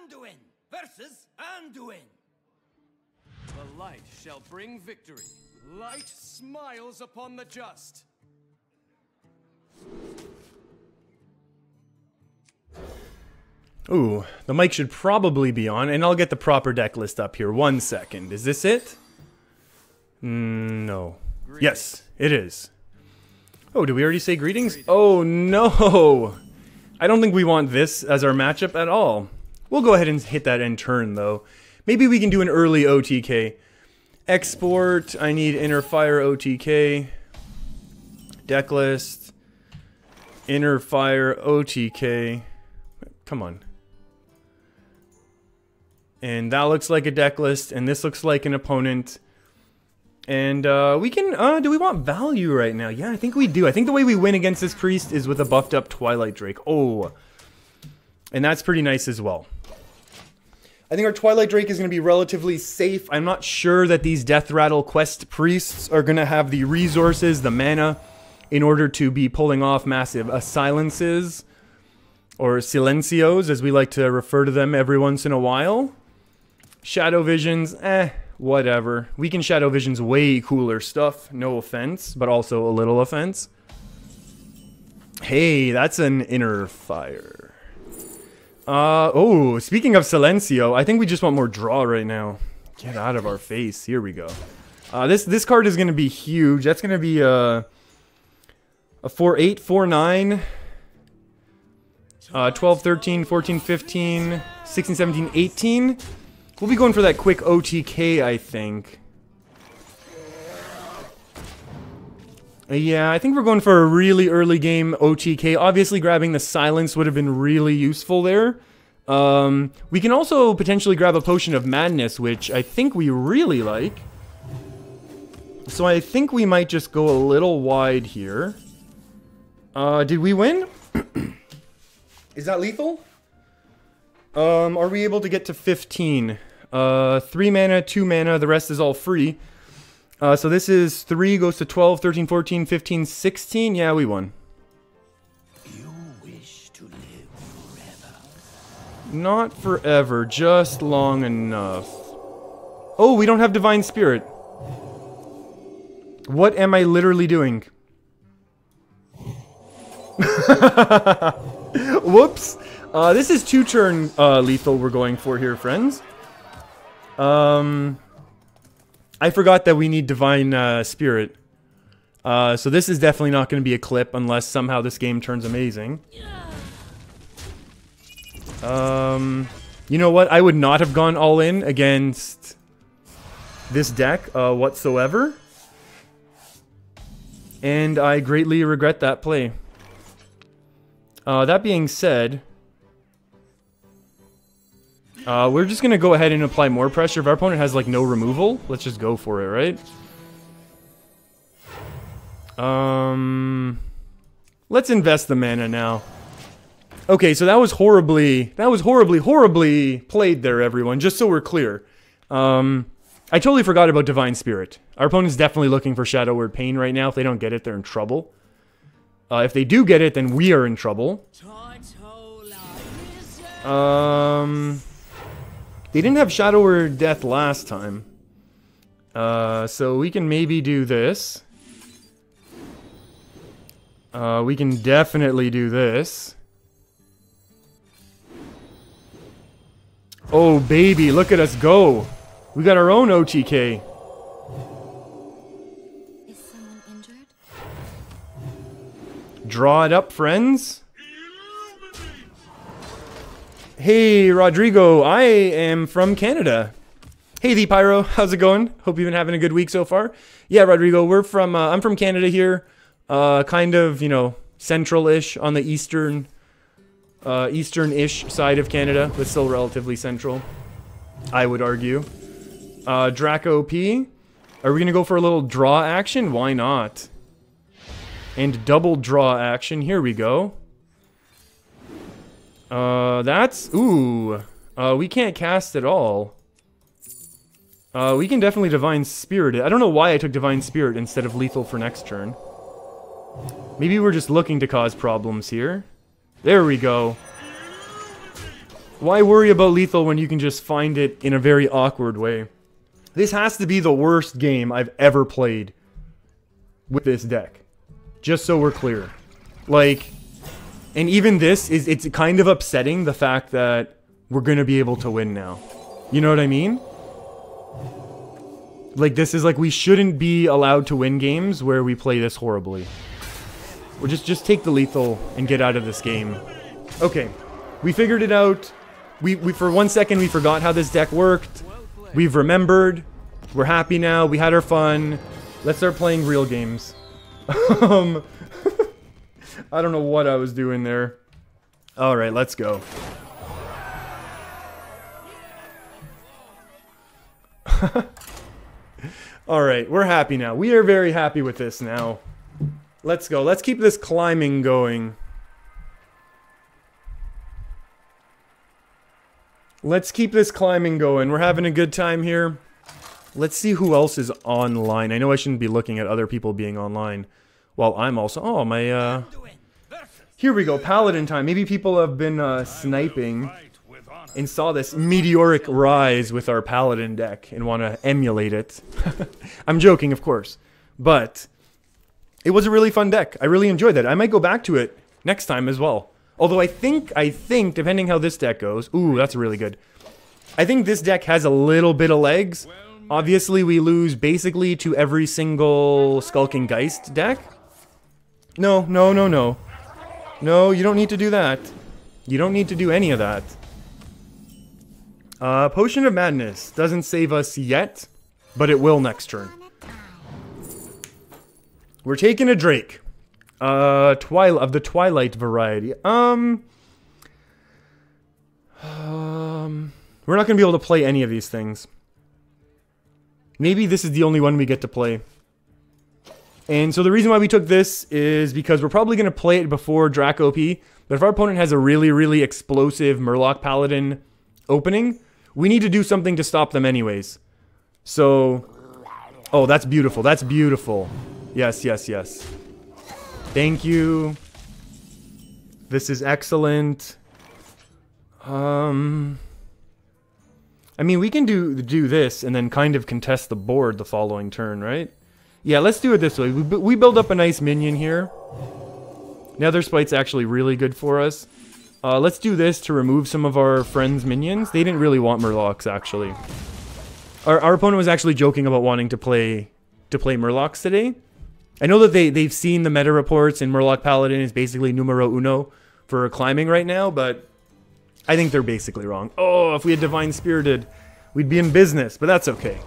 Anduin versus Anduin. The light shall bring victory. Light smiles upon the just. Ooh, the mic should probably be on, and I'll get the proper deck list up here. 1 second. Is this it? No. Yes, it is. Oh, did we already say greetings? Oh, no. I don't think we want this as our matchup at all. We'll go ahead and hit that end turn, though. Maybe we can do an early OTK. Export. I need Inner Fire OTK. Deck list. Inner Fire OTK. Come on. And that looks like a deck list, and this looks like an opponent. And we can, do we want value right now? Yeah, I think we do. I think the way we win against this priest is with a buffed up Twilight Drake. Oh, and that's pretty nice as well. I think our Twilight Drake is going to be relatively safe. I'm not sure that these Death Rattle quest priests are going to have the resources, the mana, in order to be pulling off massive silences, or silencios, as we like to refer to them every once in a while. Shadow Visions, whatever. We can Shadow Visions way cooler stuff, no offense, but also a little offense. Hey, that's an Inner Fire. Oh, speaking of Silencio, I think we just want more draw right now. Get out of our face. Here we go. This card is going to be huge. That's going to be a 4-8, 4-9, 12, 13, 14, 15, 16, 17, 18. We'll be going for that quick OTK, I think. Yeah, I think we're going for a really early game OTK. Obviously, grabbing the silence would have been really useful there. We can also potentially grab a Potion of Madness, which I think we really like. So I think we might just go a little wide here. Did we win? Is that lethal? Are we able to get to 15? 3 mana, 2 mana, the rest is all free. So this is 3 goes to 12, 13, 14, 15, 16. Yeah, we won. You wish to live forever. Not forever, just long enough. Oh, we don't have Divine Spirit. What am I literally doing? Whoops. This is 2-turn lethal we're going for here, friends. I forgot that we need Divine Spirit. So this is definitely not going to be a clip unless somehow this game turns amazing. You know what? I would not have gone all in against this deck whatsoever. And I greatly regret that play. That being said, we're just going to go ahead and apply more pressure. If our opponent has, like, no removal, let's just go for it, right? Let's invest the mana now. Okay, so that was horribly played there, everyone, just so we're clear. I totally forgot about Divine Spirit. Our opponent's definitely looking for Shadow Word Pain right now. If they don't get it, they're in trouble. If they do get it, then we are in trouble. They didn't have Shadow Word Death last time. So we can maybe do this. We can definitely do this. Oh, baby, look at us go. We got our own OTK. Is someone injured? Draw it up, friends. Hey, Rodrigo, I am from Canada. Hey, the Pyro, how's it going? Hope you've been having a good week so far. Yeah, Rodrigo, we're from, I'm from Canada here. Kind of, you know, central-ish on the eastern-ish side of Canada, but still relatively central, I would argue. Draco P. Are we going to go for a little draw action? Why not? And double draw action. Here we go. That's... Ooh. We can't cast at all. We can definitely Divine Spirit it. I don't know why I took Divine Spirit instead of Lethal for next turn. Maybe we're just looking to cause problems here. There we go. Why worry about Lethal when you can just find it in a very awkward way? This has to be the worst game I've ever played with this deck. Just so we're clear. Like, and even this, it's kind of upsetting the fact that we're going to be able to win now. You know what I mean? Like, this is like, we shouldn't be allowed to win games where we play this horribly. Or just take the Lethal and get out of this game. Okay, we figured it out. We for 1 second, we forgot how this deck worked. We've remembered. We're happy now. We had our fun. Let's start playing real games. I don't know what I was doing there. All right, let's go. All right, we're happy now. We are very happy with this now. Let's go. Let's keep this climbing going. Let's keep this climbing going. We're having a good time here. Let's see who else is online. I know I shouldn't be looking at other people being online while I'm also... Oh, my... Here we go. Paladin time. Maybe people have been sniping and saw this meteoric rise with our Paladin deck and want to emulate it. I'm joking, of course. But it was a really fun deck. I really enjoyed that. I might go back to it next time as well. Although I think, depending how this deck goes... Ooh, that's really good. I think this deck has a little bit of legs. Obviously, we lose basically to every single Skulking Geist deck. No. No, you don't need to do that. You don't need to do any of that. Potion of Madness doesn't save us yet, but it will next turn. We're taking a Drake. Of the Twilight variety. We're not going to be able to play any of these things. Maybe this is the only one we get to play. And so the reason why we took this is because we're probably going to play it before Draco P. But if our opponent has a really, really explosive Murloc Paladin opening, We need to do something to stop them anyways. So... Oh, that's beautiful. That's beautiful. Yes, yes, yes. Thank you. This is excellent. I mean, we can do this and then kind of contest the board the following turn, right? Yeah, let's do it this way. We build up a nice minion here. Nether Spite's actually really good for us. Let's do this to remove some of our friends' minions. They didn't really want Murlocs, actually. Our opponent was actually joking about wanting to play Murlocs today. I know that they've seen the meta reports and Murloc Paladin is basically numero uno for climbing right now, but I think they're basically wrong. Oh, if we had Divine Spirited, we'd be in business, but that's okay.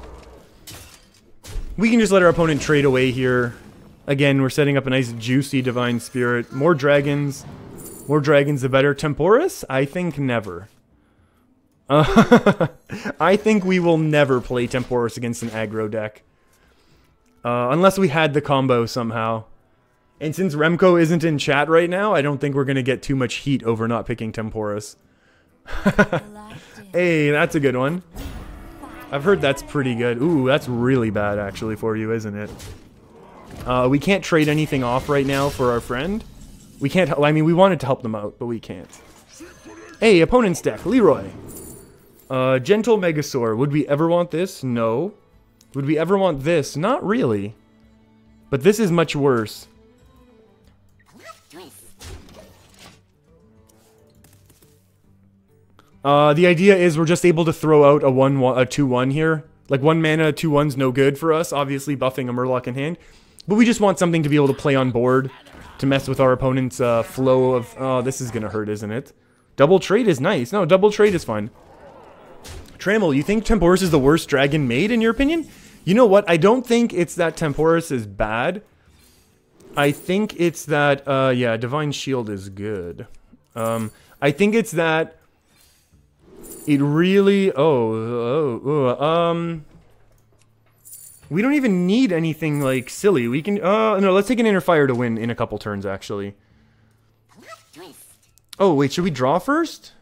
We can just let our opponent trade away here. Again, we're setting up a nice juicy Divine Spirit. More dragons. More dragons the better. Temporis? I think never. I think we will never play Temporis against an aggro deck. Unless we had the combo somehow. And since Remco isn't in chat right now, I don't think we're going to get too much heat over not picking Temporis. Hey, that's a good one. I've heard that's pretty good. Ooh, that's really bad actually for you, isn't it? We can't trade anything off right now for our friend. We can't, I mean, we wanted to help them out, but we can't. Hey, opponent's deck, Leroy. Gentle Megasaur. Would we ever want this? No. Would we ever want this? Not really. But this is much worse. The idea is we're just able to throw out a 2-1 here. Like 1 mana, 2-1's no good for us. Obviously buffing a Murloc in hand. But we just want something to be able to play on board. To mess with our opponent's flow of... Oh, this is going to hurt, isn't it? Double trade is nice. No, double trade is fine. Trammel, you think Temporis is the worst dragon made, in your opinion? You know what? I don't think it's that Temporis is bad. I think it's that... yeah, Divine Shield is good. I think it's that... It really... We don't even need anything, like, silly. We can... no, let's take an Inner Fire to win in a couple turns, actually. Oh, wait, should we draw first?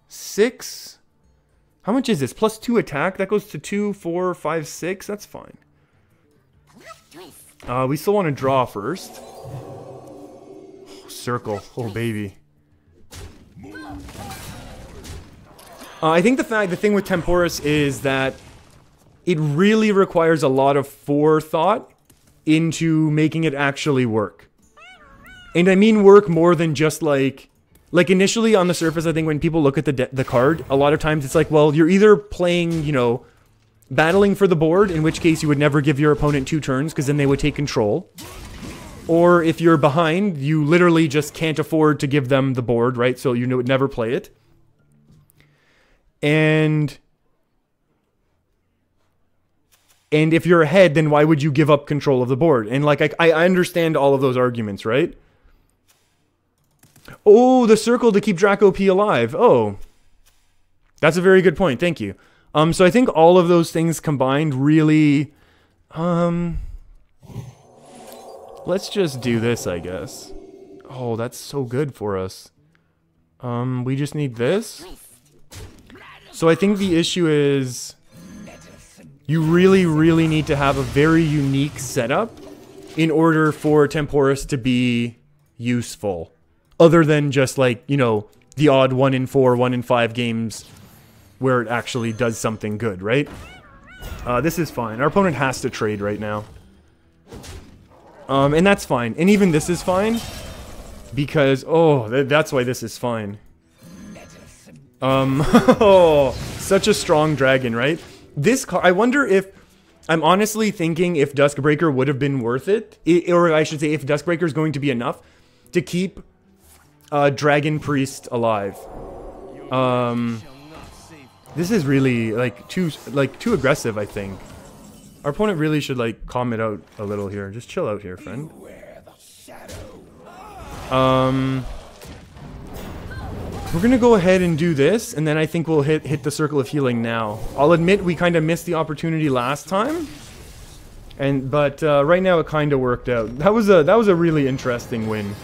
6? How much is this? Plus 2 attack? That goes to 2, 4, 5, 6? That's fine. We still want to draw first. Circle. Oh, baby. I think the thing with Temporis is that it really requires a lot of forethought into making it actually work. And I mean work more than just like initially on the surface, I think when people look at the card, a lot of times it's like, well, you're either playing, you know, battling for the board, in which case you would never give your opponent 2 turns because then they would take control. Or if you're behind, you literally just can't afford to give them the board, right? So you would never play it. And if you're ahead, then why would you give up control of the board? And like, I understand all of those arguments, right? Oh, the circle to keep Draco P alive. Oh, that's a very good point. Thank you. So I think all of those things combined really, let's just do this, I guess. Oh, that's so good for us. We just need this. So I think the issue is you really, really need to have a very unique setup in order for Temporis to be useful. Other than just like, you know, the odd 1 in 4, 1 in 5 games where it actually does something good, right? This is fine. Our opponent has to trade right now. And that's fine. And even this is fine. Because, oh, that's why this is fine. Oh, such a strong dragon, right? This card, I wonder if, I'm honestly thinking if Duskbreaker would have been worth it. Or I should say, if Duskbreaker is going to be enough to keep Dragon Priest alive. This is really, like, too aggressive, I think. Our opponent really should, like, calm it out a little here. Just chill out here, friend. We're gonna go ahead and do this, and then I think we'll hit the Circle of Healing now. I'll admit we kind of missed the opportunity last time, but right now it kind of worked out. That was a really interesting win.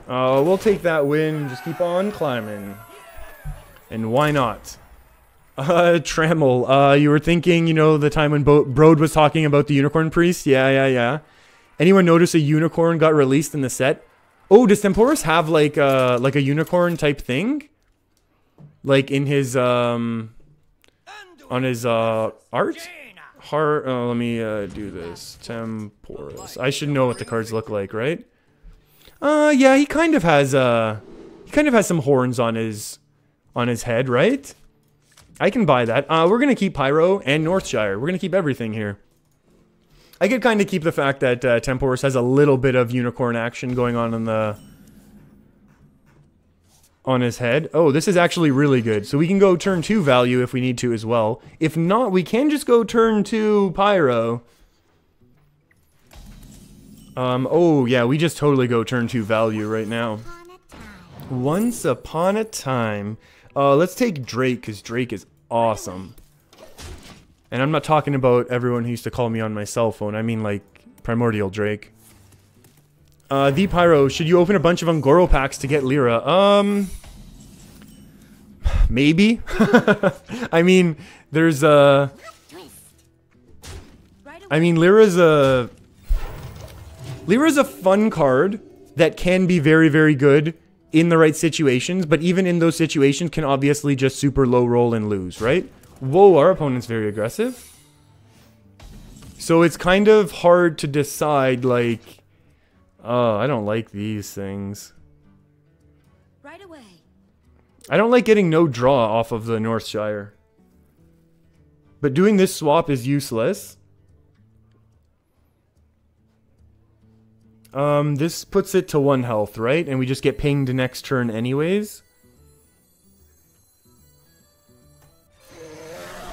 We'll take that win. Just keep on climbing. And why not? Trammel, you were thinking, you know, the time when Brode was talking about the Unicorn Priest? Yeah. Anyone notice a unicorn got released in the set? Oh, does Temporis have like a unicorn type thing? Like in his, on his, art? Let me, do this. Temporis. I should know what the cards look like, right? Yeah, he kind of has some horns on his head, right? I can buy that. We're gonna keep Pyro and Northshire. We're gonna keep everything here. I could kind of keep the fact that Temporis has a little bit of unicorn action going on his head. Oh, this is actually really good. So we can go turn 2 value if we need to as well. If not, we can just go turn 2 Pyro. Oh yeah, we just totally go turn 2 value right now. Once upon a time. Let's take Drake, because Drake is awesome. And I'm not talking about everyone who used to call me on my cell phone. I mean, like, Primordial Drake. The Pyro, should you open a bunch of Ungoro packs to get Lyra? Maybe. I mean, there's I mean, Lyra's a fun card that can be very, very good in the right situations, but even in those situations can obviously just super low roll and lose, right? Whoa, our opponent's very aggressive. So it's kind of hard to decide, like, I don't like these things. Right away. I don't like getting no draw off of the Northshire. But doing this swap is useless. This puts it to 1 health, right? And we just get pinged next turn anyways.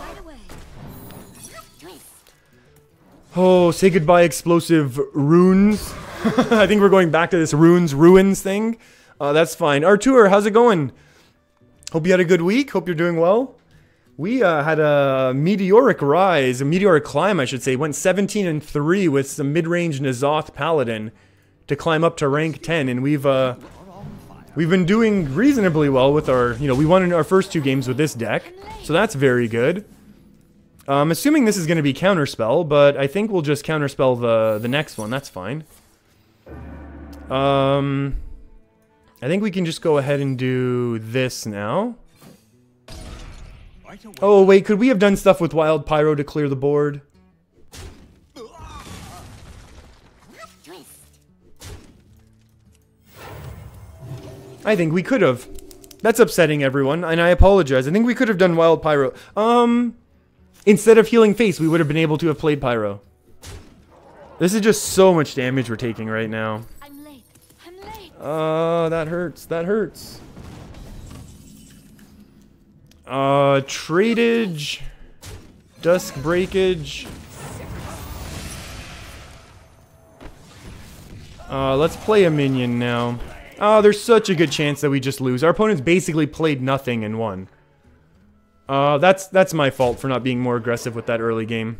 Right away. Oh, say goodbye, explosive runes. I think we're going back to this ruins thing. That's fine. Artur, how's it going? Hope you had a good week. Hope you're doing well. We had a meteoric rise, a meteoric climb, I should say. Went 17-3 with some mid-range N'Zoth Paladin to climb up to rank 10, and we've been doing reasonably well with our, you know, we won in our first 2 games with this deck, so that's very good. I'm assuming this is going to be Counterspell, but I think we'll just Counterspell the next one. That's fine. I think we can just go ahead and do this now. Oh, wait, could we have done stuff with Wild Pyro to clear the board? I think we could have. That's upsetting everyone, and I apologize. I think we could have done Wild Pyro. Instead of healing face, we would have been able to have played Pyro. This is just so much damage we're taking right now. I'm late. That hurts. That hurts. Tradage. Dusk Breakage. Let's play a minion now. There's such a good chance that we just lose. Our opponent's basically played nothing and won. That's my fault for not being more aggressive with that early game.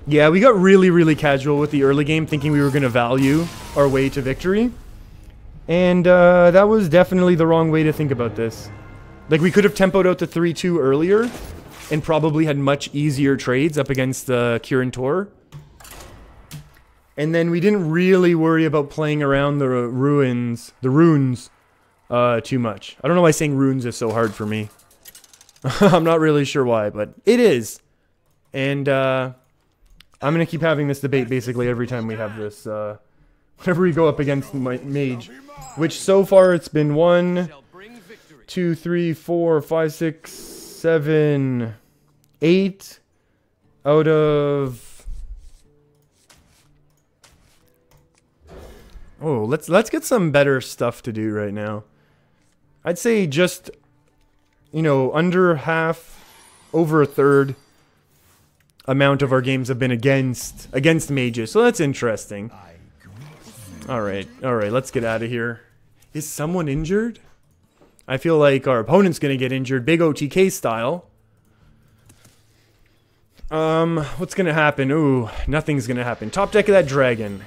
Yeah, we got really, really casual with the early game, thinking we were going to value our way to victory. And, that was definitely the wrong way to think about this. Like, we could have tempoed out the 3-2 earlier, and probably had much easier trades up against the Kirin Tor. And then we didn't really worry about playing around the runes, too much. I don't know why saying runes is so hard for me. I'm not really sure why, but it is. And, I'm gonna keep having this debate basically every time we have this, whenever we go up against my mage. Which so far it's been 1, 2, 3, 4, 5, 6, 7, 8 out of... Oh, let's get some better stuff to do right now. I'd say just, you know, under half, over a third amount of our games have been against mages. So that's interesting. Alright, let's get out of here. Is someone injured? I feel like our opponent's gonna get injured, big OTK style. What's gonna happen? Ooh, nothing's gonna happen. Top deck of that dragon.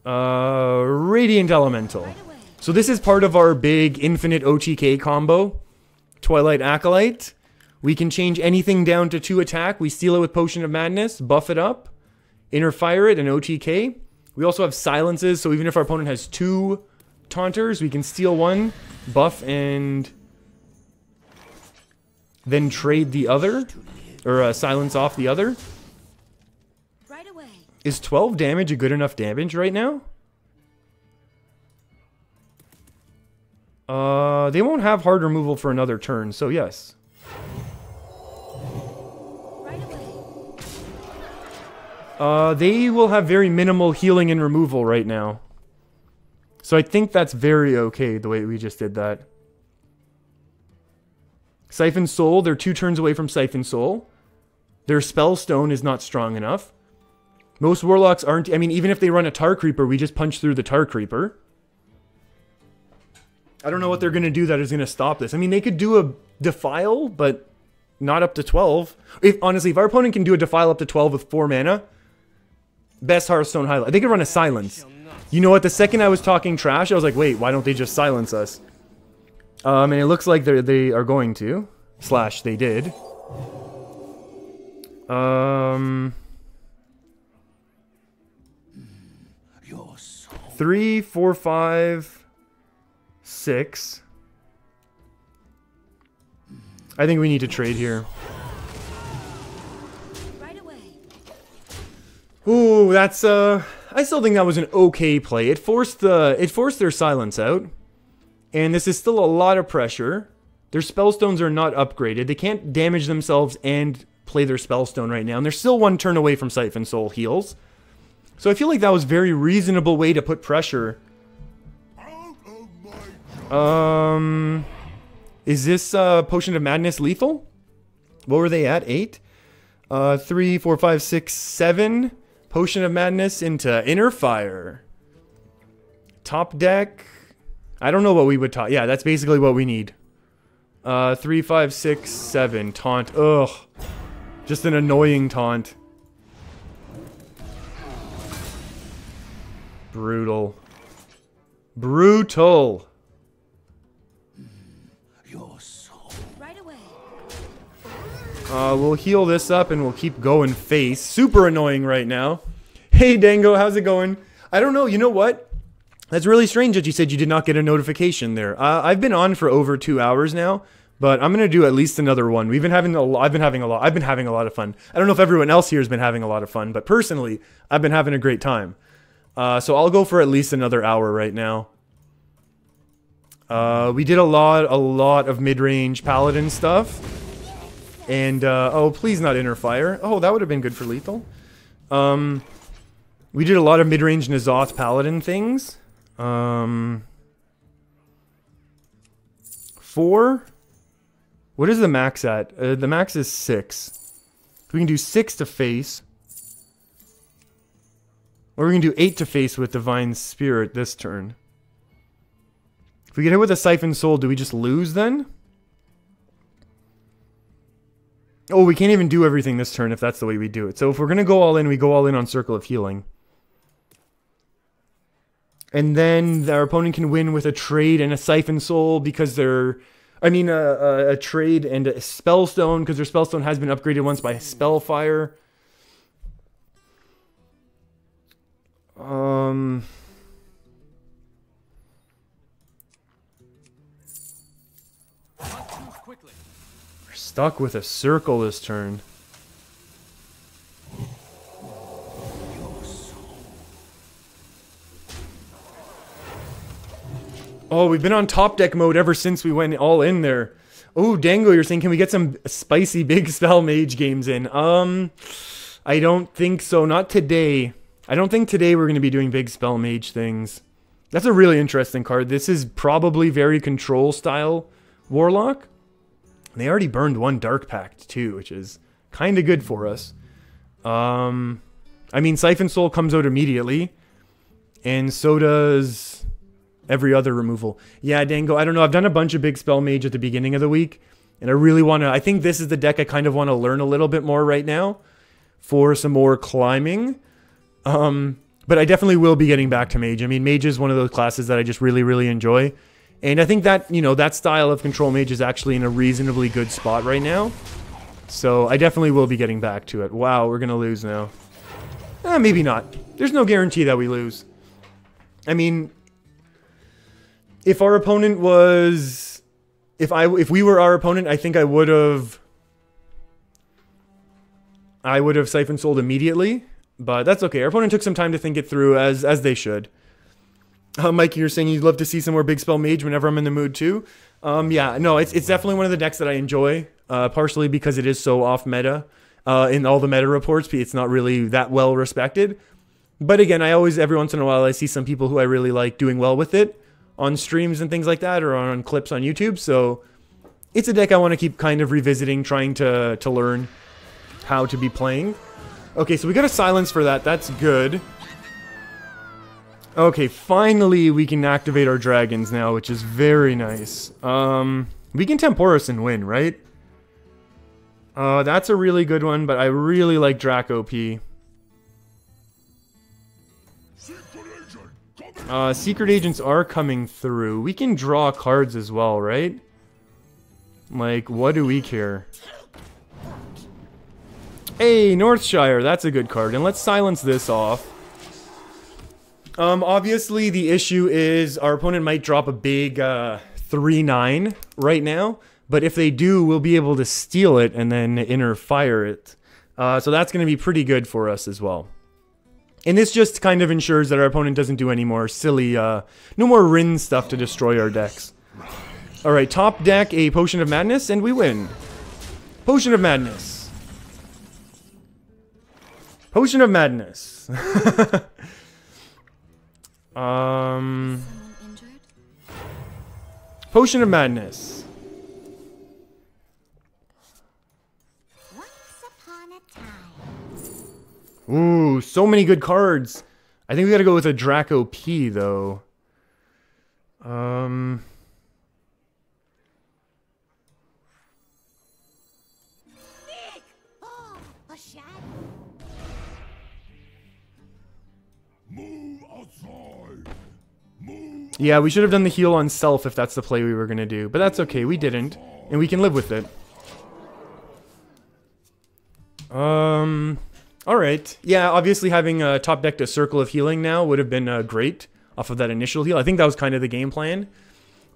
Radiant Elemental. Right away. So this is part of our big infinite OTK combo. Twilight Acolyte. We can change anything down to 2 attack. We steal it with Potion of Madness, buff it up, Inner Fire it, and OTK. We also have silences, so even if our opponent has 2 taunters, we can steal 1, buff, and then trade the other, or silence off the other. Right away. Is 12 damage a good enough damage right now? They won't have hard removal for another turn, so yes. Right away. They will have very minimal healing and removal right now. So I think that's very okay, the way we just did that. Siphon Soul, they're 2 turns away from Siphon Soul. Their Spellstone is not strong enough. Most Warlocks aren't, I mean, even if they run a Tar Creeper, we just punch through the Tar Creeper. I don't know what they're going to do that is going to stop this. I mean, they could do a Defile, but not up to 12. Honestly, if our opponent can do a Defile up to 12 with 4 mana, best Hearthstone highlight. They could run a Silence. You know what? The second I was talking trash, I was like, wait, why don't they just silence us? And it looks like they are going to. Slash, they did. 3, 4, 5... 6. I think we need to trade here. Right away. Ooh, that's I still think that was an okay play. It forced their silence out. And this is still a lot of pressure. Their spellstones are not upgraded. They can't damage themselves and play their spellstone right now. And they're still 1 turn away from Siphon Soul heals. So I feel like that was a very reasonable way to put pressure. Is this Potion of Madness lethal? What were they at? 8? 3, 4, 5, 6, 7. Potion of Madness into Inner Fire. Top deck. I don't know what we would taunt. Yeah, that's basically what we need. 3, 5, 6, 7. Taunt. Ugh. Just an annoying taunt. Brutal. Brutal. Right away. We'll heal this up and we'll keep going face. Super annoying right now. Hey Dango, how's it going? I don't know, you know what? That's really strange that you said you did not get a notification there. I've been on for over 2 hours now, but I'm gonna do at least another one. I've been having a lot of fun. I don't know if everyone else here has been having a lot of fun, but personally, I've been having a great time. So I'll go for at least another hour right now. We did a lot of mid-range Paladin stuff. And, oh, please not Inner Fire. Oh, that would have been good for lethal. We did a lot of mid-range N'Zoth Paladin things. 4? What is the max at? The max is 6. We can do 6 to face. Or we can do 8 to face with Divine Spirit this turn. If we get hit with a Siphon Soul, do we just lose then? Oh, we can't even do everything this turn if that's the way we do it. So if we're going to go all in, we go all in on Circle of Healing. And then our opponent can win with a trade and a Siphon Soul because they're... I mean, a trade and a Spellstone because their Spellstone has been upgraded once by Spellfire. We're stuck with a circle this turn. Oh, we've been on top deck mode ever since we went all in there. Oh, Dango, you're saying, can we get some spicy big spell mage games in? I don't think so. Not today. I don't think today we're going to be doing big spell mage things. That's a really interesting card. This is probably very control style Warlock. They already burned 1 Dark Pact too, which is kind of good for us. I mean, Siphon Soul comes out immediately. And so does every other removal. Yeah, Dango, I don't know. I've done a bunch of big spell mage at the beginning of the week. And I really want to... I think this is the deck I kind of want to learn a little bit more right now. For some more climbing. But I definitely will be getting back to Mage. I mean, Mage is one of those classes that I just really, really enjoy. And I think that, you know, that style of Control Mage is actually in a reasonably good spot right now. So I definitely will be getting back to it. Wow, we're going to lose now. Maybe not. There's no guarantee that we lose. I mean, if our opponent was... If we were our opponent, I think I would have Siphon Souled immediately. But that's okay. Our opponent took some time to think it through, as they should. Mike, you're saying you'd love to see some more Big Spell Mage whenever I'm in the mood too. Yeah, no, it's definitely one of the decks that I enjoy. Partially because it is so off meta. In all the meta reports, it's not really that well respected. But again, every once in a while, I see some people who I really like doing well with it on streams and things like that, or on clips on YouTube. So it's a deck I want to keep kind of revisiting, trying to learn how to be playing. Okay, so we got a silence for that. That's good. Okay, finally we can activate our dragons now, which is very nice. We can Temporis and win, right? That's a really good one, but I really like Draco P. Secret agents are coming through. We can draw cards as well, right? Like, what do we care? Hey, Northshire, that's a good card. And let's silence this off. Obviously, the issue is our opponent might drop a big 3-9 right now. But if they do, we'll be able to steal it and then inner fire it. So that's going to be pretty good for us as well. And this just kind of ensures that our opponent doesn't do any more silly, no more Rin stuff to destroy our decks. Alright, top deck, a Potion of Madness, and we win. Potion of Madness. Potion of Madness. Potion of Madness. Ooh, so many good cards. I think we gotta go with a Draco P, though. Yeah, we should have done the heal on self if that's the play we were gonna do. But that's okay, we didn't. And we can live with it. Alright. Yeah, obviously having top decked a Circle of Healing now would have been great off of that initial heal. I think that was kind of the game plan.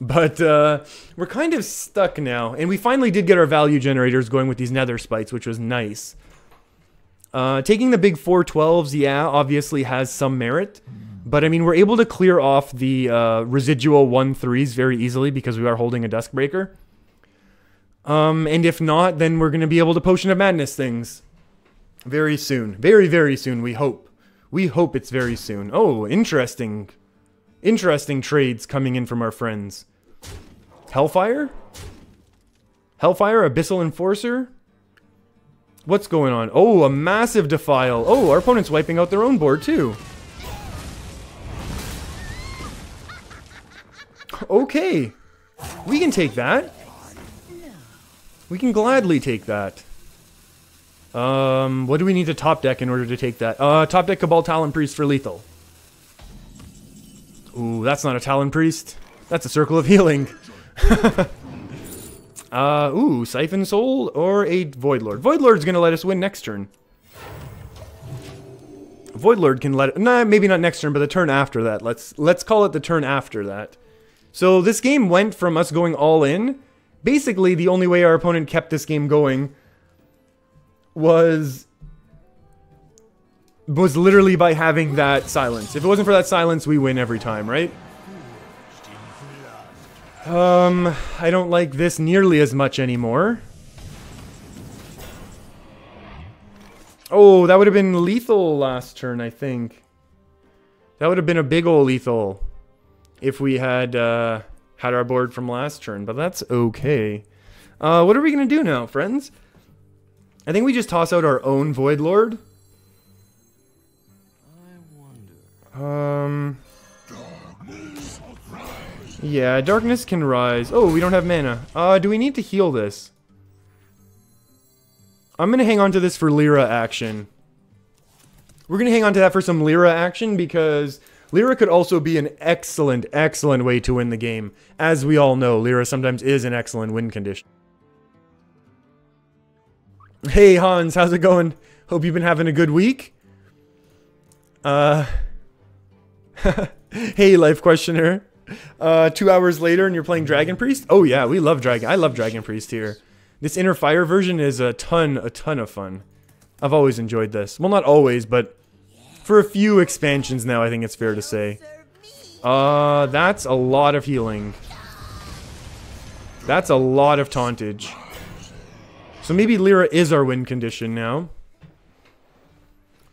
But we're kind of stuck now. And we finally did get our value generators going with these Nether Spites, which was nice. Taking the big 412s, yeah, obviously has some merit. But, I mean, we're able to clear off the residual 1-3s very easily because we are holding a Duskbreaker. And if not, then we're going to be able to Potion of Madness things. Very soon. Very, very soon, we hope. We hope it's very soon. Oh, interesting. Interesting trades coming in from our friends. Hellfire? Hellfire, Abyssal Enforcer? What's going on? Oh, a massive Defile. Oh, our opponent's wiping out their own board, too. Okay. We can take that. We can gladly take that. What do we need to top deck in order to take that? Top deck Cabal Talon Priest for lethal. Ooh, that's not a Talon Priest. That's a Circle of Healing. Ooh, Siphon Soul or a Voidlord. Voidlord's gonna let us win next turn. Voidlord can let it... Nah, maybe not next turn, but the turn after that. Let's call it the turn after that. So this game went from us going all in. Basically, the only way our opponent kept this game going was literally by having that silence. If it wasn't for that silence, we win every time, right? I don't like this nearly as much anymore. Oh, that would have been lethal last turn, I think. That would have been a big ol' lethal if we had had our board from last turn, but that's okay. What are we gonna do now, friends? I think we just toss out our own Voidlord. Yeah, Darkness can rise. Oh, we don't have mana. Do we need to heal this? I'm gonna hang on to this for Lyra action. We're going to hang on to that for some Lyra action because Lyra could also be an excellent, excellent way to win the game. As we all know, Lyra sometimes is an excellent win condition. Hey Hans, how's it going? Hope you've been having a good week. Hey Life Questioner. 2 hours later and you're playing Dragon Priest? Oh yeah, we love Dragon. I love Dragon Priest here. This Inner Fire version is a ton of fun. I've always enjoyed this. Well, not always, but for a few expansions now, I think it's fair to say. That's a lot of healing. That's a lot of tauntage. So maybe Lyra is our win condition now.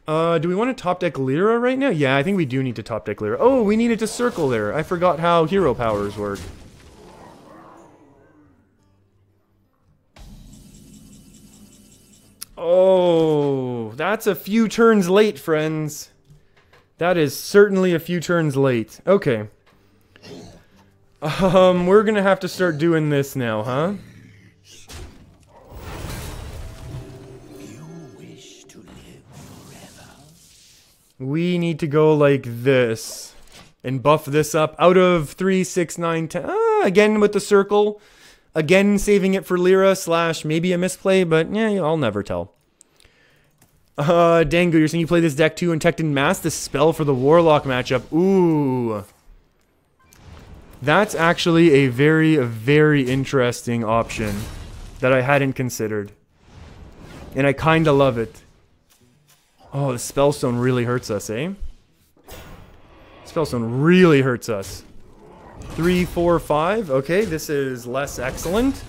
Do we want to top deck Lyra right now? Yeah, I think we do need to top deck Lyra. Oh, we needed to circle there. I forgot how hero powers work. Oh, that's a few turns late, friends. That is certainly a few turns late. Okay. We're gonna have to start doing this now, huh? We need to go like this and buff this up out of 3, 6, 9, 10. Again with the circle. Again saving it for Lyra / maybe a misplay, but yeah, I'll never tell. Dango, you're saying you play this deck too, Infected Mass, the spell for the Warlock matchup. Ooh. That's actually a very, very interesting option that I hadn't considered. And I kinda love it. Oh, the Spellstone really hurts us, eh? Spellstone really hurts us. 3, 4, 5. Okay, this is less excellent.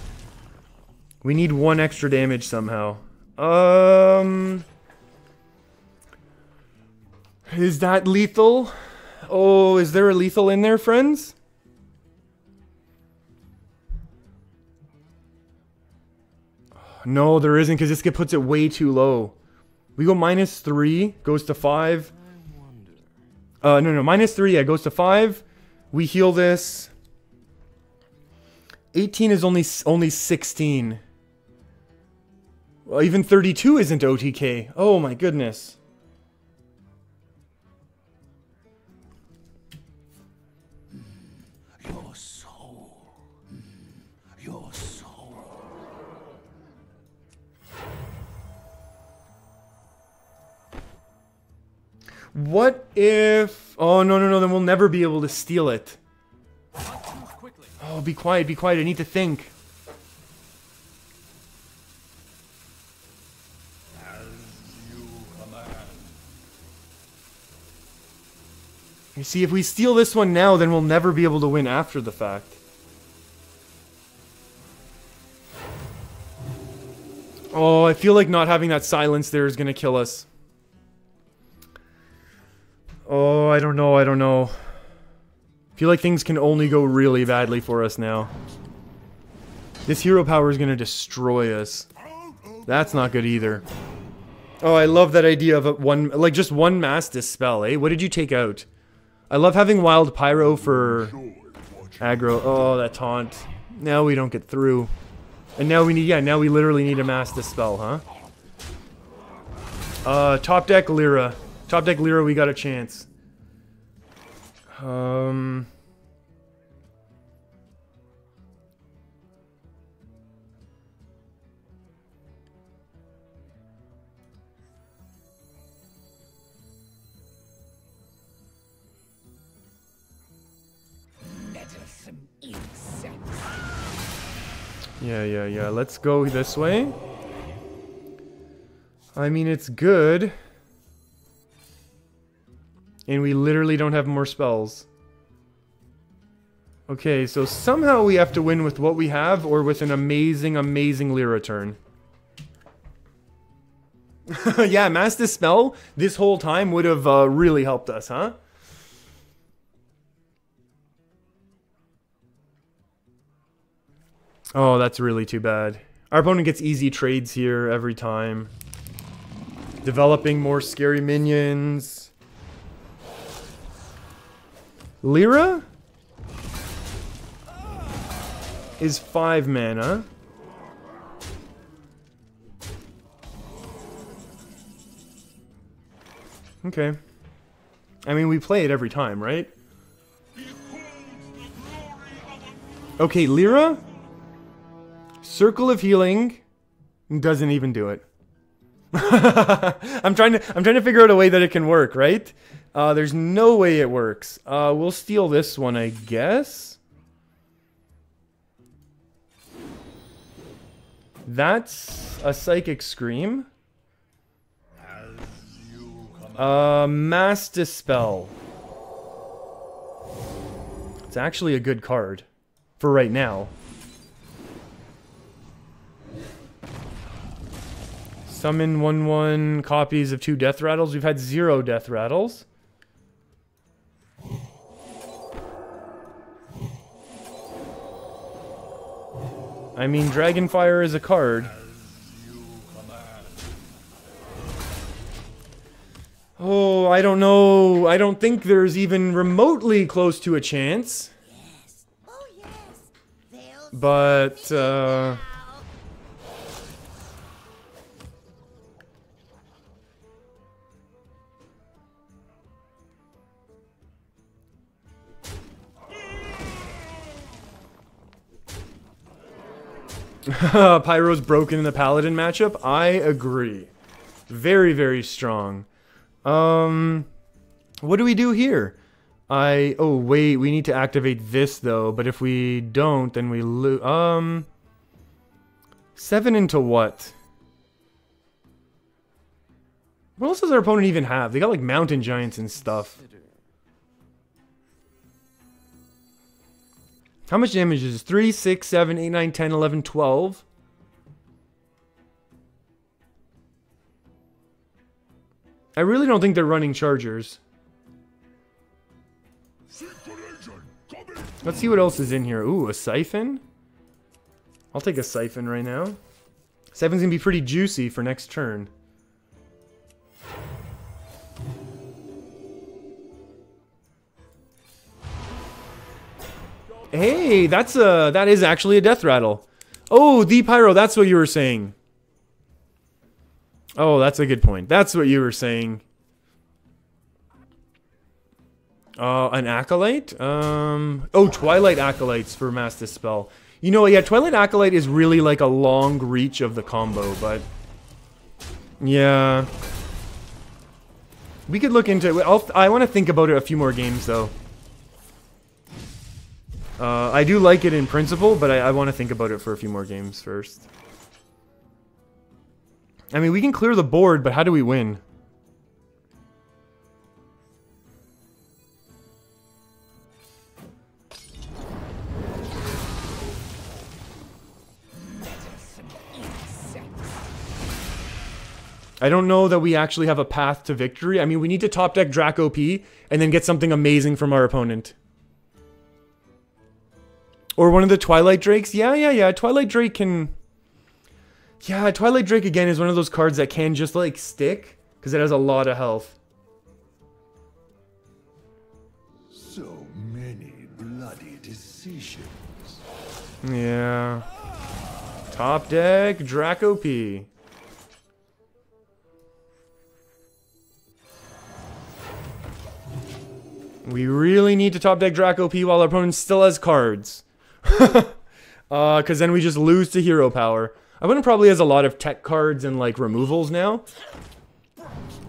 We need 1 extra damage somehow. Is that lethal? Oh, is there a lethal in there, friends? No, there isn't, because this puts it way too low. We go -3, goes to 5. No, -3, yeah, goes to 5. We heal this. 18 is only 16. Well, even 32 isn't OTK. Oh my goodness. What if... Oh, no, then we'll never be able to steal it. Oh, be quiet, I need to think. You see, if we steal this one now, then we'll never be able to win after the fact. Oh, I feel like not having that silence there is gonna kill us. Oh, I don't know. I feel like things can only go really badly for us now. This hero power is gonna destroy us. That's not good either. Oh, I love that idea of just one mass dispel, eh? What did you take out? I love having wild pyro for aggro. Oh, that taunt. Now we don't get through. And now we need, now we literally need a mass dispel, huh? Top deck Lyra. Top deck Lyra, we got a chance. Yeah. Let's go this way. I mean, it's good. And we literally don't have more spells. Okay, so somehow we have to win with what we have or with an amazing, amazing Lyra turn. Yeah, Mass Dispel this whole time would have really helped us, huh? Oh, that's really too bad. Our opponent gets easy trades here every time. Developing more scary minions. Lyra is 5 mana. Okay. I mean, we play it every time, right? Okay, Lyra. Circle of Healing doesn't even do it. I'm trying to figure out a way that it can work, right? There's no way it works. We'll steal this one, I guess. That's a Psychic Scream. Mass Dispel. It's actually a good card for right now. Summon 1/1 copies of 2 Death Rattles. We've had 0 Death Rattles. I mean, Dragonfire is a card. Oh, I don't know. I don't think there's even remotely close to a chance. Yes. Oh, yes. But, Pyro's broken in the Paladin matchup. I agree. Very, very strong. What do we do here? Oh wait, we need to activate this though, but if we don't, then we lose. 7 into what? What else does our opponent even have? They got like mountain giants and stuff. How much damage is this? 3, 6, 7, 8, 9, 10, 11, 12. I really don't think they're running chargers. Let's see what else is in here. Ooh, a Siphon? I'll take a Siphon right now. Siphon's gonna be pretty juicy for next turn. Hey, that is actually a Death Rattle. Oh, the Pyro, that's what you were saying. Oh, that's a good point. That's what you were saying. An Acolyte? Oh, Twilight Acolytes for Mass Dispel. You know, yeah, Twilight Acolyte is really like a long reach of the combo, but... yeah. We could look into it. I want to think about it a few more games, though. I do like it in principle, but I want to think about it for a few more games first. I mean, we can clear the board, but how do we win? I don't know that we actually have a path to victory. I mean, we need to top deck Draco P and then get something amazing from our opponent. Or one of the Twilight Drakes. Yeah. Twilight Drake can... yeah, Twilight Drake again is one of those cards that can just like stick because it has a lot of health. So many bloody decisions. Yeah. Top deck Draco P. We really need to top deck Draco P while our opponent still has cards. Because then we just lose to hero power. Our opponent probably has a lot of tech cards and like removals now.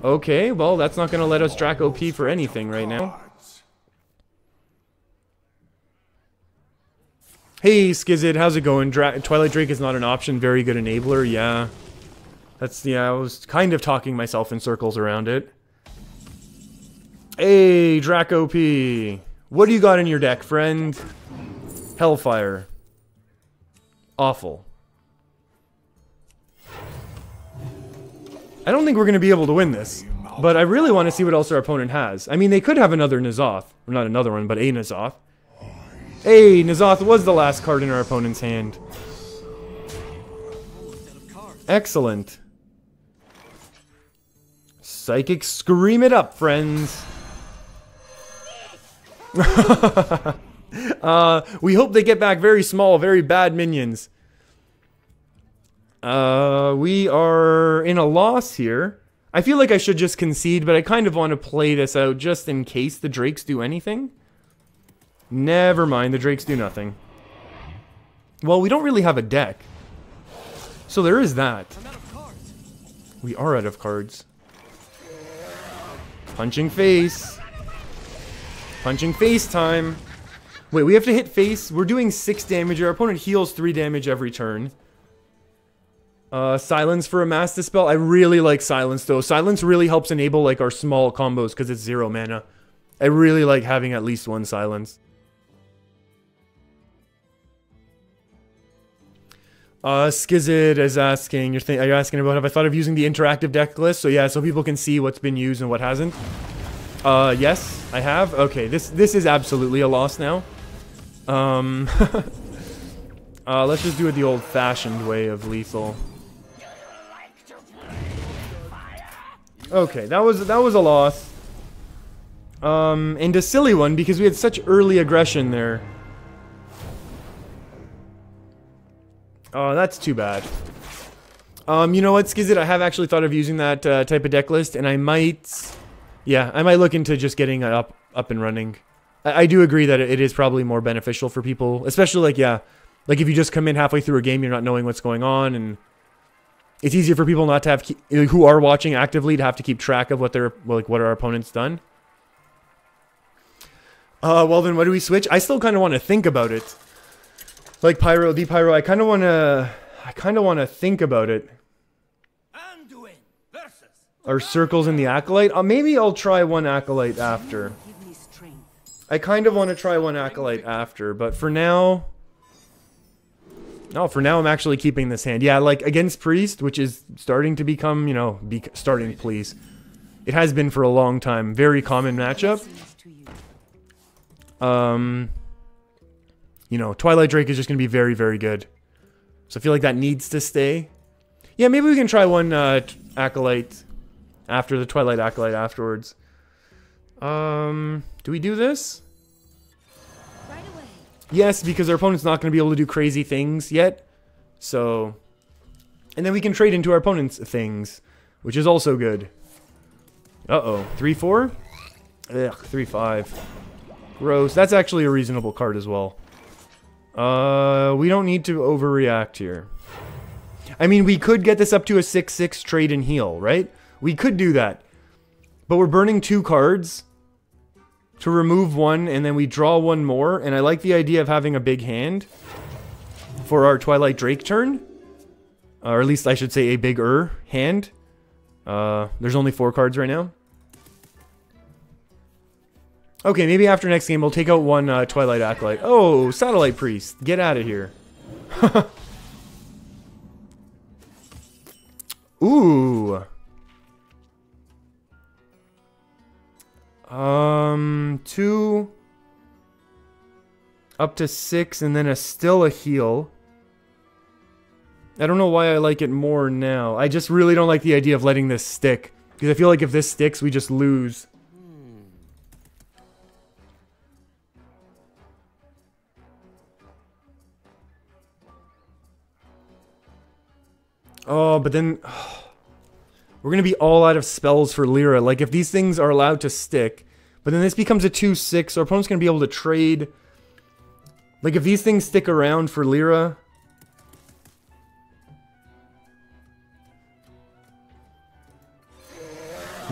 Okay, well that's not going to let us Draco P for anything right now. Hey Skizit, how's it going? Twilight Drake is not an option. Very good enabler, yeah. I was kind of talking myself in circles around it. Hey, Draco P. What do you got in your deck, friend? Hellfire. Awful. I don't think we're going to be able to win this, but I really want to see what else our opponent has. I mean, they could have another N'Zoth. Or not another one, but a N'Zoth. Hey, N'Zoth was the last card in our opponent's hand. Excellent. Psychic Scream it up, friends. We hope they get back very small, very bad minions. We are in a loss here. I feel like I should just concede, but I kind of want to play this out just in case the Drakes do anything. Never mind, the Drakes do nothing. Well, we don't really have a deck. So there is that. I'm out of cards. We are out of cards. Punching face. Punching face time. Wait, we have to hit face. We're doing 6 damage. Our opponent heals 3 damage every turn. Silence for a Mass Dispel. I really like Silence, though. Silence really helps enable, like, our small combos because it's 0 mana. I really like having at least 1 Silence. Skizid is asking, are you asking about, have I thought of using the interactive deck list? So yeah, so people can see what's been used and what hasn't. Yes, I have. Okay, this is absolutely a loss now. Let's just do it the old-fashioned way of lethal. Okay, that was a loss. And a silly one because we had such early aggression there. Oh, that's too bad. You know what, Skizit? I have actually thought of using that type of deck list, and I might... Yeah, I might look into just getting it up and running. I do agree that it is probably more beneficial for people, especially, like, yeah, like if you just come in halfway through a game, you're not knowing what's going on, and it's easier for people not to have, who are watching actively, to have to keep track of what their, like, what our opponent's done. Well then, what do we switch? I still kind of want to think about it. Like Pyro, the Pyro, I kind of want to think about it. Anduin versus. Our Circles in the Acolyte? Maybe I'll try one Acolyte after. I kind of want to try one Acolyte after, but for now... No, for now I'm actually keeping this hand. Yeah, like, against Priest, which is starting to become, you know, please. It has been for a long time. Very common matchup. You know, Twilight Drake is just going to be very, very good. So I feel like that needs to stay. Yeah, maybe we can try one Acolyte after the Twilight Acolyte afterwards. Do we do this? Right away. Yes, because our opponent's not going to be able to do crazy things yet. So, and then we can trade into our opponent's things, which is also good. Uh-oh. 3-4? Ugh, 3-5. Gross. That's actually a reasonable card as well. We don't need to overreact here. I mean, we could get this up to a 6-6 trade and heal, right? We could do that. But we're burning 2 cards to remove 1, and then we draw 1 more, and I like the idea of having a big hand for our Twilight Drake turn. Or at least I should say a bigger hand. There's only 4 cards right now. Okay, maybe after next game we'll take out 1 Twilight Acolyte. Oh, Satellite Priest. Get out of here. Ooh. 2 up to 6 and then still a heal. I don't know why I like it more now. I just really don't like the idea of letting this stick, because I feel like if this sticks, we just lose. Oh, but then... we're going to be all out of spells for Lyra. Like, if these things are allowed to stick, but then this becomes a 2-6, our opponent's going to be able to trade. Like, if these things stick around for Lyra...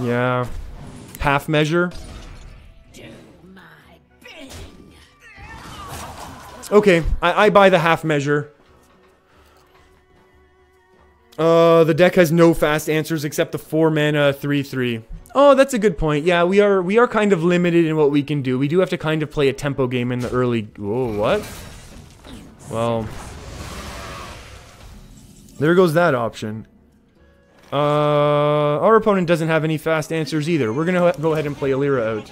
Yeah. Half measure. Okay, I buy the half measure. The deck has no fast answers except the 4 mana 3/3. Oh, that's a good point. Yeah, we are kind of limited in what we can do. We do have to kind of play a tempo game in the early... Whoa, what? Well... there goes that option. Our opponent doesn't have any fast answers either. We're gonna go ahead and play Alira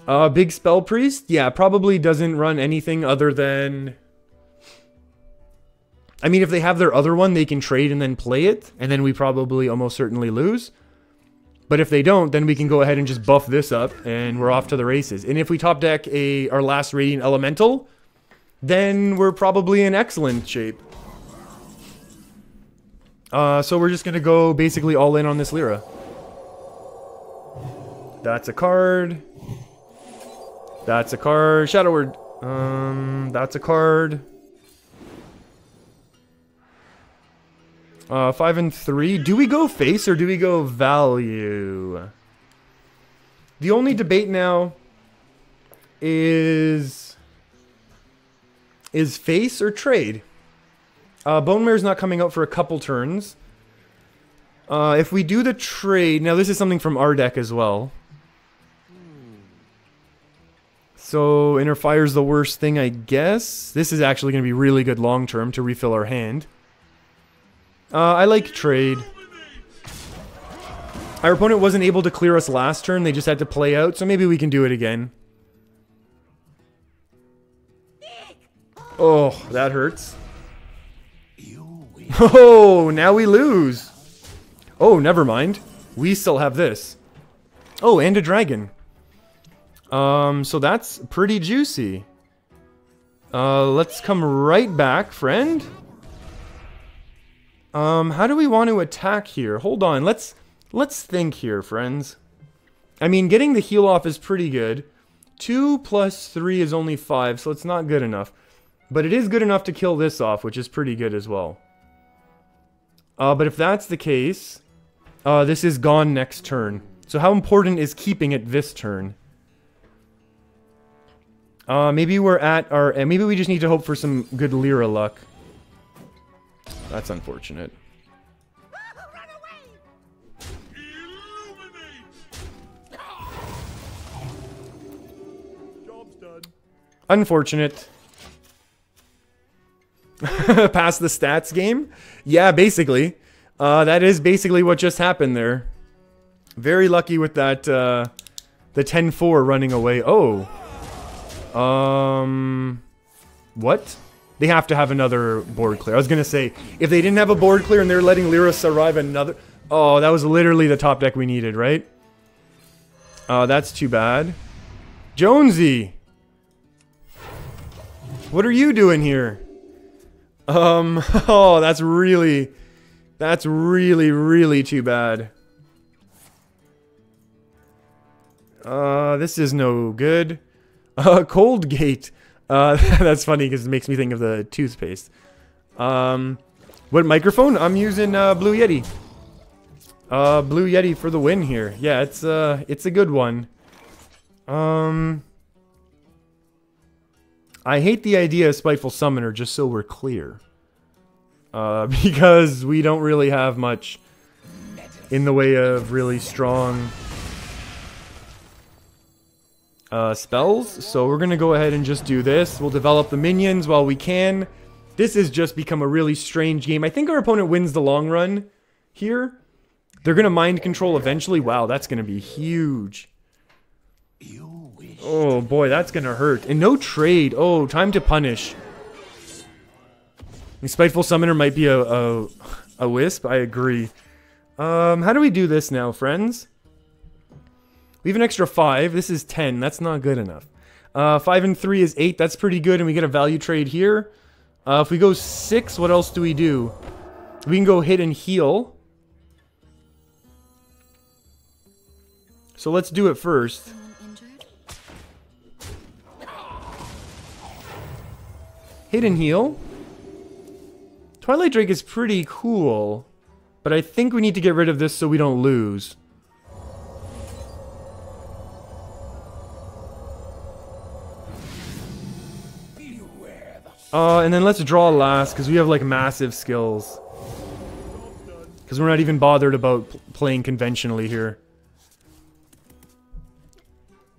out. Big Spell Priest? Yeah, probably doesn't run anything other than... I mean, if they have their other one, they can trade and then play it, and then we probably almost certainly lose. But if they don't, then we can go ahead and just buff this up, and we're off to the races. And if we top deck our last Radiant Elemental, then we're probably in excellent shape. So we're just gonna go basically all in on this Lyra. That's a card. That's a card. Shadow Word. That's a card. 5 and 3. Do we go face or do we go value? The only debate now is face or trade. Bone Mare's not coming out for a couple turns. If we do the trade, now this is something from our deck as well. So Inner Fire's the worst thing, I guess. This is actually going to be really good long term to refill our hand. I like trade. Our opponent wasn't able to clear us last turn. They just had to play out, so maybe we can do it again. Oh, that hurts. Oh, now we lose. Oh, never mind. We still have this. Oh, and a dragon. So that's pretty juicy. Let's come right back, friend. How do we want to attack here? Hold on, let's think here, friends. I mean, getting the heal off is pretty good. 2 plus 3 is only 5, so it's not good enough. But it is good enough to kill this off, which is pretty good as well. But if that's the case, this is gone next turn. So how important is keeping it this turn? Maybe we're at our... maybe we just need to hope for some good Lyra luck. That's unfortunate. Job's done. Unfortunate. Pass the stats game? Yeah, basically. That is basically what just happened there. Very lucky with that, the 10-4 running away. Oh. What? They have to have another board clear. I was gonna say, if they didn't have a board clear and they're letting Lyra survive another... Oh, that was literally the top deck we needed, right? That's too bad. Jonesy! What are you doing here? Oh, that's really, really too bad. This is no good. Cold Gate. That's funny because it makes me think of the toothpaste. What microphone? I'm using, Blue Yeti. Blue Yeti for the win here. Yeah, it's a good one. I hate the idea of Spiteful Summoner, just so we're clear. Because we don't really have much in the way of really strong spells. So we're going to go ahead and just do this. We'll develop the minions while we can. This has just become a really strange game. I think our opponent wins the long run here. They're going to mind control eventually. Wow, that's going to be huge. Oh boy, that's going to hurt. And no trade. Oh, time to punish. Spiteful Summoner might be a wisp. I agree. How do we do this now, friends? We have an extra 5. This is 10. That's not good enough. 5 and 3 is 8. That's pretty good. And we get a value trade here. If we go 6, what else do we do? We can go hit and heal. So let's do it first. Hit and heal. Twilight Drake is pretty cool. But I think we need to get rid of this so we don't lose. And then let's draw last, because we have, like, massive skills. Because we're not even bothered about playing conventionally here.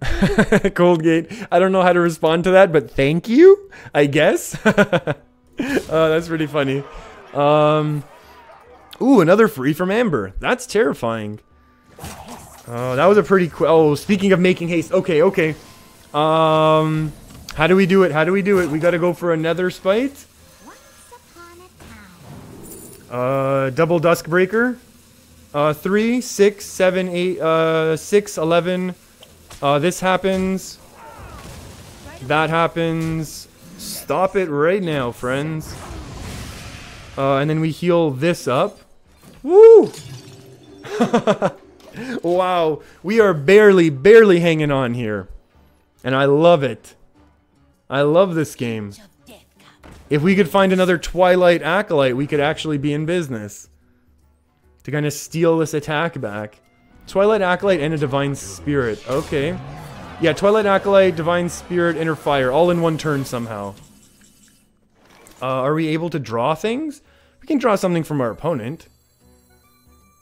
Coldgate. I don't know how to respond to that, but thank you, I guess. That's pretty funny. Ooh, another free from Amber. That's terrifying. That was a pretty quick... Oh, speaking of making haste. Okay, okay. How do we do it? How do we do it? We gotta go for another spite. Double Duskbreaker. 3, 6, 7, 8, 6, 11. This happens. That happens. Stop it right now, friends. And then we heal this up. Woo! Wow, we are barely hanging on here. And I love it. I love this game. If we could find another Twilight Acolyte, we could actually be in business. To kind of steal this attack back. Twilight Acolyte and a Divine Spirit. Okay. Yeah, Twilight Acolyte, Divine Spirit, Inner Fire. All in one turn somehow. Are we able to draw things? We can draw something from our opponent.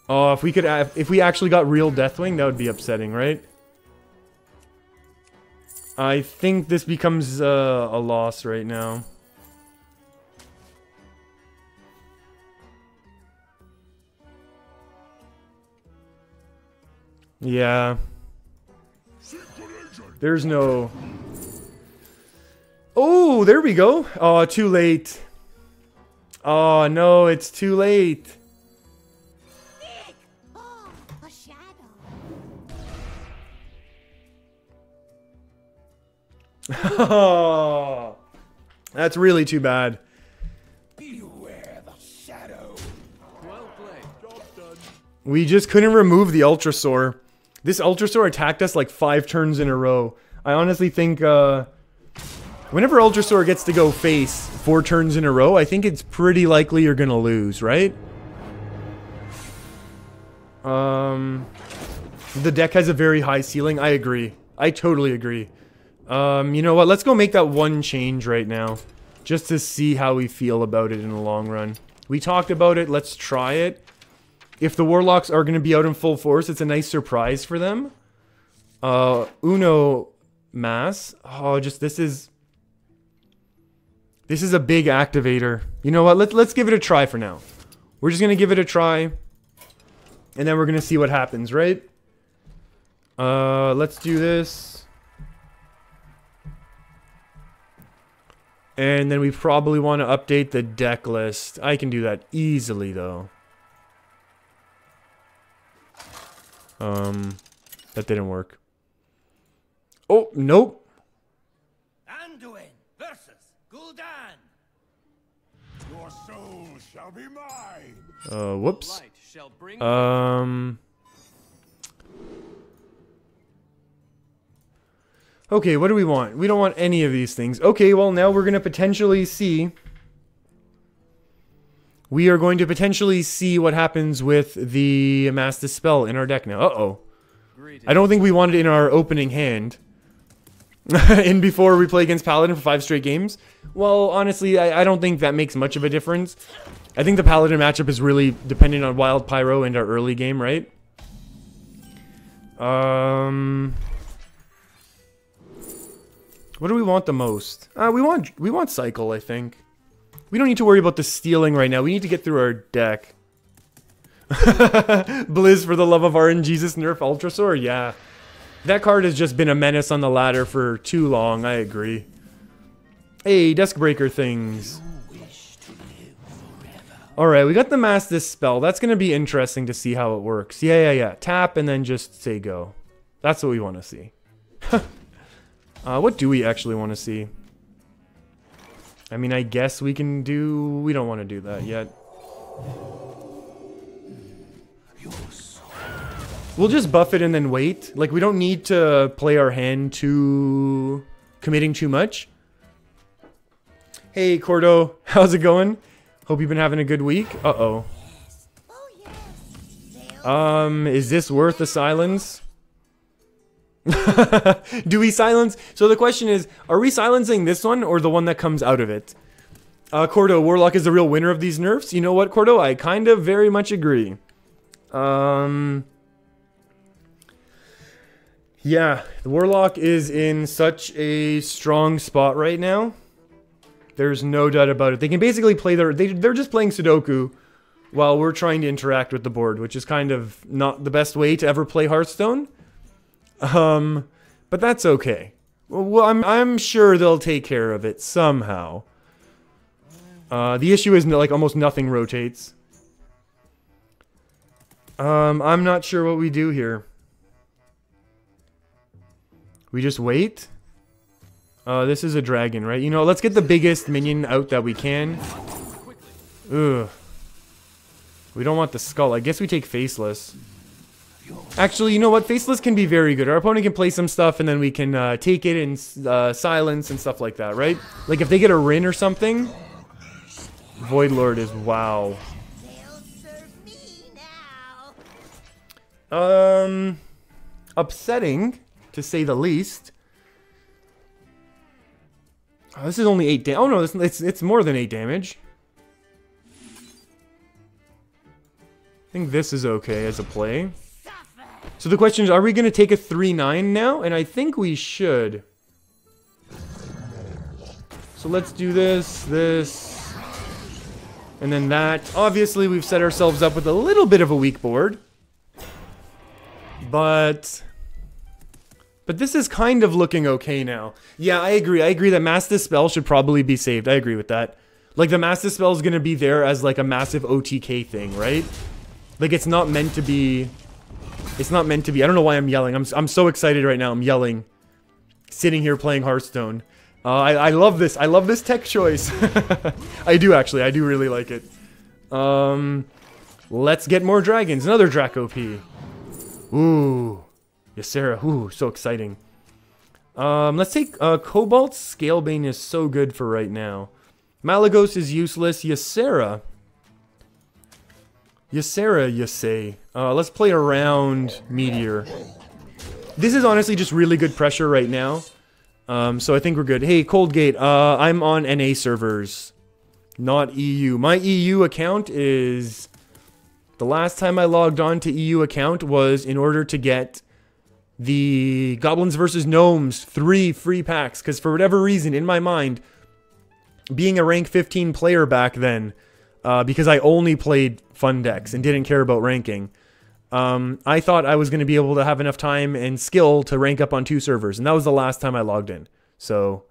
Oh, if we actually got real Deathwing, that would be upsetting, right? I think this becomes a loss right now. Yeah. There's no... Oh, there we go. Oh, too late. Oh, no, it's too late. Oh, a shadow. Oh, that's really too bad. Beware the shadow. Well played. Job done. We just couldn't remove the Ultrasaur. This Ultrasaur attacked us like 5 turns in a row. I honestly think, whenever Ultrasaur gets to go face 4 turns in a row, I think it's pretty likely you're gonna lose, right? The deck has a very high ceiling. I agree. I totally agree. You know what? Let's go make that one change right now. Just to see how we feel about it in the long run. We talked about it. Let's try it. If the Warlocks are going to be out in full force, it's a nice surprise for them. Uno Mass. Oh, just this is a big activator. You know what? Let's give it a try for now. We're just going to give it a try. And then we're going to see what happens, right? Let's do this. And then we probably want to update the deck list. I can do that easily, though. That didn't work. Oh, nope. Anduin versus Gul'dan. Your soul shall be mine. Whoops. Light shall bring Okay, what do we want? We don't want any of these things. Okay, well, now we're going to potentially see... We are going to potentially see what happens with the Mass Dispel in our deck now. Uh-oh. I don't think we want it in our opening hand. And before we play against Paladin for 5 straight games. Well, honestly, I don't think that makes much of a difference. I think the Paladin matchup is really dependent on Wild Pyro and our early game, right? What do we want the most? We want Cycle, I think. We don't need to worry about the stealing right now. We need to get through our deck. Blizz for the love of RNGesus nerf Ultrasaur? Yeah. That card has just been a menace on the ladder for too long, I agree. Hey, Desk Breaker things. Alright, we got the Mass Dispel. That's going to be interesting to see how it works. Yeah. Tap and then just say go. That's what we want to see. What do we actually want to see? I mean, I guess we can do... We don't want to do that yet. We'll just buff it and then wait. Like, we don't need to play our hand too... committing too much. Hey, Cordo. How's it going? Hope you've been having a good week. Uh-oh. Is this worth the silence? Do we silence? So the question is, are we silencing this one or the one that comes out of it? Cordo, Warlock is the real winner of these nerfs. You know what, Cordo? I kind of very much agree. Yeah, the Warlock is in such a strong spot right now. There's no doubt about it. They can basically play they're just playing Sudoku while we're trying to interact with the board, which is kind of not the best way to ever play Hearthstone. But that's okay. Well, I'm sure they'll take care of it somehow. The issue is like almost nothing rotates. I'm not sure what we do here. We just wait? This is a dragon, right? You know, let's get the biggest minion out that we can. Ugh. We don't want the skull. I guess we take Faceless. Actually, you know what? Faceless can be very good. Our opponent can play some stuff, and then we can take it in silence and stuff like that, right? Like if they get a Rin or something. Void Lord is wow. They'll serve me now. Upsetting, to say the least. Oh, this is only 8 damage. Oh no, it's more than 8 damage. I think this is okay as a play. So the question is, are we going to take a 3-9 now? And I think we should. So let's do this, and then that. Obviously, we've set ourselves up with a little bit of a weak board. But this is kind of looking okay now. Yeah, I agree. I agree that Mass Dispel should probably be saved. I agree with that. Like, the Mass Dispel is going to be there as, like, a massive OTK thing, right? Like, it's not meant to be... It's not meant to be. I don't know why I'm yelling. I'm so excited right now. I'm yelling. Sitting here playing Hearthstone. I love this. I love this tech choice. I do, actually. I do really like it. Let's get more dragons. Another Drac OP. Ooh. Ysera. Ooh, so exciting. Let's take Cobalt. Scalebane is so good for right now. Malagos is useless. Ysera, you say. Let's play around Meteor. This is honestly just really good pressure right now. So I think we're good. Hey, Coldgate, I'm on NA servers, not EU. My EU account is... The last time I logged on to EU account was in order to get the Goblins vs. Gnomes 3 free packs. Because for whatever reason, in my mind, being a rank 15 player back then... because I only played fun decks and didn't care about ranking. I thought I was going to be able to have enough time and skill to rank up on 2 servers. And that was the last time I logged in. So...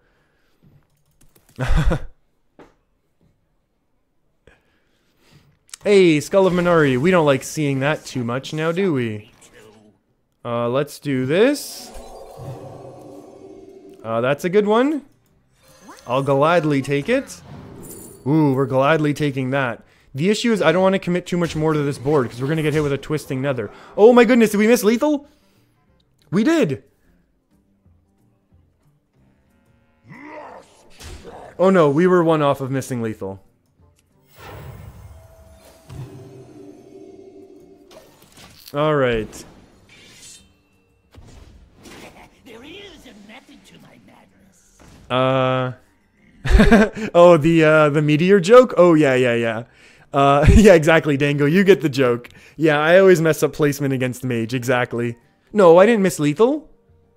Hey, Skull of Minari. We don't like seeing that too much now, do we? Let's do this. That's a good one. I'll gladly take it. Ooh, we're gladly taking that. The issue is I don't want to commit too much more to this board because we're going to get hit with a Twisting Nether. Oh my goodness, did we miss lethal? We did. Oh no, we were 1 off of missing lethal. Alright. There is a method to my madness. Oh, the meteor joke? Oh, yeah. Yeah, exactly, Dango. You get the joke. Yeah, I always mess up placement against mage. Exactly. No, I didn't miss lethal.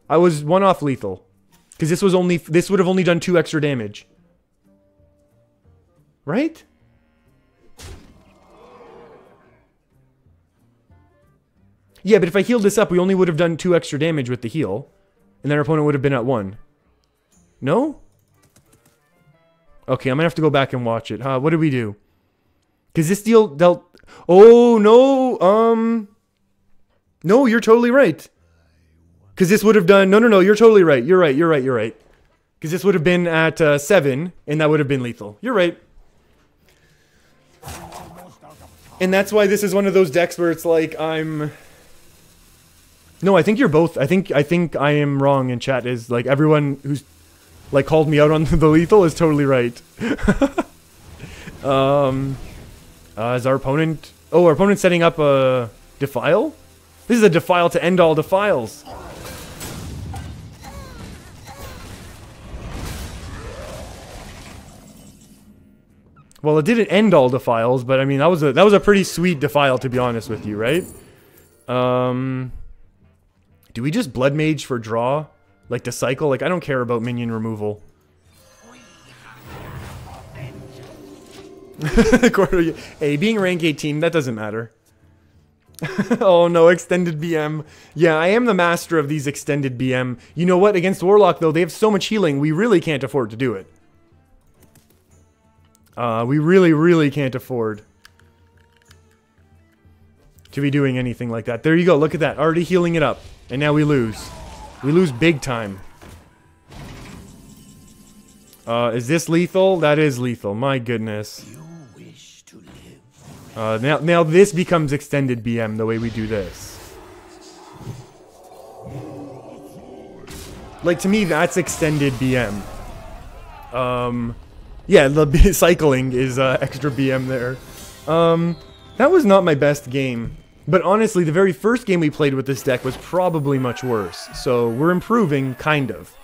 I was 1 off lethal. Because this would have only done 2 extra damage. Right? Yeah, but if I healed this up, we only would have done 2 extra damage with the heal. And then our opponent would have been at 1. No? Okay, I'm gonna have to go back and watch it. What did we do? Because this deal dealt... Oh, no, No, you're totally right. Because this would have done... No, you're totally right. You're right. Because this would have been at 7, and that would have been lethal. You're right. And that's why this is one of those decks where it's like, I'm... No, I think you're both... I think I am wrong in chat. Is like, everyone who's... like, called me out on the lethal is totally right. Is our opponent... Oh, our opponent's setting up a Defile? This is a Defile to end all Defiles. Well, it didn't end all Defiles, but I mean, that was a pretty sweet Defile, to be honest with you, right? Do we just Blood Mage for draw? Like, to cycle? Like, I don't care about minion removal. Hey, being rank 18, that doesn't matter. Oh no, extended BM. Yeah, I am the master of these extended BM. You know what? Against Warlock, though, they have so much healing, we really can't afford to do it. We really can't afford to be doing anything like that. There you go, look at that. Already healing it up. And now we lose. We lose big time. Is this lethal? That is lethal. My goodness. You wish to live Now this becomes extended BM the way we do this. Like, to me, that's extended BM. Yeah, the cycling is extra BM there. That was not my best game. But honestly, the very first game we played with this deck was probably much worse. So we're improving, kind of.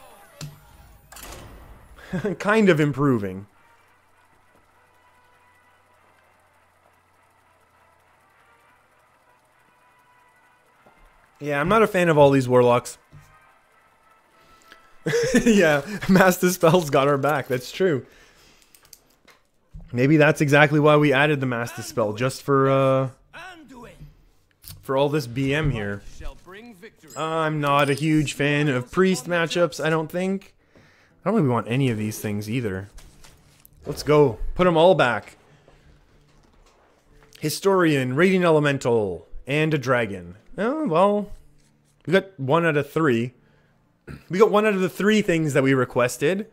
Kind of improving. Yeah, I'm not a fan of all these warlocks. Yeah, Master Spell's got our back, that's true. Maybe that's exactly why we added the Master Spell, just for all this BM here. I'm not a huge fan of priest matchups, I don't think. I don't really want any of these things either. Let's go. Put them all back. Historian, Radiant Elemental, and a Dragon. Oh, well, we got 1 out of 3. We got 1 out of the 3 things that we requested.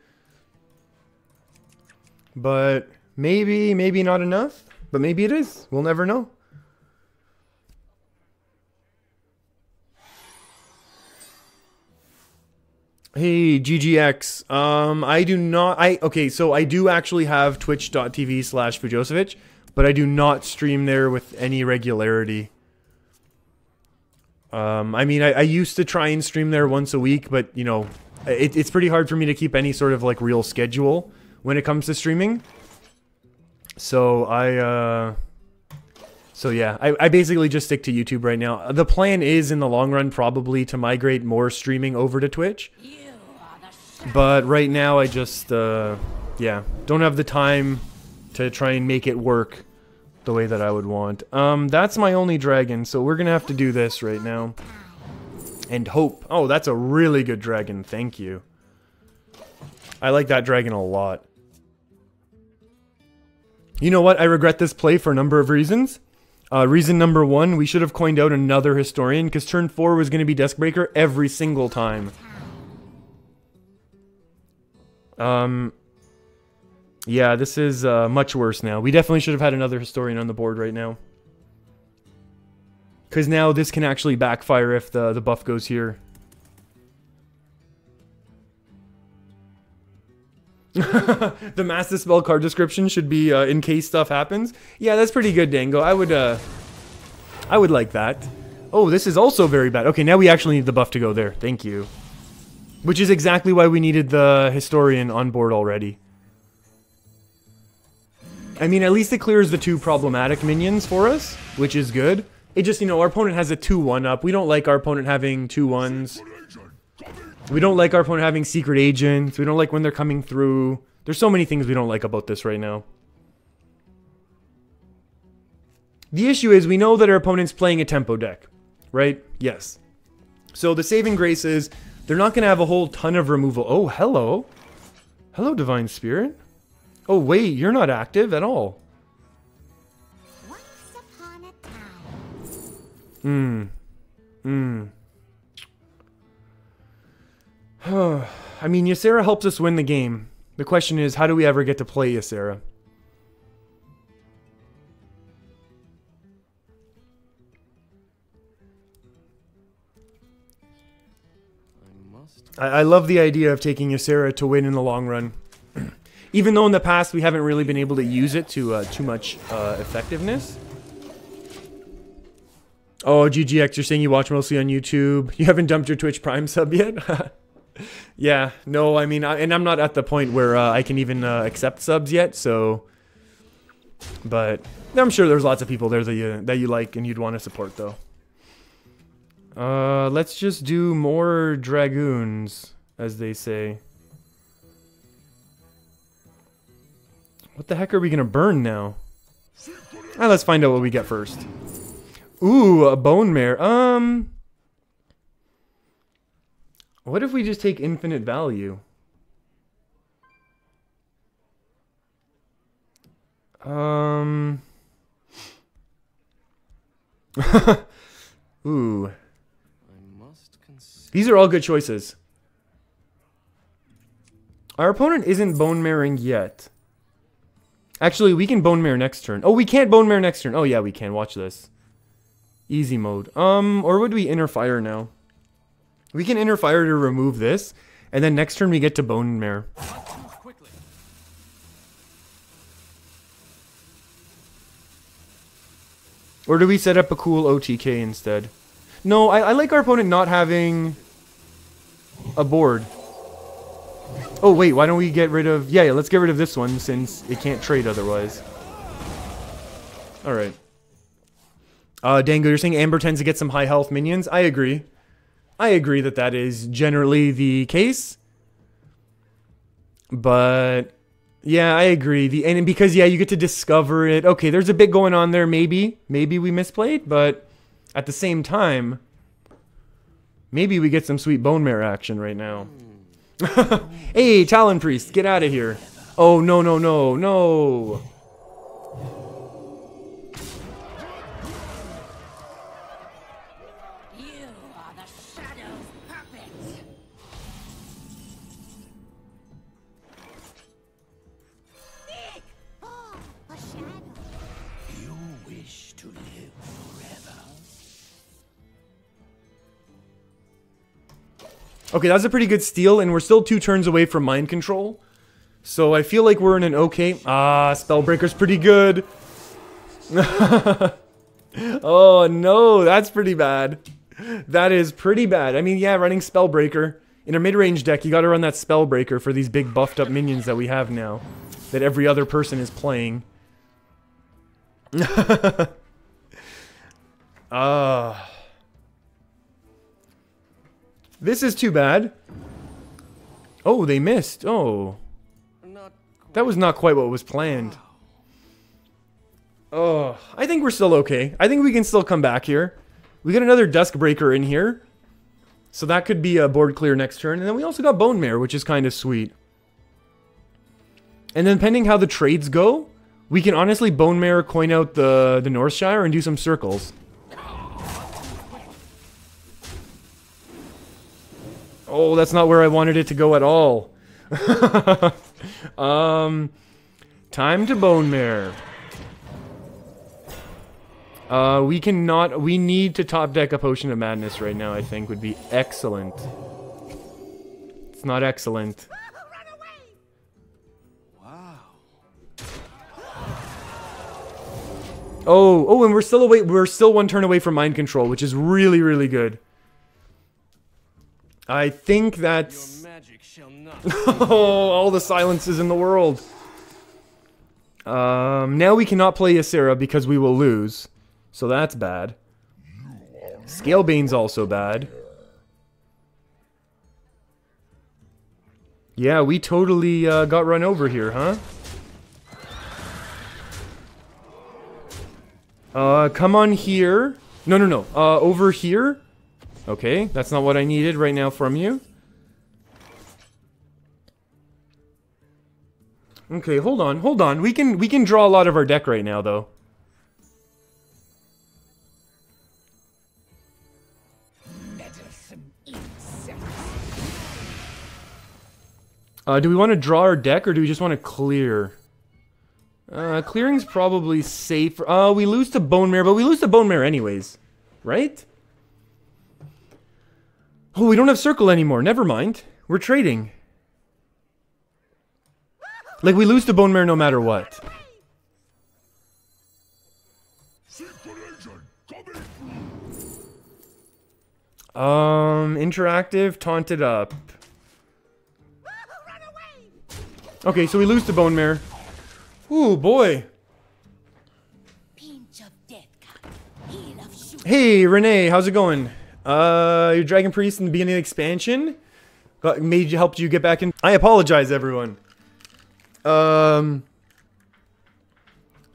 But maybe not enough. But maybe it is. We'll never know. Hey, GGX. I do not... Okay, so I do actually have twitch.tv/Fujosevic, but I do not stream there with any regularity. I mean, I used to try and stream there once a week, but, you know, it's pretty hard for me to keep any sort of, like, real schedule when it comes to streaming. So, so yeah, I basically just stick to YouTube right now. The plan is, in the long run, probably to migrate more streaming over to Twitch. But right now, I just, yeah, don't have the time to try and make it work the way that I would want. That's my only dragon, so we're gonna have to do this right now. And hope. Oh, that's a really good dragon, thank you. I like that dragon a lot. You know what? I regret this play for a number of reasons. Reason number 1, we should have coined out another historian, because turn 4 was going to be Deskbreaker every single time. Yeah, this is much worse now. We definitely should have had another historian on the board right now. Because now this can actually backfire if the buff goes here. The Master Spell card description should be in case stuff happens. Yeah, that's pretty good, Dango. I would like that. Oh, this is also very bad. Okay, now we actually need the buff to go there. Thank you. Which is exactly why we needed the historian on board already. I mean, at least it clears the 2 problematic minions for us, which is good. It just, you know, our opponent has a 2-1 up. We don't like our opponent having 2-1s. We don't like our opponent having secret agents. We don't like when they're coming through. There's so many things we don't like about this right now. The issue is we know that our opponent's playing a tempo deck, right? Yes. So the saving grace is they're not going to have a whole ton of removal. Oh, hello. Hello, Divine Spirit. Oh, wait, you're not active at all. Once upon a time. I mean, Ysera helps us win the game. The question is, how do we ever get to play Ysera? I love the idea of taking Ysera to win in the long run. Even though in the past we haven't really been able to use it to too much effectiveness. Oh, GGX, you're saying you watch mostly on YouTube. You haven't dumped your Twitch Prime sub yet? Yeah, no, I mean, and I'm not at the point where I can even accept subs yet, so... But I'm sure there's lots of people there that you like and you'd want to support, though. Let's just do more dragoons, as they say. What the heck are we gonna burn now? Let's find out what we get first. Ooh, a bone mare. What if we just take infinite value? Ooh. These are all good choices. Our opponent isn't bone maring yet. Actually, we can Bone Mare next turn. Oh, we can't Bone Mare next turn. Oh, yeah, we can. Watch this. Easy mode. Or would we Inner Fire now? We can Inner Fire to remove this. And then next turn we get to Bone Mare. Or do we set up a cool OTK instead? No, I like our opponent not having a board. Oh, wait, why don't we get rid of... Yeah, let's get rid of this one since it can't trade otherwise. Alright. Dango, you're saying Amber tends to get some high health minions? I agree. I agree that that is generally the case. But... yeah, I agree. And because, yeah, you get to discover it. Okay, there's a bit going on there, maybe. Maybe we misplayed, but at the same time, maybe we get some sweet Bone Mare action right now. Hey, Talon Priest, get out of here. Oh, no, no, no, no. You are the Shadow's puppet. Nick! Oh, a shadow. You wish to live forever? Okay, that's a pretty good steal, and we're still 2 turns away from mind control. So I feel like we're in an okay... Ah, Spellbreaker's pretty good. Oh, no, that's pretty bad. That is pretty bad. I mean, yeah, running Spellbreaker. In a mid-range deck, you gotta run that Spellbreaker for these big buffed-up minions that we have now. That every other person is playing. This is too bad. Oh, they missed. Oh. That was not quite what was planned. Oh, I think we're still okay. I think we can still come back here. We got another Duskbreaker in here. So that could be a board clear next turn. And then we also got Bone Mare, which is kind of sweet. And then depending how the trades go, we can honestly Bone Mare coin out the Northshire and do some circles. Oh, that's not where I wanted it to go at all. Time to Bone Mare. We need to top deck a Potion of Madness right now, I think would be excellent. It's not excellent. Wow. Oh, and we're still 1 turn away from mind control, which is really, really good. I think that's... Your magic shall not. Oh, all the silences in the world. Now we cannot play Ysera because we will lose. So that's bad. Scalebane's also bad. Yeah, we totally got run over here, huh? Come on here. No. Over here. Okay, that's not what I needed right now from you. Okay, hold on. We can draw a lot of our deck right now, though. Do we want to draw our deck, or do we just want to clear? Clearing's probably safe. We lose to Bone Mare, but we lose to Bone Mare anyways. Right? Oh, we don't have Circle anymore. Never mind. We're trading. Like, we lose to Bone Mare no matter what. Interactive, taunted up. Okay, so we lose to Bone Mare. Ooh, boy. Hey, Renee, how's it going? Your Dragon Priest in the beginning of the expansion helped you get back in. I apologize, everyone. I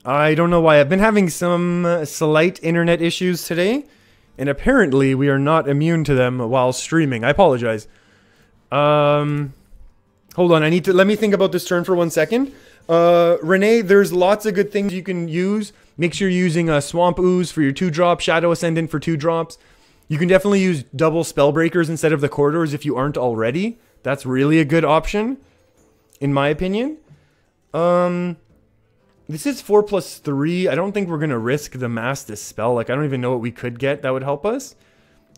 don't know why. I've been having some slight internet issues today, and apparently we are not immune to them while streaming. I apologize. Hold on, let me think about this turn for 1 second. Renee, there's lots of good things you can use. Make sure you're using Swamp Ooze for your 2-drop, Shadow Ascendant for 2 drops. You can definitely use double Spellbreakers instead of the Corridors if you aren't already. That's really a good option, in my opinion. This is 4+3. I don't think we're going to risk the Mass Dispel. Like, I don't even know what we could get that would help us.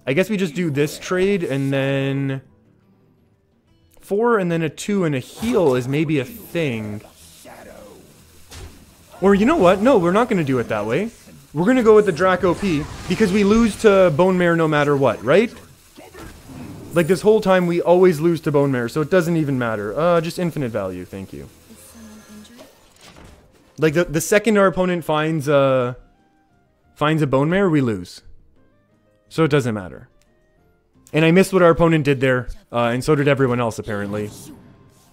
I guess we just do this trade, and then 4 and then a 2 and a heal is maybe a thing. Or you know what? No, we're not going to do it that way. We're going to go with the Drac OP, because we lose to Bone Mare no matter what, right? Like, this whole time, we always lose to Bone Mare, so it doesn't even matter. Just infinite value, thank you. Like, the second our opponent finds a Bone Mare, we lose. So it doesn't matter. And I missed what our opponent did there, and so did everyone else, apparently.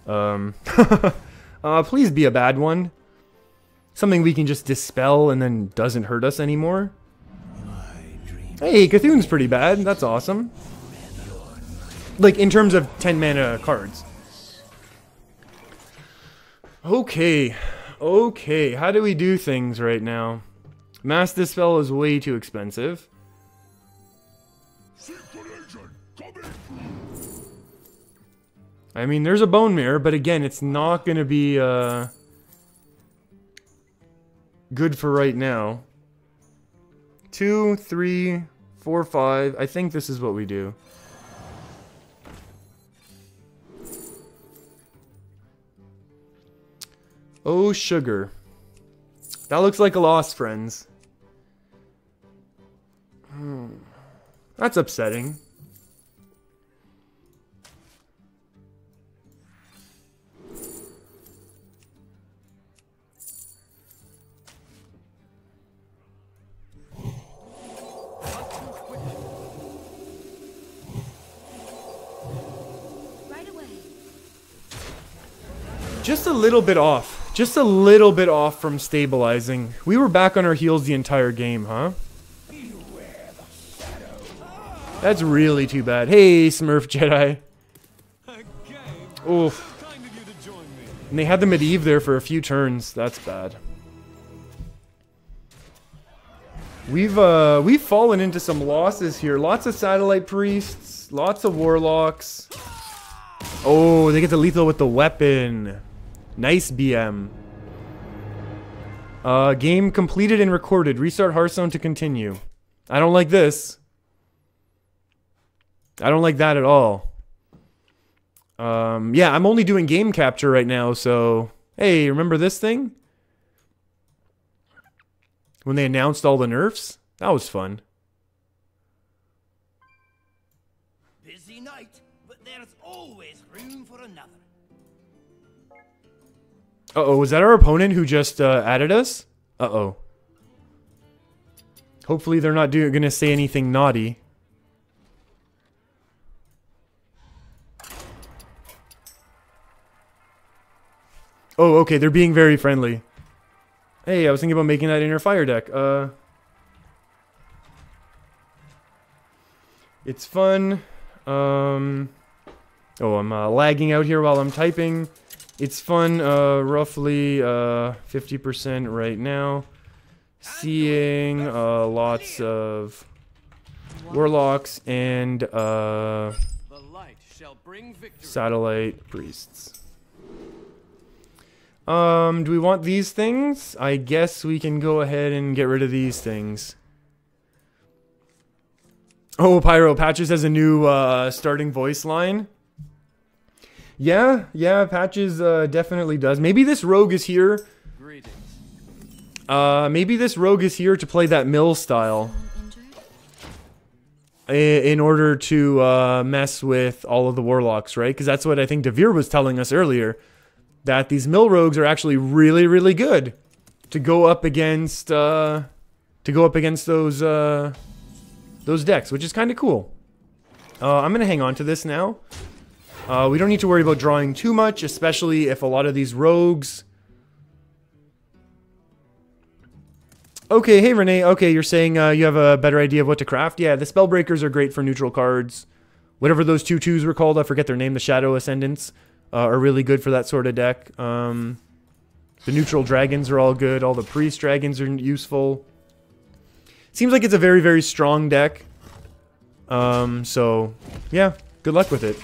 Please be a bad one. Something we can just dispel and then doesn't hurt us anymore. Hey, Cthulhu's pretty bad. That's awesome. Like, in terms of 10 mana cards. Okay. Okay, how do we do things right now? Mass Dispel is way too expensive. I mean, there's a Bone Mare, but again, it's not going to be good for right now. 2, 3, 4, 5. I think this is what we do. Oh, sugar. That looks like a loss, friends. That's upsetting. Right away. Just a little bit off. Just a little bit off from stabilizing. We were back on our heels the entire game, huh? That's really too bad. Hey, Smurf Jedi. Oof. And they had the Medivh there for a few turns. That's bad. We've fallen into some losses here. Lots of Satellite Priests. Lots of Warlocks. Oh, they get the lethal with the weapon. Nice BM. Game completed and recorded. Restart Hearthstone to continue. I don't like this. I don't like that at all. Yeah, I'm only doing game capture right now, so... Hey, remember this thing? When they announced all the nerfs? That was fun. Busy night, but there's always room for another. Uh-oh, was that our opponent who just added us? Uh-oh. Hopefully they're not gonna say anything naughty. Oh, okay, they're being very friendly. Hey, I was thinking about making that inner fire deck. It's fun. Oh, I'm lagging out here while I'm typing. It's fun, roughly 50% right now. Seeing lots of Warlocks and Satellite Priests. Do we want these things? I guess we can go ahead and get rid of these things. Oh, Pyro Patches has a new starting voice line. Yeah, Patches definitely does. Maybe this rogue is here. Maybe this rogue is here to play that mill style. In order to mess with all of the Warlocks, right? Because that's what I think Devere was telling us earlier. That these mill rogues are actually really, really good to go up against those decks, which is kind of cool. I'm gonna hang on to this now. We don't need to worry about drawing too much, especially if a lot of these rogues. Okay, hey Renee. Okay, you're saying you have a better idea of what to craft. Yeah, the Spellbreakers are great for neutral cards. Whatever those 2/2s were called, I forget their name. The Shadow Ascendants. Are really good for that sort of deck. The neutral dragons are all good. All the priest dragons are useful. Seems like it's a very, very strong deck. So, yeah, good luck with it.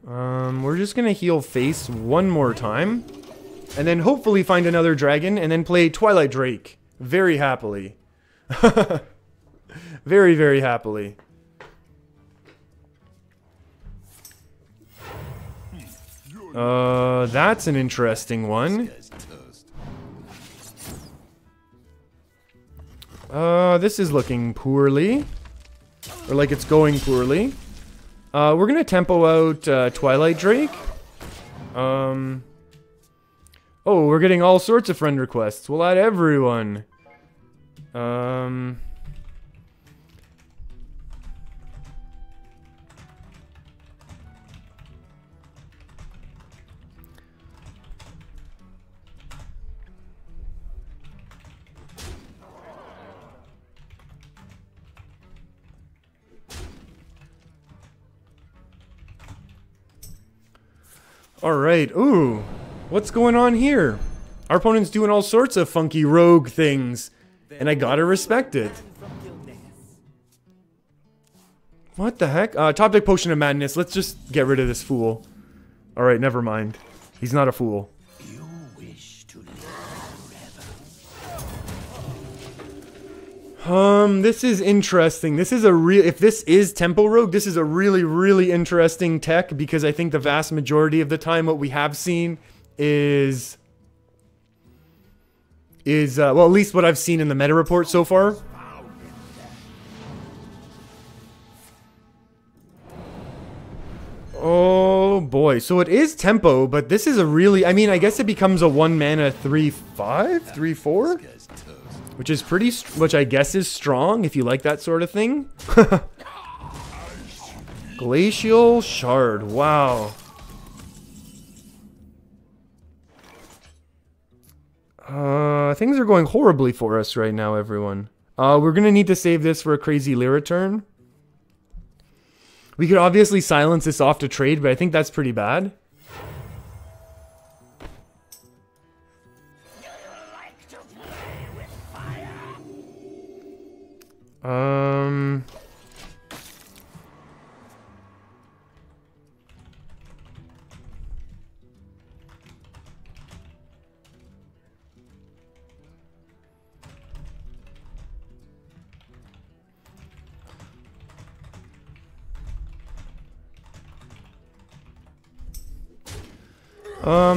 We're just going to heal face one more time. And then hopefully find another dragon and then play Twilight Drake. Very happily. Very, very happily. That's an interesting one. This is looking poorly. Or like it's going poorly. We're gonna tempo out Twilight Drake. Oh, we're getting all sorts of friend requests. We'll add everyone. Alright, ooh, what's going on here? Our opponent's doing all sorts of funky rogue things, and I gotta respect it. What the heck? Top deck Potion of Madness, let's just get rid of this fool. Alright, never mind. He's not a fool. You wish to live This is interesting. This is a real, if this is Tempo Rogue, this is a really, really interesting tech, because I think the vast majority of the time what we have seen is well, at least what I've seen in the meta report so far. Oh boy, so it is tempo, but this is a really, I mean, I guess it becomes a 1 mana 3/5, 3/4, which is pretty, which I guess is strong if you like that sort of thing. Glacial Shard, wow. Things are going horribly for us right now, everyone. We're gonna need to save this for a crazy Lyra turn. We could obviously silence this off to trade, but I think that's pretty bad.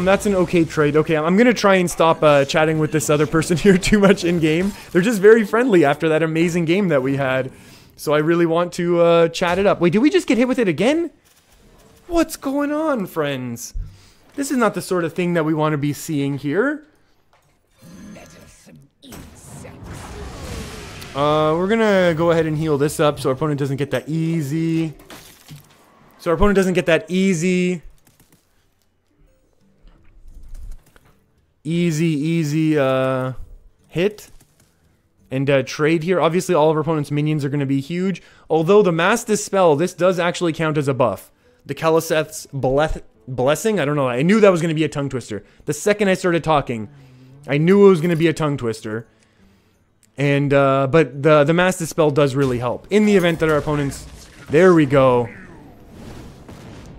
That's an okay trade. Okay, I'm gonna try and stop chatting with this other person here too much in-game. They're just very friendly after that amazing game that we had. So I really want to chat it up. Wait, did we just get hit with it again? What's going on, friends? This is not the sort of thing that we want to be seeing here. We're gonna go ahead and heal this up so our opponent doesn't get that easy. Easy hit and trade here. Obviously all of our opponent's minions are going to be huge, although the Mass Dispel, this does actually count as a buff. The Kaliseth's Blessing, I don't know, I knew that was going to be a tongue twister. The second I started talking, I knew it was going to be a tongue twister. And but the Mass Dispel does really help in the event that our opponents, there we go,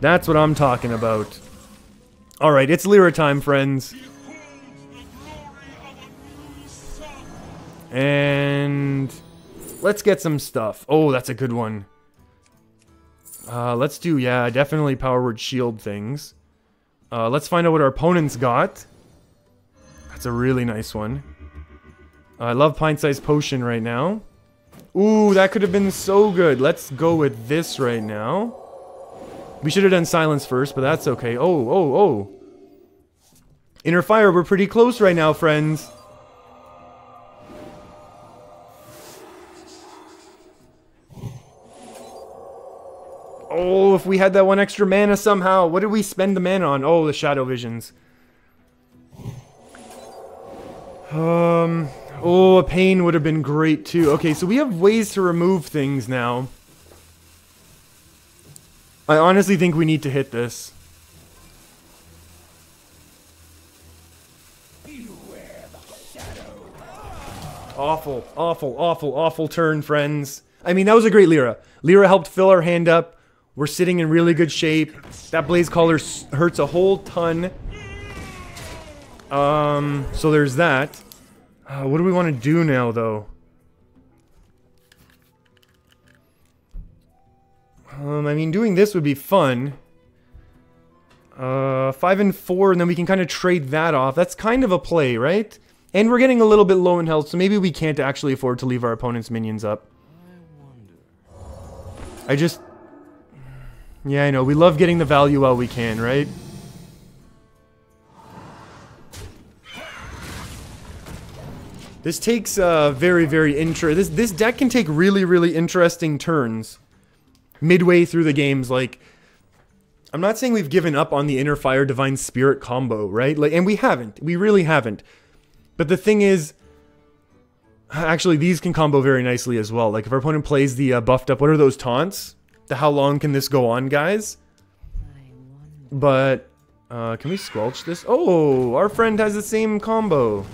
that's what I'm talking about. Alright, it's Lyra time, friends. And let's get some stuff. Oh, that's a good one. Let's do, yeah, definitely Power Word Shield things. Let's find out what our opponent's got. That's a really nice one. I love Pint-Sized Potion right now. Ooh, that could have been so good. Let's go with this right now. We should have done Silence first, but that's okay. Oh. Inner Fire, we're pretty close right now, friends. Oh, if we had that one extra mana somehow. What did we spend the mana on? Oh, the Shadow Visions. Oh, a Pain would have been great too. Okay, so we have ways to remove things now. I honestly think we need to hit this. Awful turn, friends. I mean, that was a great Lyra. Lyra helped fill our hand up. We're sitting in really good shape. That Blaze Caller hurts a whole ton. So there's that. What do we want to do now, though? I mean, doing this would be fun. 5 and 4, and then we can kind of trade that off. That's kind of a play, right? And we're getting a little bit low in health, so maybe we can't actually afford to leave our opponent's minions up. I just... Yeah, I know. We love getting the value while we can, right? This takes very, very this deck can take really, really interesting turns midway through the games. Like, I'm not saying we've given up on the Inner Fire Divine Spirit combo, right? Like, and we haven't. We really haven't. But the thing is, actually, these can combo very nicely as well. Like, if our opponent plays the buffed up, what are those taunts? The how long can this go on, guys? But, can we squelch this? Oh, our friend has the same combo.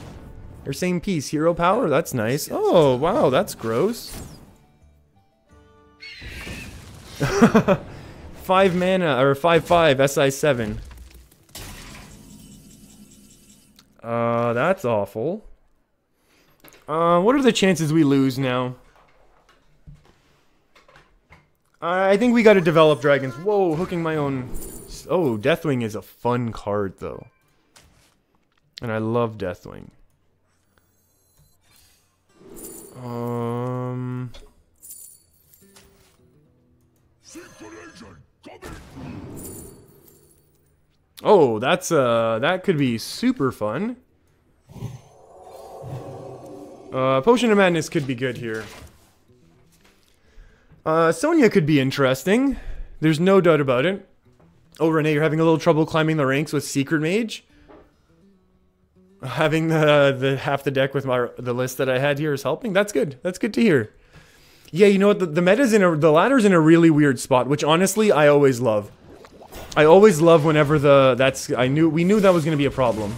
Or same piece. Hero power? That's nice. Oh, wow, that's gross. 5 mana, or 5/5, SI7. That's awful. What are the chances we lose now? I think we gotta develop dragons. Whoa, hooking my own... Oh, Deathwing is a fun card, though. And I love Deathwing. Oh, that's that could be super fun. Potion of Madness could be good here. Sonya could be interesting. There's no doubt about it. Oh, Renee, you're having a little trouble climbing the ranks with Secret Mage? Having the half the deck with the list that I had here is helping. That's good. That's good to hear. Yeah, you know what? The meta's the ladder's in a really weird spot, which honestly I always love. I always love whenever we knew that was going to be a problem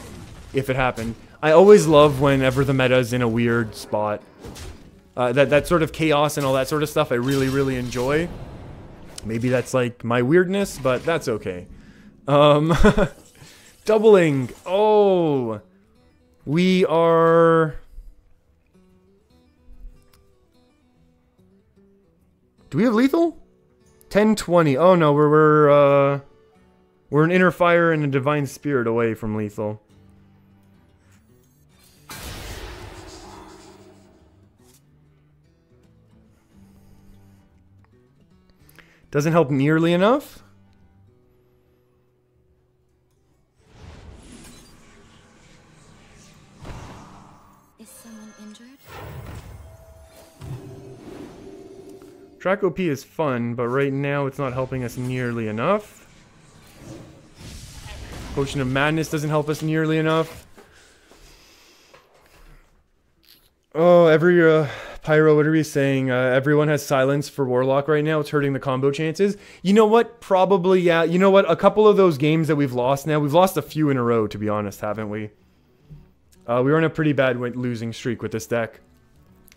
if it happened. I always love whenever the meta's in a weird spot. That sort of chaos and all that sort of stuff I really, really enjoy. Maybe that's like my weirdness, but that's okay. Doubling. Oh. We are... Do we have lethal? 10-20. Oh no, we're an Inner Fire and a Divine Spirit away from lethal. Doesn't help nearly enough. Is someone injured? Track OP is fun, but right now it's not helping us nearly enough. Potion of Madness doesn't help us nearly enough. Oh, Pyro, what are we saying? Everyone has silence for Warlock right now. It's hurting the combo chances. You know what? Probably, yeah. You know what? A couple of those games that we've lost now, we've lost a few in a row, to be honest, haven't we? We were on a pretty bad losing streak with this deck.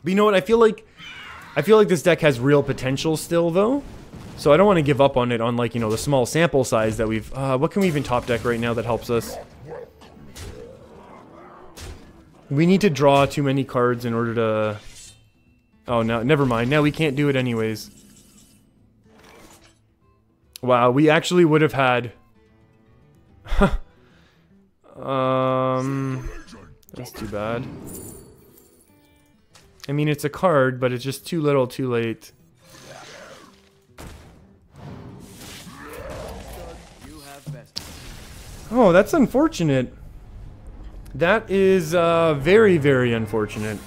But you know what? I feel like this deck has real potential still, though. So I don't want to give up on it on, like, you know, the small sample size that we've... what can we even top deck right now that helps us? We need to draw too many cards in order to... Oh, no, never mind. Now we can't do it anyways. Wow, we actually would have had... That's too bad. I mean, it's a card, but it's just too little, too late. Oh, that's unfortunate. That is very, very unfortunate.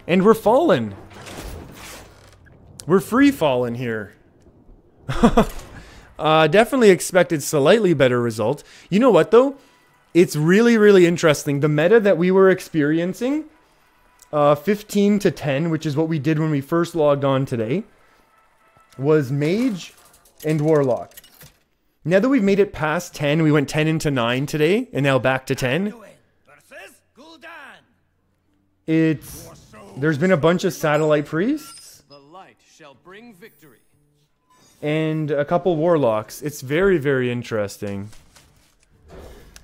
And we're fallen. We're free fallen here. Definitely expected slightly better result. You know what, though? It's really, really interesting. The meta that we were experiencing, 15 to 10, which is what we did when we first logged on today, was Mage and Warlock. Now that we've made it past 10, we went 10 into 9 today, and now back to 10. There's been a bunch of Satellite Priests. The light shall bring victory. And a couple Warlocks. It's very, very interesting.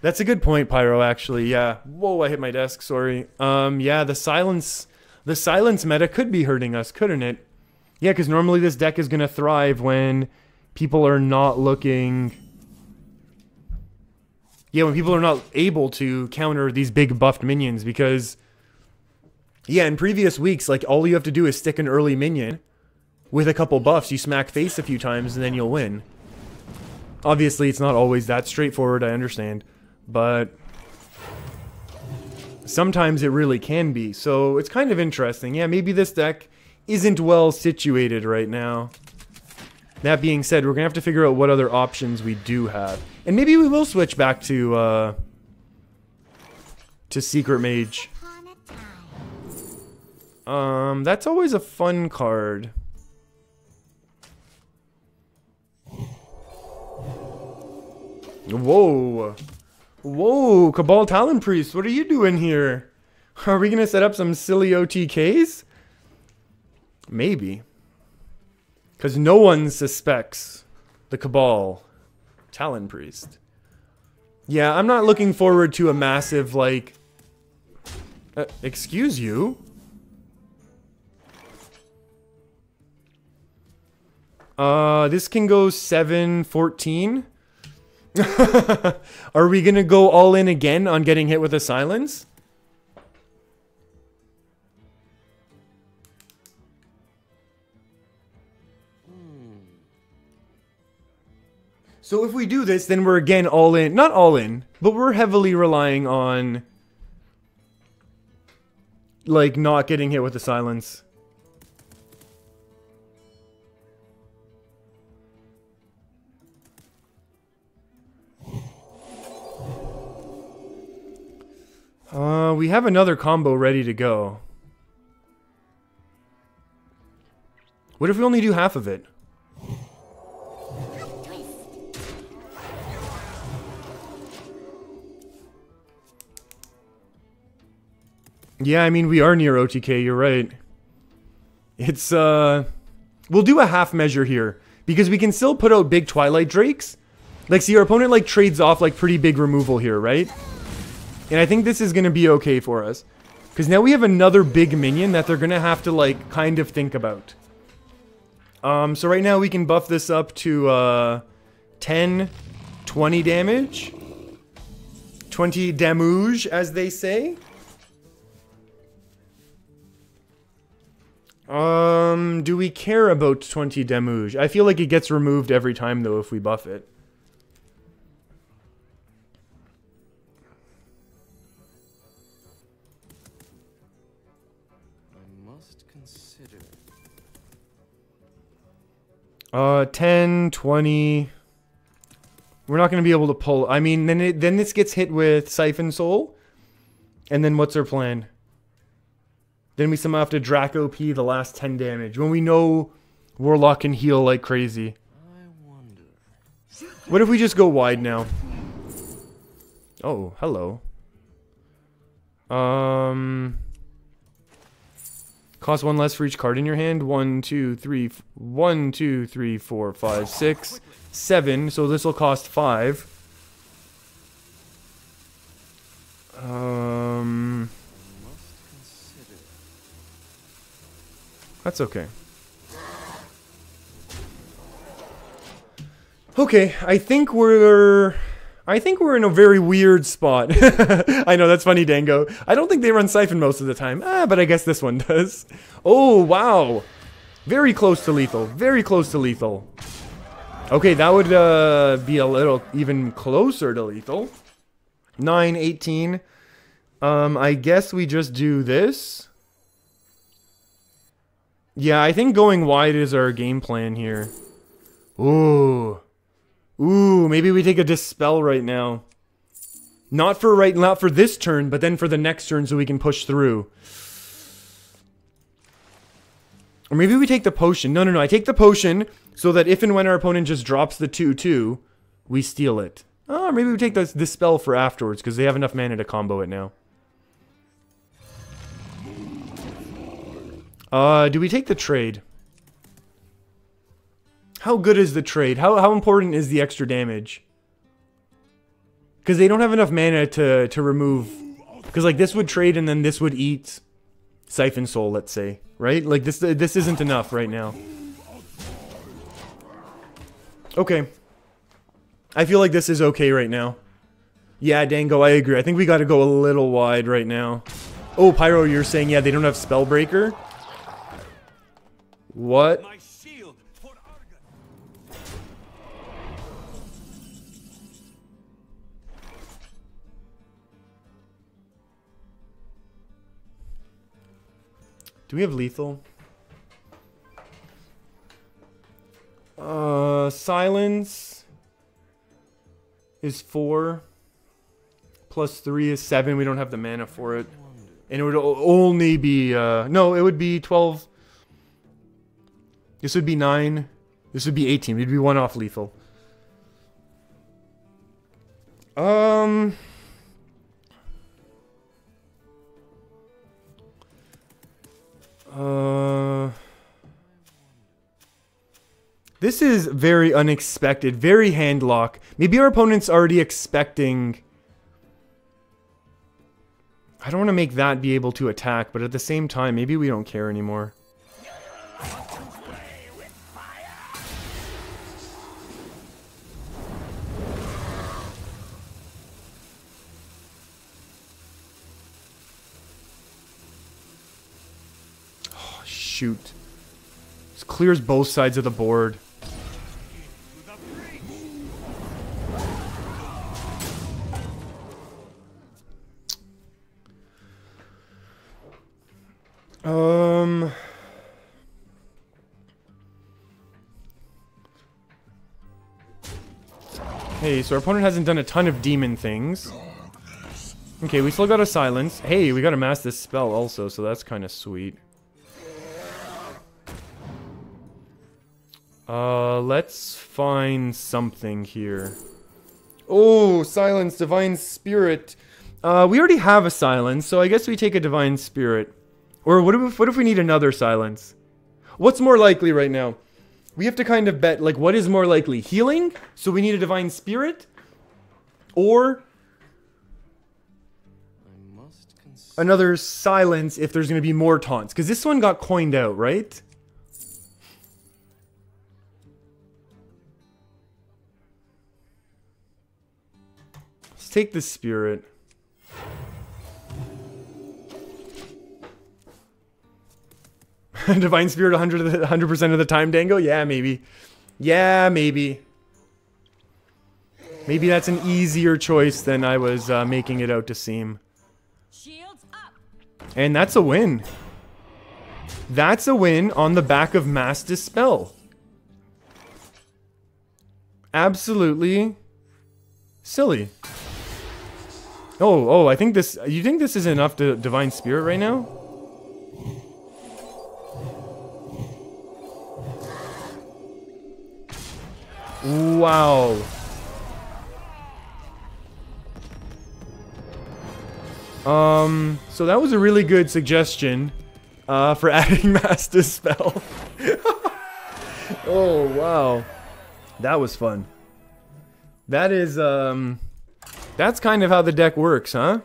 That's a good point, Pyro, actually. Yeah. Whoa, I hit my desk. Sorry. Yeah, the silence meta could be hurting us, couldn't it? Yeah, because normally this deck is going to thrive when people are not looking... Yeah, when people are not able to counter these big buffed minions, because... Yeah, in previous weeks, like, all you have to do is stick an early minion with a couple buffs. You smack face a few times, and then you'll win. Obviously, it's not always that straightforward, I understand. But sometimes it really can be. So it's kind of interesting. Yeah, maybe this deck isn't well situated right now. That being said, we're going to have to figure out what other options we do have. And maybe we will switch back to Secret Mage. That's always a fun card. Whoa. Whoa, Cabal Talon Priest, what are you doing here? Are we going to set up some silly OTKs? Maybe. Because no one suspects the Cabal Talon Priest. Yeah, I'm not looking forward to a massive, like... excuse you? This can go 7-14. Are we gonna go all in again on getting hit with a silence? So if we do this, then we're again all in. Not all in, but we're heavily relying on, like, not getting hit with a silence. We have another combo ready to go. What if we only do half of it? Yeah, I mean, we are near OTK, you're right. It's, we'll do a half measure here, because we can still put out big Twilight Drakes. Like, see, our opponent, like, trades off, like, pretty big removal here, right? And I think this is going to be okay for us. Because now we have another big minion that they're going to have to, like, kind of think about. So right now we can buff this up to, 10, 20 damage. 20 damage, as they say. Do we care about 20 damage? I feel like it gets removed every time, though, if we buff it. I must consider. 10, 20. We're not going to be able to pull. I mean, then this gets hit with Siphon Soul. And then what's our plan? Then we somehow have to Draco P the last 10 damage. When we know Warlock can heal like crazy. I wonder. What if we just go wide now? Oh, hello. Cost 1 less for each card in your hand. 1, 2, 3, 1, 2, 3, 4, 5, 6, 7. So this will cost 5. That's okay. Okay, I think we're in a very weird spot. I know, that's funny, Dango. I don't think they run Siphon most of the time. But I guess this one does. Oh, wow. Very close to lethal. Very close to lethal. Okay, that would be a little even closer to lethal. 9, 18. I guess we just do this. Yeah, I think going wide is our game plan here. Ooh. Ooh, maybe we take a Dispel right now. Not for this turn, but then for the next turn so we can push through. Or maybe we take the potion. No, I take the potion so that if and when our opponent just drops the 2/2, we steal it. Oh, maybe we take the Dispel for afterwards because they have enough mana to combo it now. Do we take the trade? How good is the trade? How important is the extra damage? Because they don't have enough mana to remove... Because, like, this would trade and then this would eat Siphon Soul, let's say. Right? Like, this isn't enough right now. Okay. I feel like this is okay right now. Yeah, Dango, I agree. I think we gotta go a little wide right now. Oh, Pyro, you're saying, yeah, they don't have Spellbreaker? What? My shield for Argon. Do we have lethal? Silence is 4. Plus 3 is 7. We don't have the mana for it. And it would only be, no, it would be 12. This would be 9. This would be 18. We'd be 1 off lethal. This is very unexpected, very handlock. Maybe our opponent's already expecting... I don't want to make that be able to attack, but at the same time, maybe we don't care anymore. Oh, shoot. This clears both sides of the board. Hey, so our opponent hasn't done a ton of demon things. Okay, we still got a silence. Hey, we got to mass this spell also, so that's kind of sweet. Let's find something here. Oh, silence, divine spirit. We already have a silence, so I guess we take a divine spirit. Or what if we need another silence? What's more likely right now? We have to kind of bet, like, what is more likely? Healing? So we need a divine spirit? Or another silence if there's going to be more taunts. Because this one got coined out, right? Let's take the spirit. Divine Spirit 100% of the time, Dango? Yeah, maybe. Yeah, maybe. Maybe that's an easier choice than I was making it out to seem. Shields up. And that's a win. That's a win on the back of Mass Dispel. Absolutely silly. Oh, I think this... You think this is enough to Divine Spirit right now? Wow. So that was a really good suggestion for adding Mass Dispel. Oh, wow. That was fun. That is, that's kind of how the deck works, huh?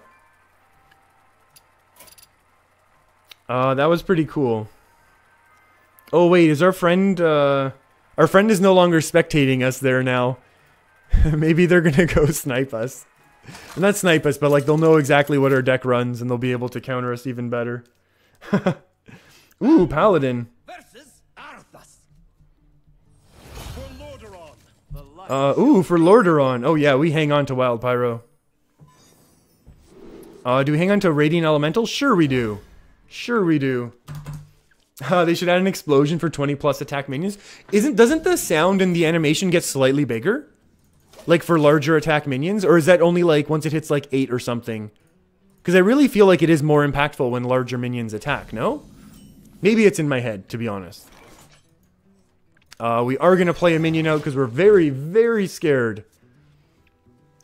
That was pretty cool. Oh, wait, is our friend, our friend is no longer spectating us there now. Maybe they're gonna go snipe us. Not snipe us, but like they'll know exactly what our deck runs and they'll be able to counter us even better. Ooh, Paladin. Versus Arthas. For Lordaeron. Ooh, for Lordaeron. Oh yeah, we hang on to Wild Pyro. Do we hang on to Radiant Elemental? Sure we do. Sure we do. They should add an explosion for 20 plus attack minions. Doesn't the sound and the animation get slightly bigger? Like for larger attack minions? Or is that only like once it hits like 8 or something? Because I really feel like it is more impactful when larger minions attack, no? Maybe it's in my head, to be honest. We are going to play a minion out because we're very, very scared.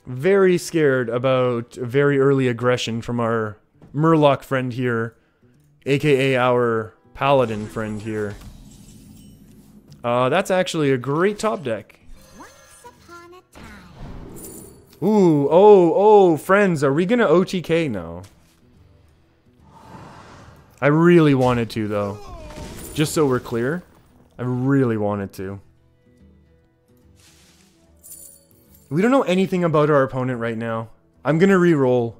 Very scared about very early aggression from our Murloc friend here. AKA our Paladin friend here. That's actually a great top deck. Once upon a time. Ooh, oh, friends, are we gonna OTK? No. I really wanted to, though. Just so we're clear. I really wanted to. We don't know anything about our opponent right now. I'm gonna re-roll.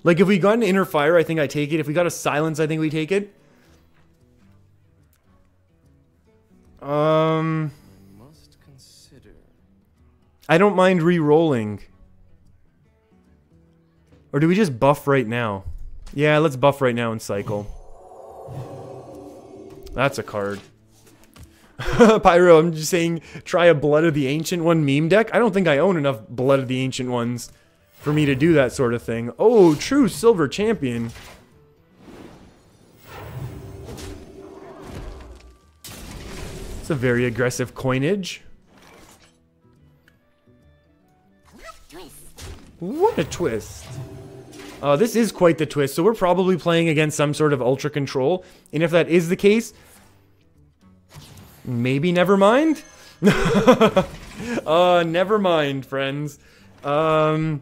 Like, if we got an Inner Fire, I think I take it. If we got a Silence, I think we take it. Must consider. I don't mind re-rolling. Or do we just buff right now? Yeah, let's buff right now and cycle. That's a card. Pyro, I'm just saying, try a Blood of the Ancient one meme deck. I don't think I own enough Blood of the Ancient ones for me to do that sort of thing. Oh, true Silver Champion. It's a very aggressive coinage. What a twist. This is quite the twist, so we're probably playing against some sort of Ultra Control. And if that is the case, maybe never mind? Never mind, friends. Or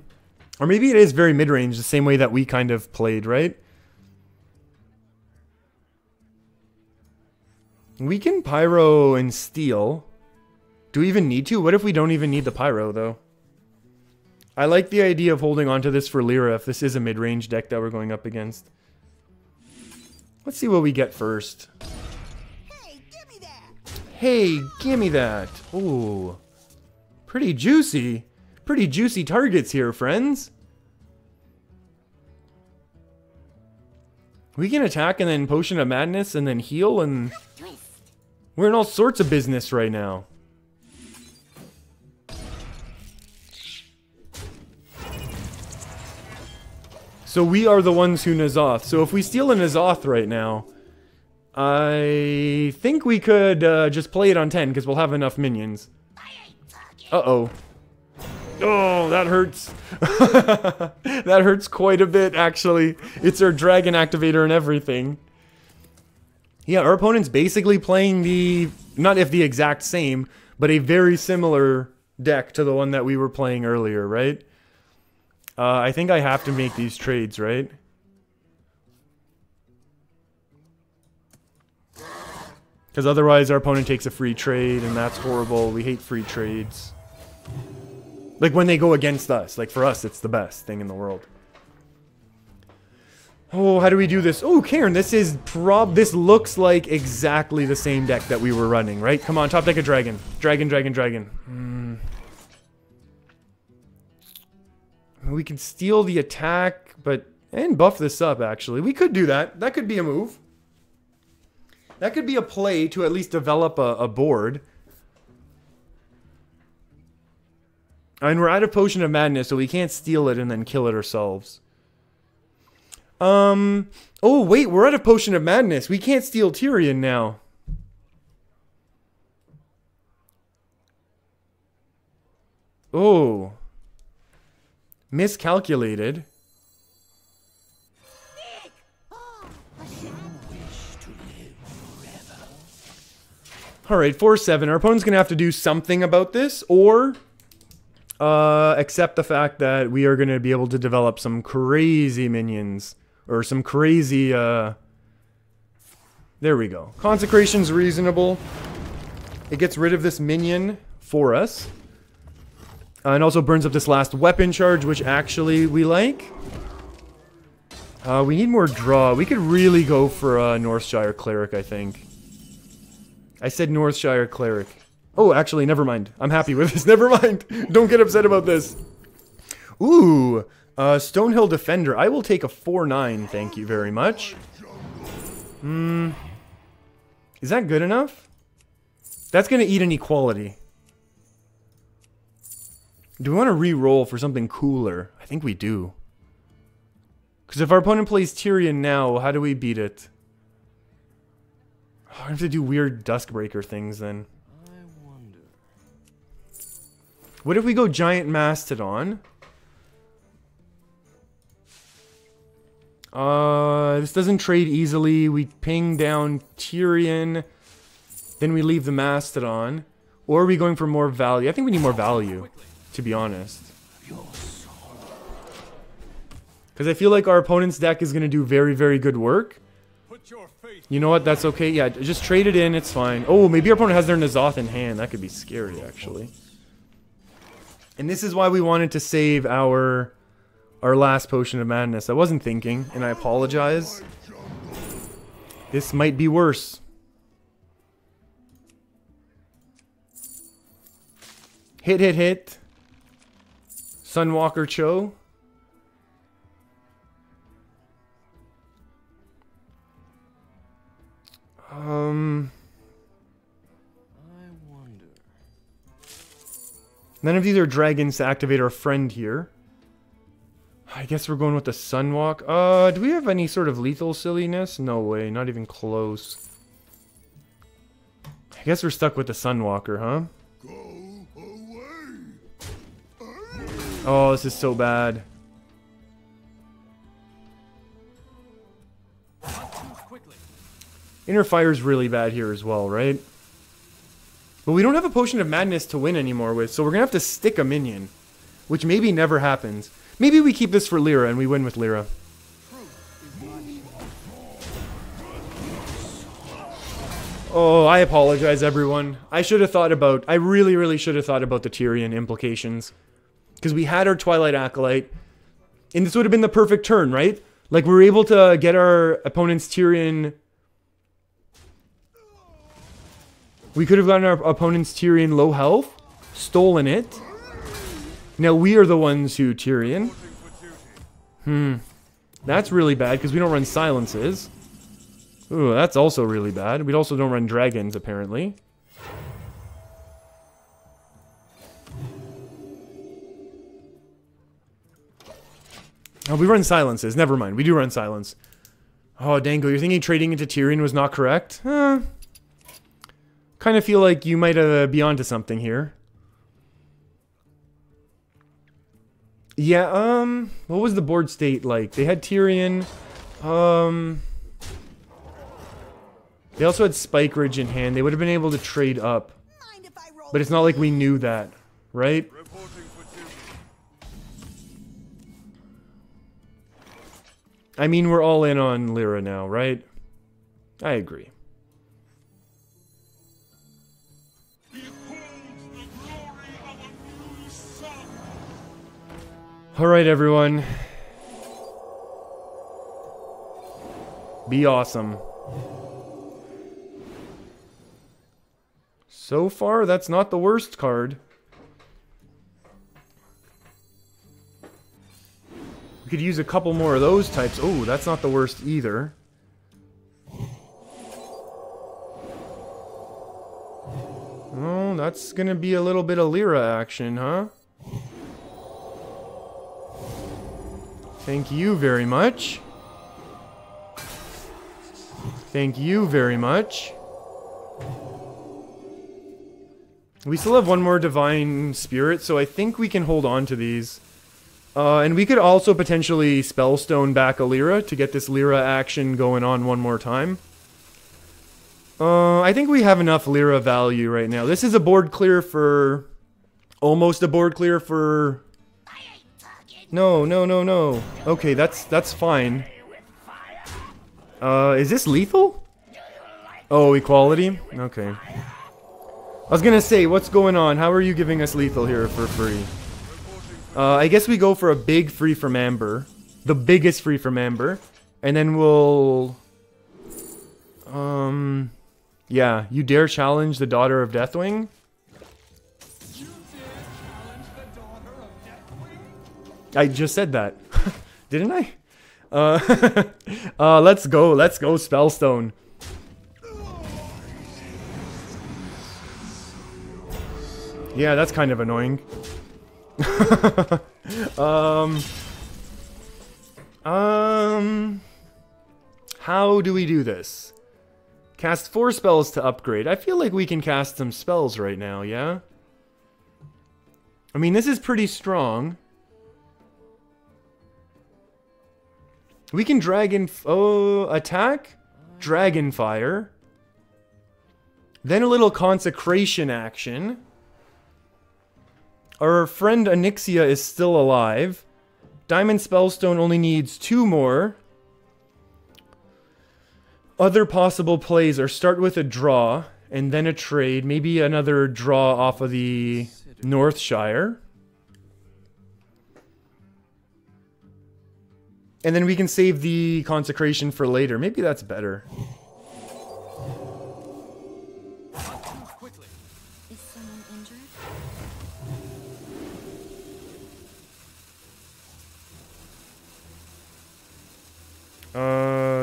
maybe it is very mid-range, the same way that we kind of played, right? We can Pyro and Steal. Do we even need to? What if we don't even need the Pyro, though? I like the idea of holding on to this for Lyra if this is a mid-range deck that we're going up against. Let's see what we get first. Hey, give me that! Hey, gimme that. Ooh. Pretty juicy. Pretty juicy targets here, friends. We can attack and then Potion of Madness and then heal, and we're in all sorts of business right now. So we are the ones who N'Zoth. So if we steal a N'Zoth right now, I think we could just play it on 10 because we'll have enough minions. Uh-oh. Oh, that hurts. That hurts quite a bit, actually. It's our dragon activator and everything. Yeah, our opponent's basically playing the, not if the exact same, but a very similar deck to the one that we were playing earlier, right? I think I have to make these trades, right? Because otherwise our opponent takes a free trade, and that's horrible. We hate free trades. Like when they go against us. Like for us, it's the best thing in the world. Oh, how do we do this? Oh, Karen, this is this looks like exactly the same deck that we were running, right? Come on, top deck a dragon. Dragon. We can steal the attack, and buff this up, actually. We could do that. That could be a move. That could be a play to at least develop a board. And we're out of Potion of Madness, so we can't steal it and then kill it ourselves. Oh, wait, we're out of Potion of Madness. We can't steal Tyrion now. Oh. Miscalculated. Alright, 4-7. Our opponent's going to have to do something about this, or accept the fact that we are going to be able to develop some crazy minions. Or some crazy, there we go. Consecration's reasonable. It gets rid of this minion for us. And also burns up this last weapon charge, which actually we like. We need more draw. We could really go for a Northshire Cleric, I think. I said Northshire Cleric. Oh, actually, never mind. I'm happy with this. Never mind. Don't get upset about this. Ooh, Stonehill Defender. I will take a 4-9, thank you very much. Is that good enough? That's going to eat an equality. Do we want to re-roll for something cooler? I think we do. Because if our opponent plays Tyrion now, how do we beat it? Oh, I have to do weird Duskbreaker things then. I wonder. What if we go Giant Mastodon? This doesn't trade easily. We ping down Tyrion. Then we leave the Mastodon. Or are we going for more value? I think we need more value. to be honest. Because I feel like our opponent's deck is going to do very, very good work. You know what? That's okay. Yeah, just trade it in. It's fine. Oh, maybe our opponent has their N'Zoth in hand. That could be scary, actually. And this is why we wanted to save our last Potion of Madness. I wasn't thinking, and I apologize. This might be worse. Hit, hit, hit. Sunwalker Cho. I wonder. None of these are dragons to activate our friend here. I guess we're going with the Sunwalk. Do we have any sort of lethal silliness? No way, not even close. I guess we're stuck with the Sunwalker, huh? Oh, this is so bad. Inner Fire's really bad here as well, right? But we don't have a Potion of Madness to win anymore with, so we're gonna have to stick a minion. Which maybe never happens. Maybe we keep this for Lyra and we win with Lyra. Oh, I apologize, everyone. I really, really should have thought about the Tyrion implications. Because we had our Twilight Acolyte, and this would have been the perfect turn, right? Like, we were able to get our opponent's Tyrion. We could have gotten our opponent's Tyrion low health, stolen it. Now we are the ones who Tyrion. That's really bad, because we don't run silences. Ooh, that's also really bad. We also don't run dragons, apparently. Oh, we run silences. Never mind. We do run silence. Oh, Dango, you're thinking trading into Tyrion was not correct? Kind of feel like you might be onto something here. Yeah, what was the board state like? They had Tyrion. They also had Spike Ridge in hand. They would have been able to trade up. But it's not like we knew that, right? I mean, we're all in on Lyra now, right? I agree. Alright, everyone. Be awesome. So far, that's not the worst card. We could use a couple more of those types. Oh, that's not the worst either. Oh, that's gonna be a little bit of Lyra action, huh? Thank you very much. Thank you very much. We still have one more Divine Spirit, so I think we can hold on to these. And we could also potentially Spellstone back a Lyra to get this Lyra action going on one more time. I think we have enough Lyra value right now. This is a board clear for... Almost a board clear for... No, no, no, no. Okay, that's fine. Is this lethal? Oh, equality? Okay. I was gonna say, what's going on? How are you giving us lethal here for free? I guess we go for a big free from Amber. The biggest free from Amber. And then we'll... Yeah, you dare challenge the Daughter of Deathwing? You dare challenge the Daughter of Deathwing? I just said that. Didn't I? Let's go Spellstone. Yeah, that's kind of annoying. How do we do this? Cast 4 spells to upgrade. I feel like we can cast some spells right now, yeah? I mean, this is pretty strong. We can Dragon... attack? Dragonfire. Then a little Consecration action. Our friend Onyxia is still alive. Diamond Spellstone only needs 2 more. Other possible plays are start with a draw and then a trade. Maybe another draw off of the Northshire. And then we can save the consecration for later. Maybe that's better. Is someone injured?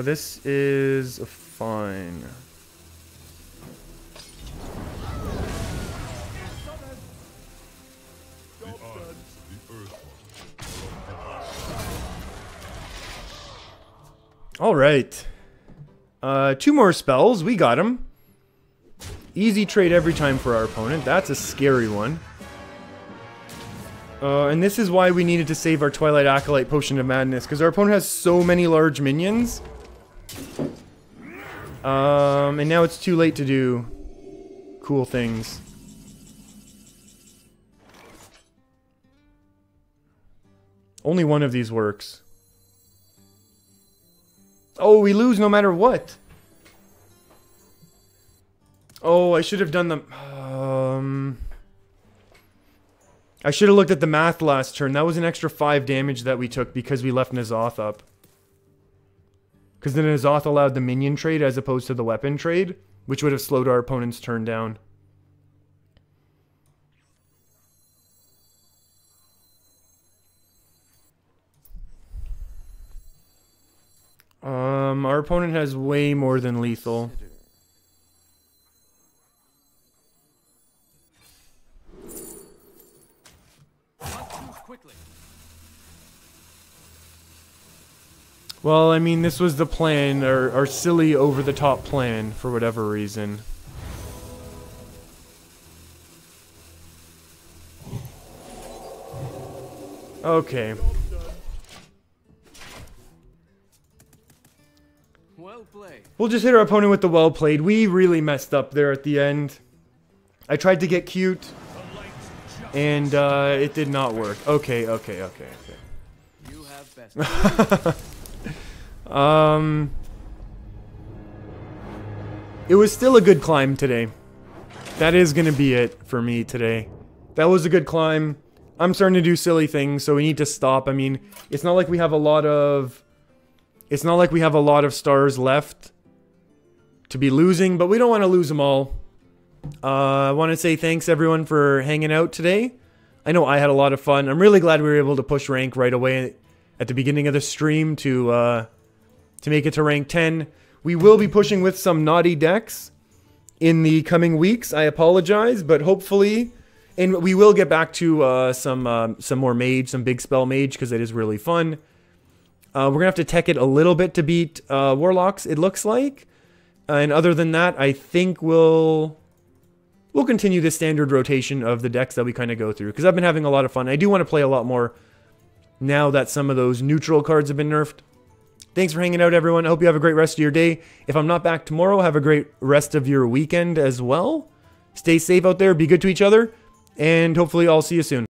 This is fine. All right. 2 more spells. We got them. Easy trade every time for our opponent. That's a scary one. And this is why we needed to save our Twilight Acolyte Potion of Madness, because our opponent has so many large minions. And now it's too late to do cool things. Only one of these works. Oh, we lose no matter what. Oh, I should have done the... I should have looked at the math last turn. That was an extra 5 damage that we took because we left N'Zoth up. Because the N'Zoth allowed the minion trade as opposed to the weapon trade, which would have slowed our opponent's turn down. Our opponent has way more than lethal. Well, I mean, this was the plan, our silly over-the-top plan, for whatever reason. Okay. Well played. We'll just hit our opponent with the well played. We really messed up there at the end. I tried to get cute, and it did not work. Okay. You have best. It was still a good climb today. That is gonna be it for me today. That was a good climb. I'm starting to do silly things, so we need to stop. I mean, it's not like we have a lot of... It's not like we have a lot of stars left to be losing, but we don't want to lose them all. I want to say thanks everyone for hanging out today. I know I had a lot of fun. I'm really glad we were able to push rank right away at the beginning of the stream to make it to rank 10. We will be pushing with some naughty decks in the coming weeks. I apologize, but hopefully... And we will get back to some more mage, some big spell mage, because it is really fun. We're going to have to tech it a little bit to beat Warlocks, it looks like. And other than that, I think we'll continue the standard rotation of the decks that we kind of go through. Because I've been having a lot of fun. I do want to play a lot more now that some of those neutral cards have been nerfed. Thanks for hanging out, everyone. I hope you have a great rest of your day. If I'm not back tomorrow, have a great rest of your weekend as well. Stay safe out there. Be good to each other. And hopefully I'll see you soon.